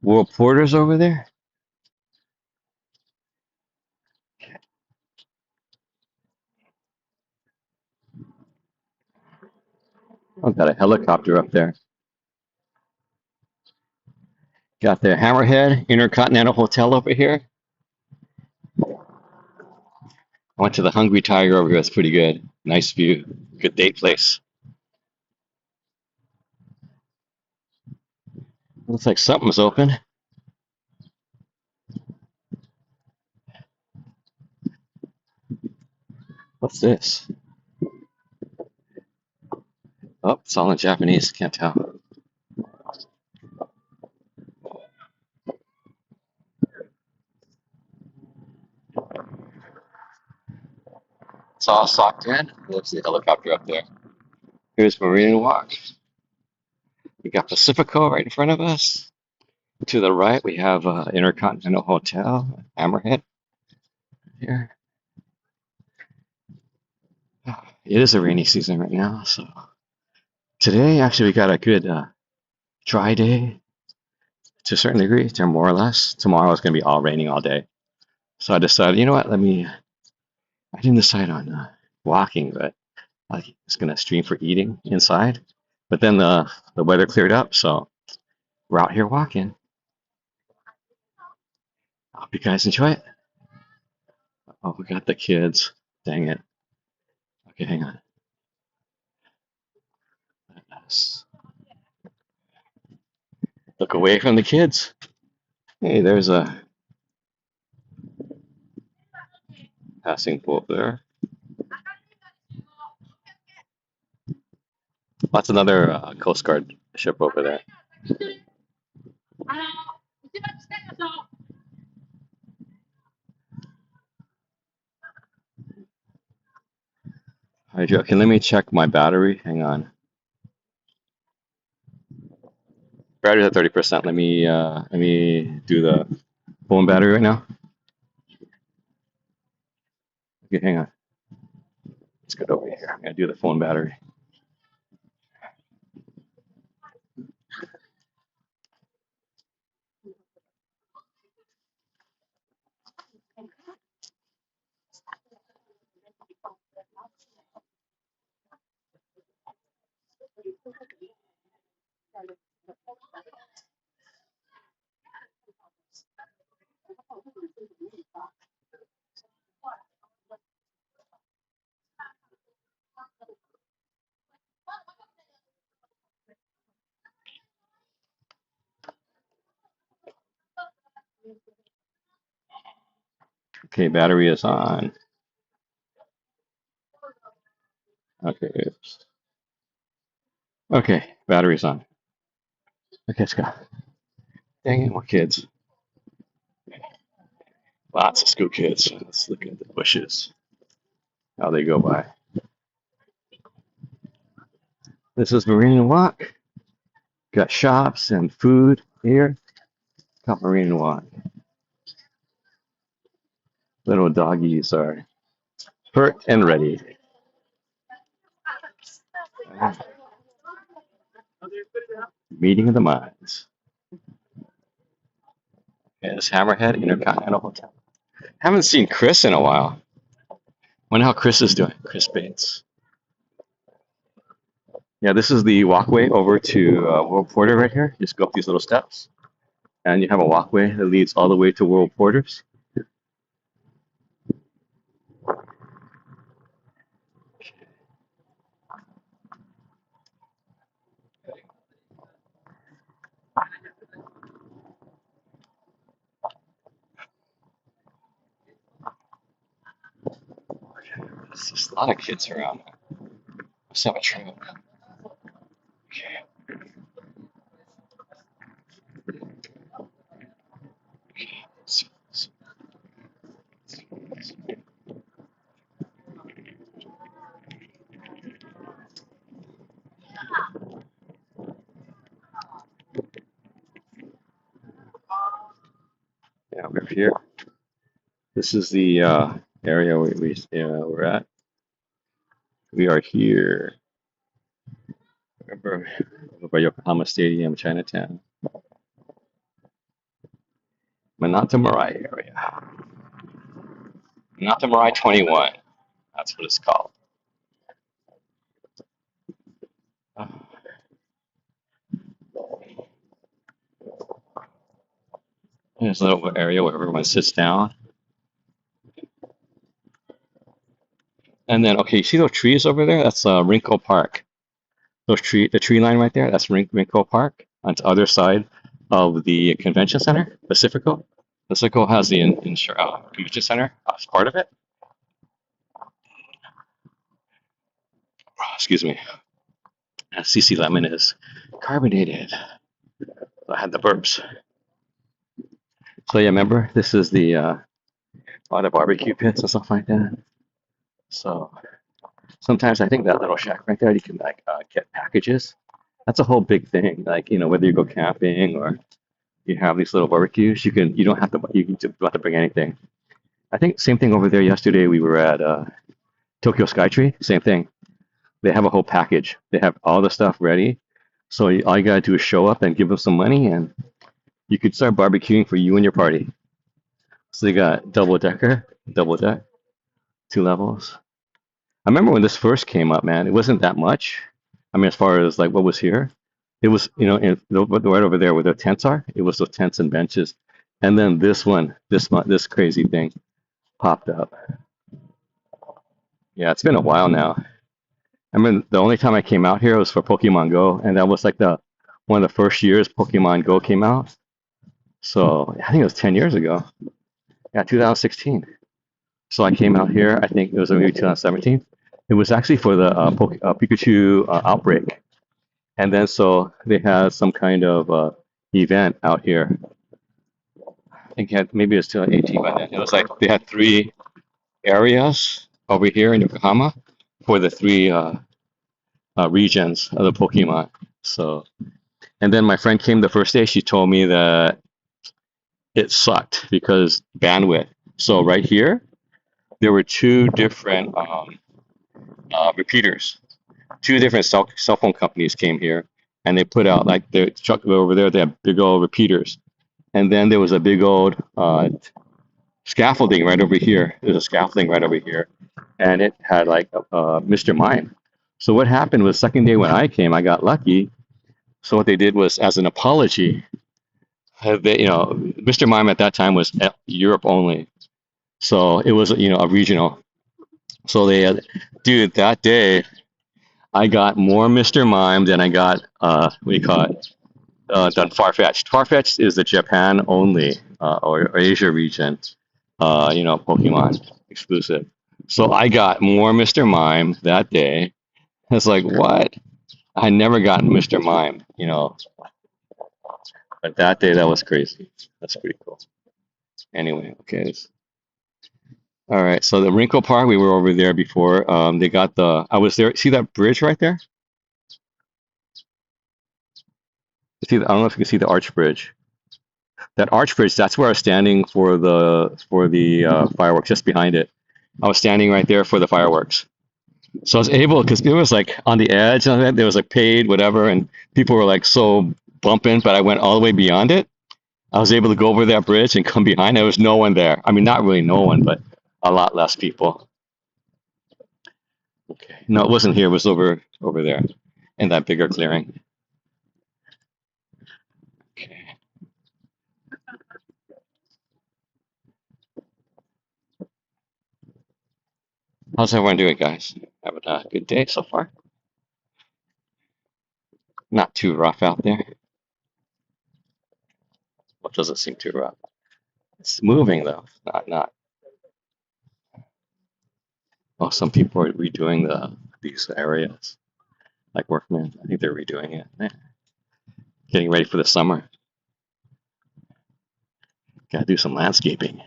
World Porters over there. I've got a helicopter up there. Got the Hammerhead Intercontinental Hotel over here. I went to the Hungry Tiger over here. It's pretty good. Nice view. Good date place. Looks like something's open. What's this? Oh, it's all in Japanese. Can't tell. It's all socked in. Looks the helicopter up there. Here's Marina Walk. We got Pacifico right in front of us. To the right, we have Intercontinental Hotel, Hammerhead here. It is a rainy season right now, so today actually we got a good dry day to a certain degree, to more or less. Tomorrow is going to be all raining all day. So I decided, you know what, I didn't decide on walking, but I was going to stream for eating inside. But then the weather cleared up, so we're out here walking. I hope you guys enjoy it. Oh, we got the kids. Dang it. Okay, hang on. Look away from the kids. Hey, there's a passing boat there. That's another Coast Guard ship over there. Okay, let me check my battery. Hang on. Battery's at 30%. Let me do the phone battery right now. Okay, hang on. get over here. I'm gonna do the phone battery. Okay, battery is on. Okay, oops. Okay, battery's on. Okay, let's go. Dang it, more kids. Lots of school kids. Let's look at the bushes. How they go by. This is Marine Walk. Got shops and food here. Got Marine Walk. Little doggies are pert and ready. Meeting of the minds. Okay, this Hammerhead Intercontinental Hotel. Haven't seen Chris in a while. Wonder how Chris is doing. Chris Bates. Yeah, this is the walkway over to World Porter right here. Just go up these little steps, and you have a walkway that leads all the way to World Porters. There's just a lot of kids around. Let's have a trip. Okay. Yeah, we're here. This is the area we're at. We are here. Remember, over by Yokohama Stadium, Chinatown. Monato Murai area. Monato Murai 21. That's what it's called. There's a little area where everyone sits down. And then, okay, you see those trees over there? That's Rinko Park. The tree line right there, that's Rinko Park on the other side of the convention center, Pacifico. Pacifico has the convention center as part of it. Excuse me. CC lemon is carbonated. I had the burps. So yeah, remember, this is the all the barbecue pits and stuff like that. So sometimes I think that little shack right there, you can like get packages. That's a whole big thing. Like, you know, whether you go camping or you have these little barbecues, you don't have to bring anything. I think same thing over there yesterday. We were at Tokyo Skytree. Same thing. They have a whole package. They have all the stuff ready. So all you gotta do is show up and give them some money, and you could start barbecuing for you and your party. So they got double deck, 2 levels. I remember when this first came up, man. It wasn't that much. I mean, as far as like what was here, it was right over there where the tents are. It was those tents and benches, and then this crazy thing popped up. Yeah, it's been a while now. I mean, the only time I came out here was for Pokemon Go, and that was like one of the first years Pokemon Go came out. So I think it was 10 years ago. Yeah, 2016. So I came out here. I think it was maybe 2017. It was actually for the Pikachu outbreak, and then so they had some kind of event out here. I think maybe it was 2018 by then. It was like they had 3 areas over here in Yokohama for the 3 regions of the Pokemon. So, and then my friend came the first day. She told me that it sucked because bandwidth. So right here, there were 2 different repeaters. Two different cell phone companies came here, and they put out like the truck over there. They have big old repeaters, and then there was a big old scaffolding right over here. There's a scaffolding right over here, and it had like Mr. Mime. So what happened was second day when I came, I got lucky. So what they did was, as an apology, Mr. Mime at that time was Europe only. So it was, a regional. So they had, dude, that day I got more Mr. Mime than I got, what do you call it? Than Farfetch'd. Farfetch'd is the Japan only, or Asia region, Pokemon exclusive. So I got more Mr. Mime that day. It's like, what? I never gotten Mr. Mime, but that day that was crazy. That's pretty cool. Anyway, okay. All right, so the Wrinkle Park, we were over there before. They got I was there. See that bridge right there? I don't know if you can see the arch bridge. That arch bridge, that's where I was standing for the fireworks, just behind it. I was standing right there for the fireworks. So I was able, because it was like on the edge, and there was like paid, whatever, and people were like so bumping, but I went all the way beyond it. I was able to go over that bridge and come behind. There was no one there. I mean, not really no one, but a lot less people. Okay. No, it wasn't here. It was over there in that bigger clearing. Okay. How's everyone doing, guys? Having a good day so far? Not too rough out there. What doesn't seem too rough? It's moving though. Not. Oh, some people are redoing these areas, like Workman. I think they're redoing it. Yeah. Getting ready for the summer. Got to do some landscaping.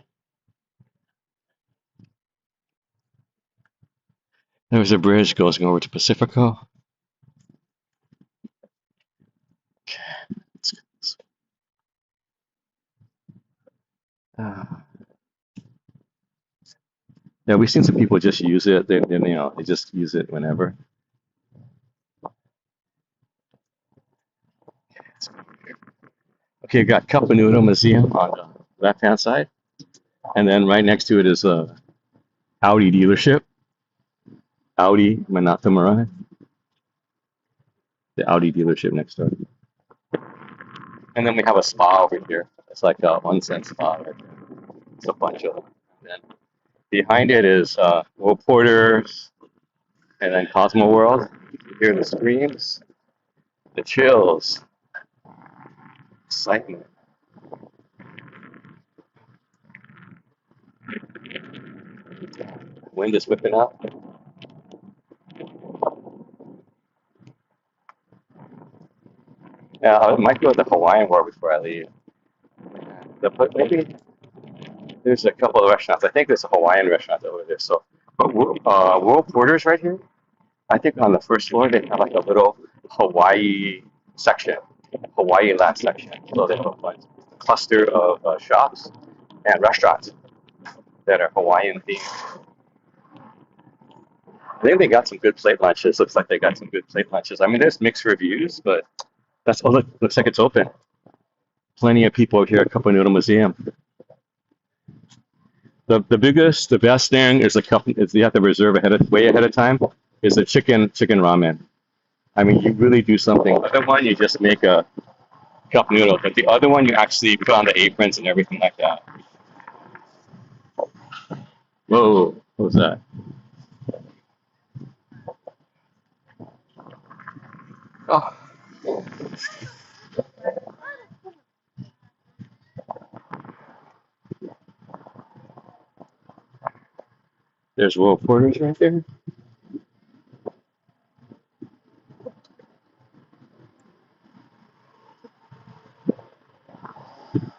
There's a bridge going over to Pacifico. Okay. Yeah, we've seen some people just use it. They just use it whenever. Okay, you got Campanuto Museum on the left-hand side, and then right next to it is a Audi dealership. Audi Monato Murai. The Audi dealership next door. And then we have a spa over here. It's like a onsen spa right there. It's a bunch of them. And then behind it is World Porters, and then Cosmo World. You hear the screams, the chills, excitement. Wind is whipping up. Yeah, I might go to the Hawaiian War before I leave. But maybe there's a couple of restaurants. I think there's a Hawaiian restaurant over there. So, but World Porters right here. I think on the first floor they have like a little Hawaii section, Hawaii land section. So they have a cluster of shops and restaurants that are Hawaiian themed. I think they got some good plate lunches. Looks like they got some good plate lunches. I mean, there's mixed reviews, but looks like it's open. Plenty of people here at Cup Noodle Museum. The best thing is you have to reserve way ahead of time. Is the chicken ramen. I mean, you really do something. The other one, you just make a cup noodle, but the other one, you actually put on the aprons and everything like that. Whoa, what was that? Oh. There's World Porters right there.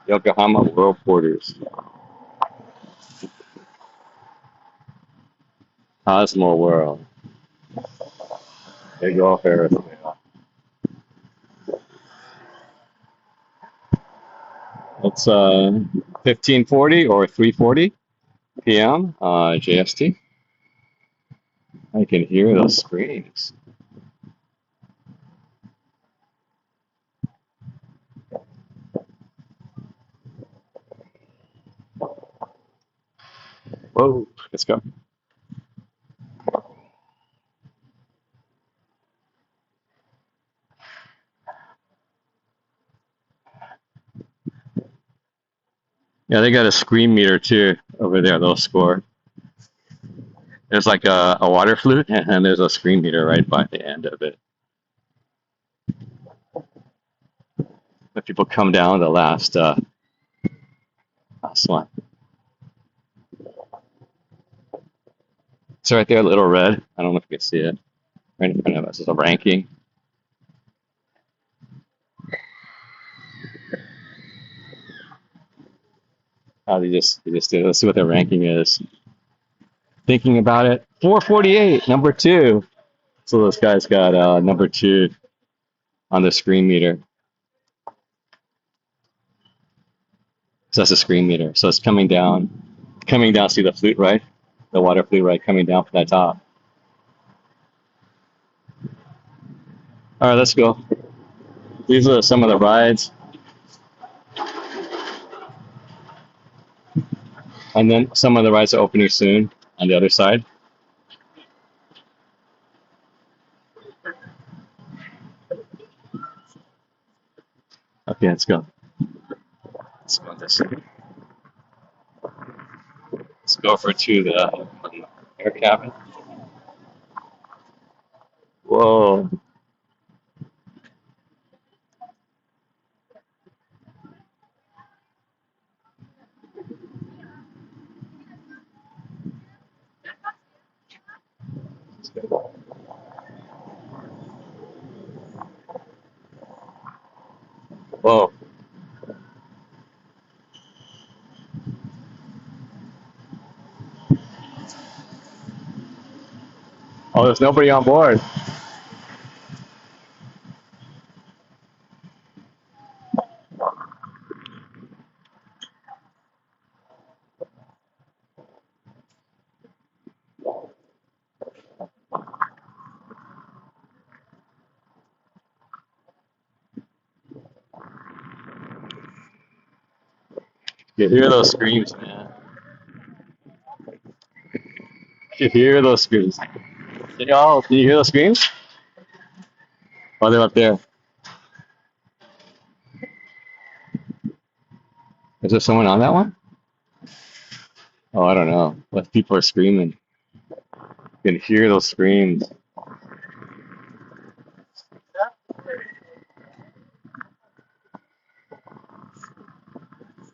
Yokohama World Porters. Cosmo World. There you go, Ferris. It's 15:40 or 3:40 p.m. JST. I can hear those screams. Whoa, let's go. Yeah, they got a scream meter too over there. They'll score. There's like a water flute, and there's a scream meter right by the end of it. But people come down the last one. It's right there, little red. I don't know if you can see it. Right in front of us is a ranking. They just did. Let's see what their ranking is. Thinking about it, 448, number two. So those guys got number two on the screen meter. So that's a screen meter. So it's coming down. See the flute, right? The water flute, right? Coming down from that top. All right, let's go. These are some of the rides. And then some of the rides are opening soon on the other side. Okay, let's go. Let's go this. Let's go for to the air cabin. Whoa. Whoa. Oh, there's nobody on board. You hear those screams, man. You hear those screams. Can you hear those screams? Oh, they're up there. Is there someone on that one? Oh, I don't know. But people are screaming. You can hear those screams.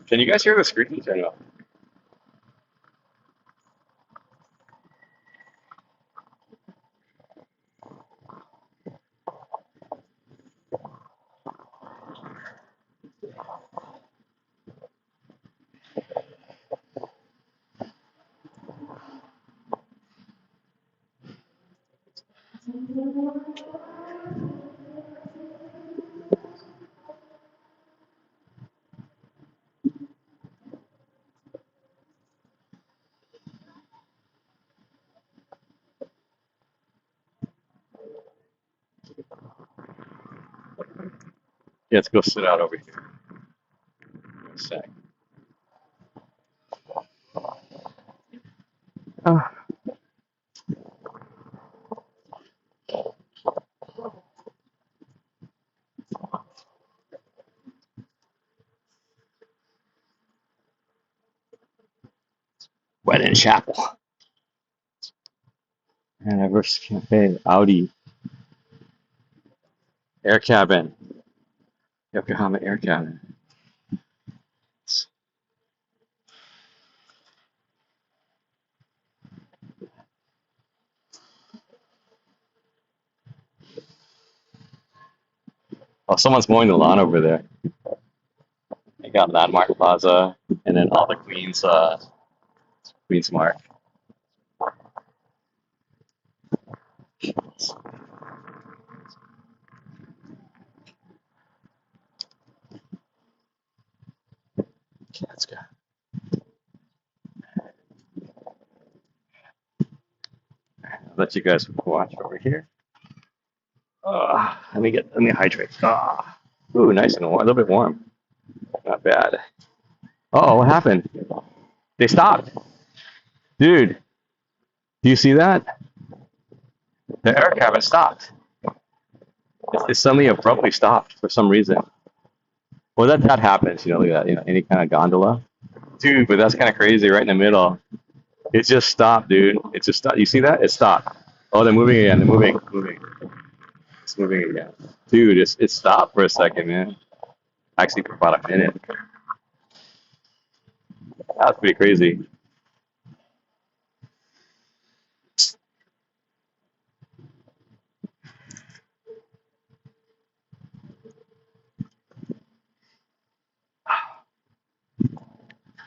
Can you guys hear the screams or no? Yeah, let's go sit out over here. A sec. Oh. Wedding Chapel. Anniversary Cafe. Audi. Air cabin. Yokohama air cabin. Oh, someone's mowing the lawn over there. They got Landmark Plaza and then all the Queens Mark. Okay, let's go. let you guys watch over here. Let me hydrate. Ooh, nice and warm, a little bit warm. Not bad. Oh, what happened? They stopped. Dude, do you see that? The air cabin stopped. It suddenly abruptly stopped for some reason. Well, that happens, look at that, any kind of gondola. Dude, but that's kind of crazy right in the middle. It just stopped, dude. It just stopped. You see that? It stopped. Oh, they're moving again. They're moving. It's moving again. Dude, it stopped for a second, man. Actually, for about a minute. That was pretty crazy.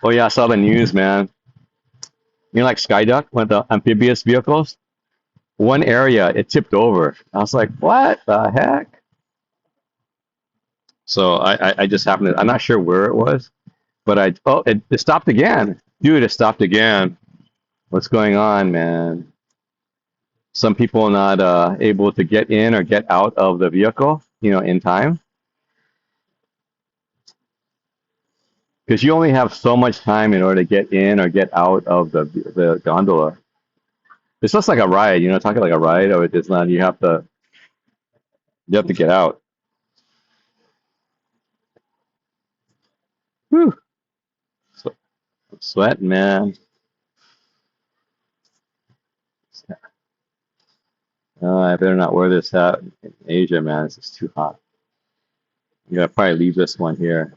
Oh, yeah, I saw the news, man. Like Skyduck with the amphibious vehicles? One area, it tipped over. I was like, what the heck? So I just happened to, I'm not sure where it was, but it stopped again. Dude, it stopped again. What's going on, man? Some people not able to get in or get out of the vehicle, in time. Because you only have so much time in order to get in or get out of the gondola. It's just like a ride, talking like a ride or Disneyland. You have to get out. Whew. So, I'm sweating, man. I better not wear this hat in Asia, man. This is too hot. I'm gonna probably leave this one here.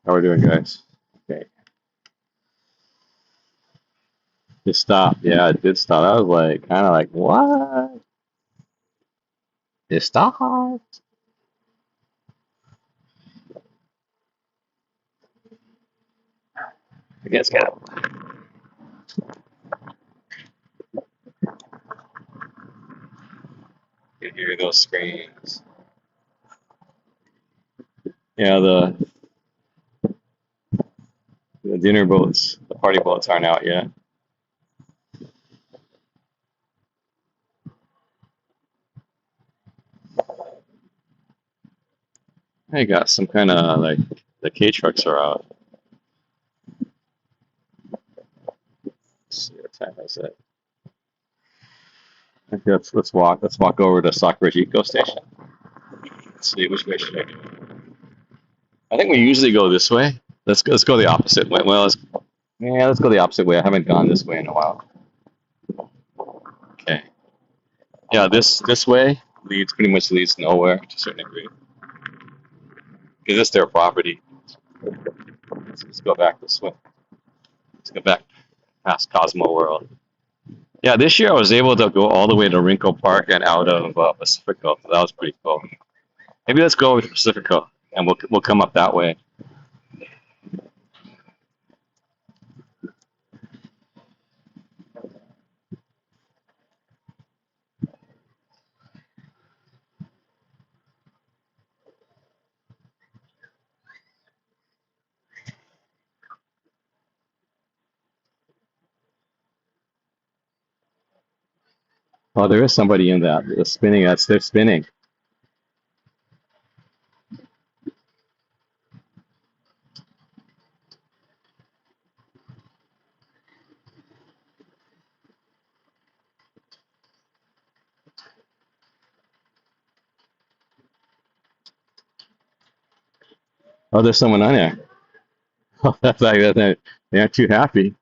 How we doing, guys? Okay. It stopped. Yeah, it did stop. I was like, kind of like, what? It stopped. I guess get You hear those screams. Yeah, the dinner boats, the party boats aren't out yet. I got some kind of like the K trucks are out. Let's see what time is it? Okay, let's walk over to Stockbridge Eco Station. Let's see which way should I go. I think we usually go this way. Let's go the opposite way. Well, let's go the opposite way. I haven't gone this way in a while. Okay. Yeah, this way pretty much leads nowhere to a certain degree because it's their property. Let's go back this way. Let's go back past Cosmo World. Yeah, this year I was able to go all the way to Wrinkle Park and out of Pacifico. So that was pretty cool. Maybe let's go over to Pacifico and we'll come up that way. Oh, there is somebody in that. They're spinning. They're spinning. Oh, there's someone on there. Oh, that's like that. They aren't too happy.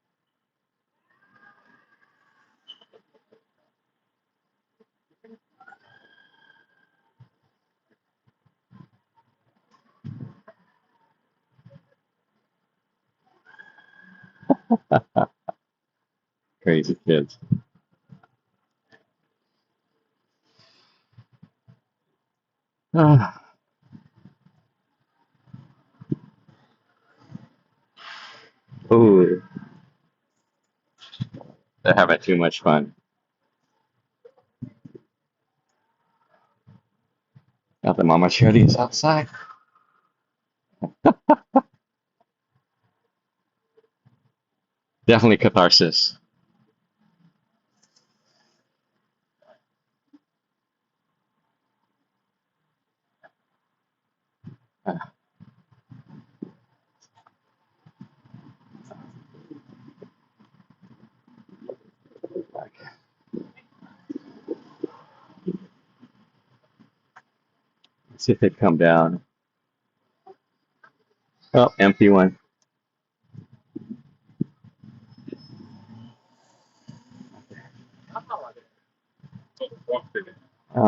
Crazy kids. Ah, ooh, they're having too much fun. Got the mama cheerleaders outside. Definitely catharsis. Ah, okay. Let's see if they come down. Oh, empty one.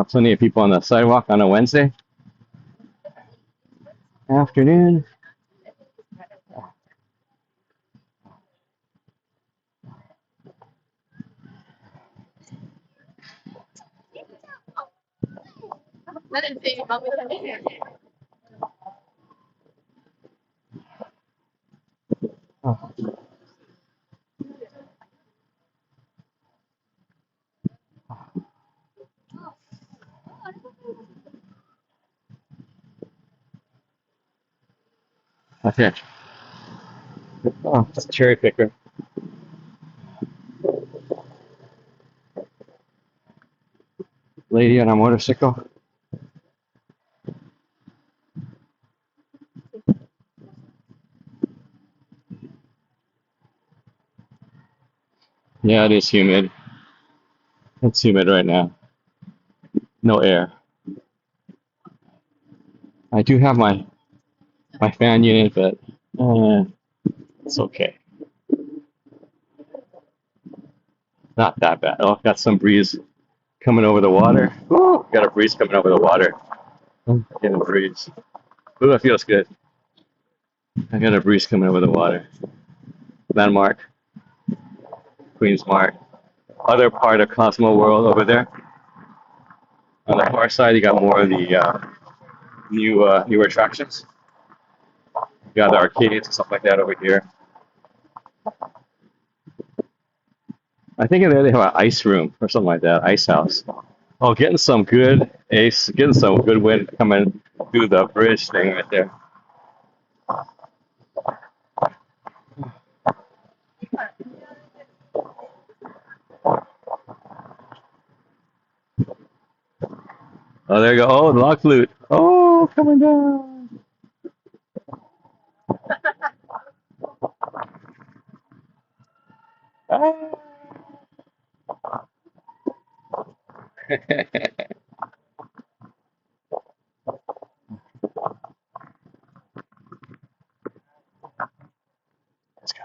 Plenty of people on the sidewalk on a Wednesday afternoon. Oh, okay. Oh, it's a cherry picker. Lady on a motorcycle. Yeah, it is humid. It's humid right now. No air. I do have my fan unit, but it's okay. Not that bad. Oh, I've got some breeze coming over the water. Ooh, got a breeze coming over the water. Getting a breeze. Ooh, that feels good. I got a breeze coming over the water. Landmark, Queens Mart, other part of Cosmo World over there. On the far side, you got more of the new attractions. You got the arcades and stuff like that over here. I think in there they have an ice room or something like that, ice house. Oh, getting some good ace, getting some good wind coming through the bridge thing right there. Oh, there you go. Oh, the log flute. Oh, coming down. Ah. Let's go.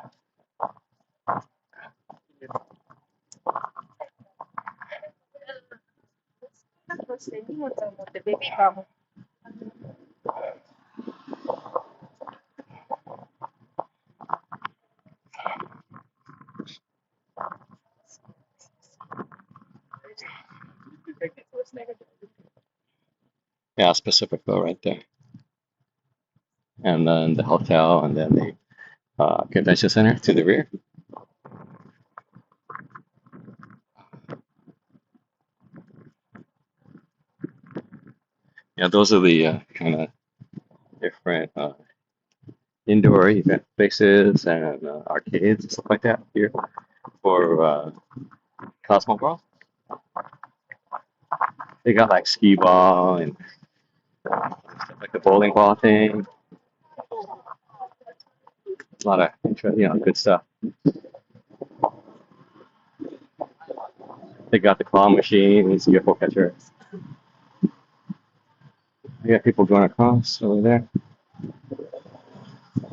Yeah, it's Pacifico right there. And then the hotel, and then the convention center to the rear. Yeah, those are the kind of different indoor event spaces and arcades and stuff like that here for Cosmo World. They got like skee ball and stuff like the bowling ball thing. A lot of good stuff. They got the claw machine and UFO catcher. They got people going across over there.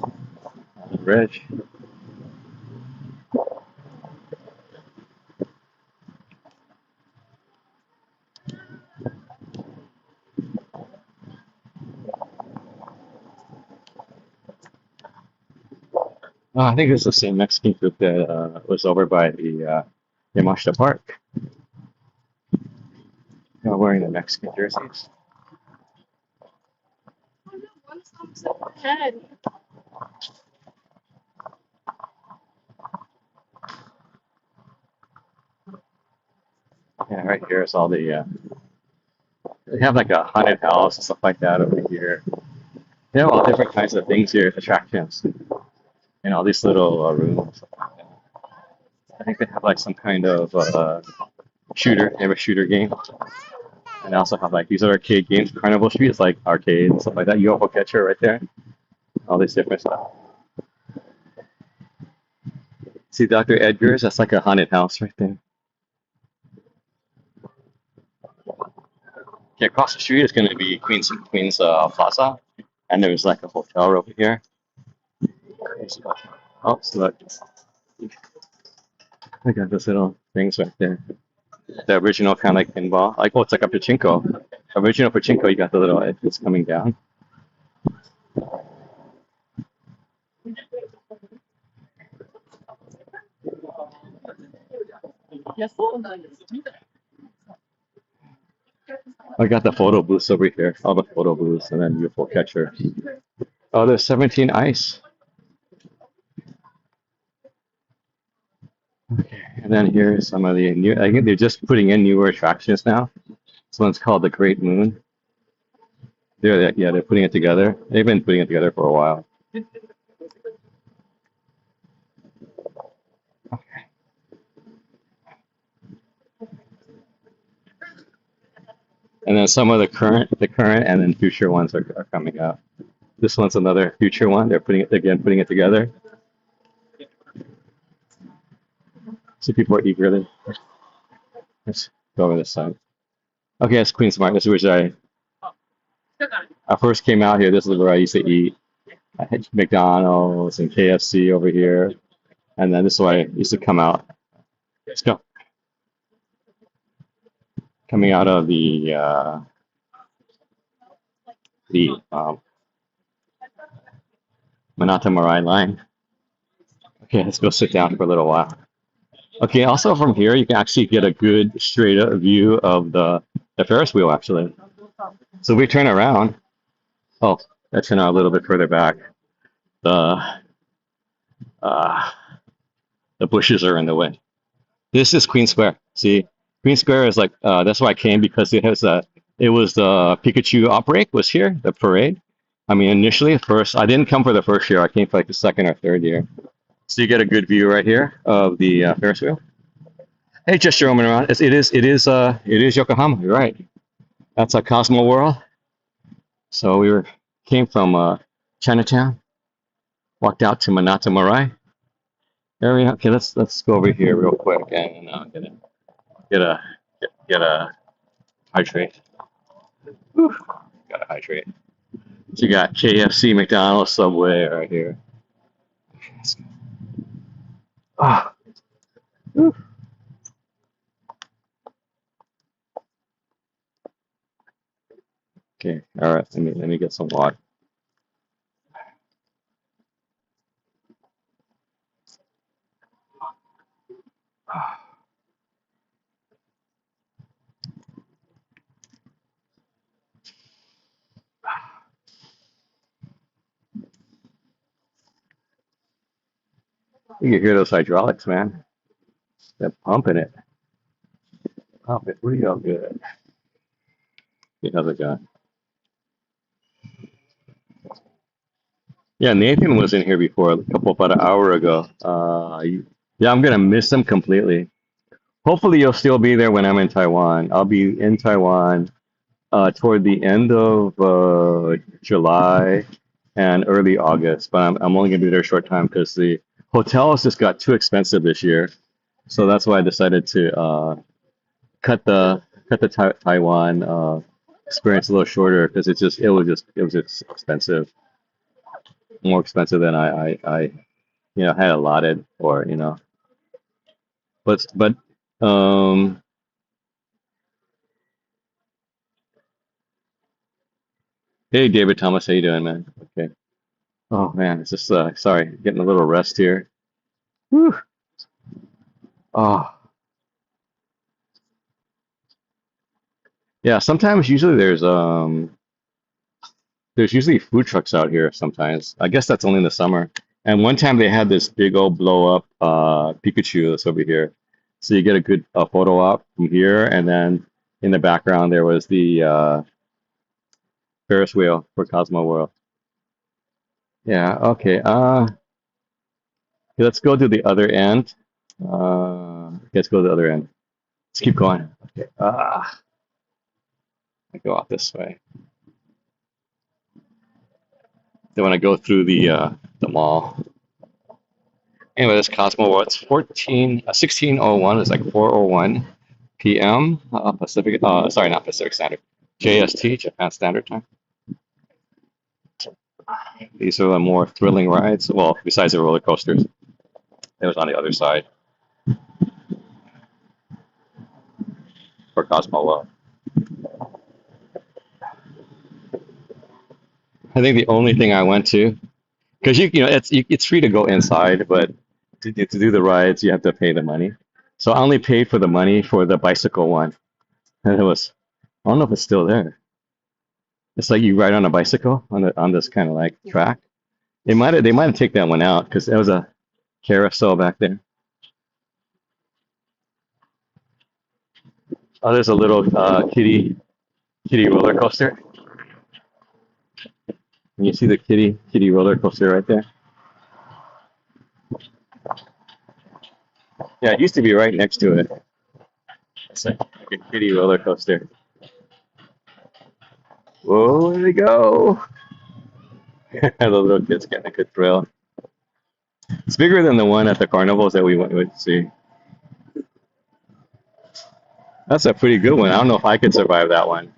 On the bridge. Oh, I think it's the same Mexican group that was over by the Yamashita Park. Wearing the Mexican jerseys. Yeah, right here is all the they have like a haunted house and stuff like that over here. They have all different kinds of things here, attractions, and all these little rooms. I think they have like some kind of shooter. They have a shooter game, and they also have like these are arcade games. Carnival Street is like arcade and stuff like that. UFO catcher right there. All this different stuff. See Dr. Edgar's? That's like a haunted house right there. Okay, across the street is going to be Queens Plaza, and there's like a hotel over here. Crazy. Oh, so look, I got those little things right there. The original kind of like pinball, like oh, it's like a pachinko. Original pachinko, you got the little it's coming down. I got the photo booths over here, all the photo booths, and then UFO catcher. Oh, there's 17 ice. Okay, and then here's some of the new. I think they're just putting in newer attractions now. This one's called the Great Moon. They're putting it together. They've been putting it together for a while. And then some of the current and then future ones are coming up. This one's another future one. They're putting it together. So people are eagerly. Let's go over this side. Okay, that's Queen Smart. This is where I first came out here. This is where I used to eat. I had McDonald's and KFC over here, and then this is where I used to come out. Let's go. Coming out of the Monato Murai line. Okay, let's go sit down for a little while. Okay, also from here you can actually get a good straight up view of the Ferris wheel actually. So we turn around. Oh, let's turn out a little bit further back. The uh, the bushes are in the way. This is Queen Square. See, Queen Square is like that's why I came because it was the Pikachu outbreak was here, the parade. I mean, initially at first I didn't come for the first year. I came for like the second or third year. So you get a good view right here of the Ferris wheel. Hey, just roaming around. It is Yokohama. You're right. That's a Cosmo World. So came from Chinatown, walked out to Monato Murai area. Okay, let's go over here real quick and get a hydrate. Whew, gotta hydrate. So you got KFC, McDonald's, Subway right here. Ah, whew. Okay, all right. Let me get some water. You can hear those hydraulics, man. They're pumping it. Pump it real good. See how's it going? Yeah, Nathan was in here before, about an hour ago. Yeah, I'm gonna miss him completely. Hopefully, you'll still be there when I'm in Taiwan. I'll be in Taiwan toward the end of July and early August, but I'm only gonna be there a short time because the hotels just got too expensive this year. So that's why I decided to cut the Taiwan experience a little shorter because it was just expensive, more expensive than I had allotted or but um hey David Thomas, how you doing, man? Okay. Oh man, it's just sorry, getting a little rest here. Whew. Oh yeah, sometimes usually there's There's usually food trucks out here sometimes. I guess that's only in the summer. And one time they had this big old blow up Pikachu that's over here. So you get a good photo op from here, and then in the background there was the Ferris wheel for Cosmo World. Yeah, okay. Let's go to the other end. Let's go to the other end. Let's keep going. Okay. I go out this way. Then when I go through the mall. Anyway, this Cosmo World. It's 16:01. It's like 4:01 p.m. Pacific. Sorry, not Pacific Standard. JST, Japan Standard Time. These are the more thrilling rides. Well, besides the roller coasters, it was on the other side for Cosmo World. I think the only thing I went to, because you know it's free to go inside, but to do the rides you have to pay the money. So I only paid for the money for the bicycle one, and it was I don't know if it's still there. It's like you ride on a bicycle on this kind of like track. They might have taken that one out because there was a carousel back there. Oh, there's a little kitty roller coaster. And you see the kitty roller coaster right there. Yeah, it used to be right next to it. It's like a kitty roller coaster. Whoa, there they go. The little kids getting a good thrill. It's bigger than the one at the carnivals that we went to see. That's a pretty good one. I don't know if I could survive that one.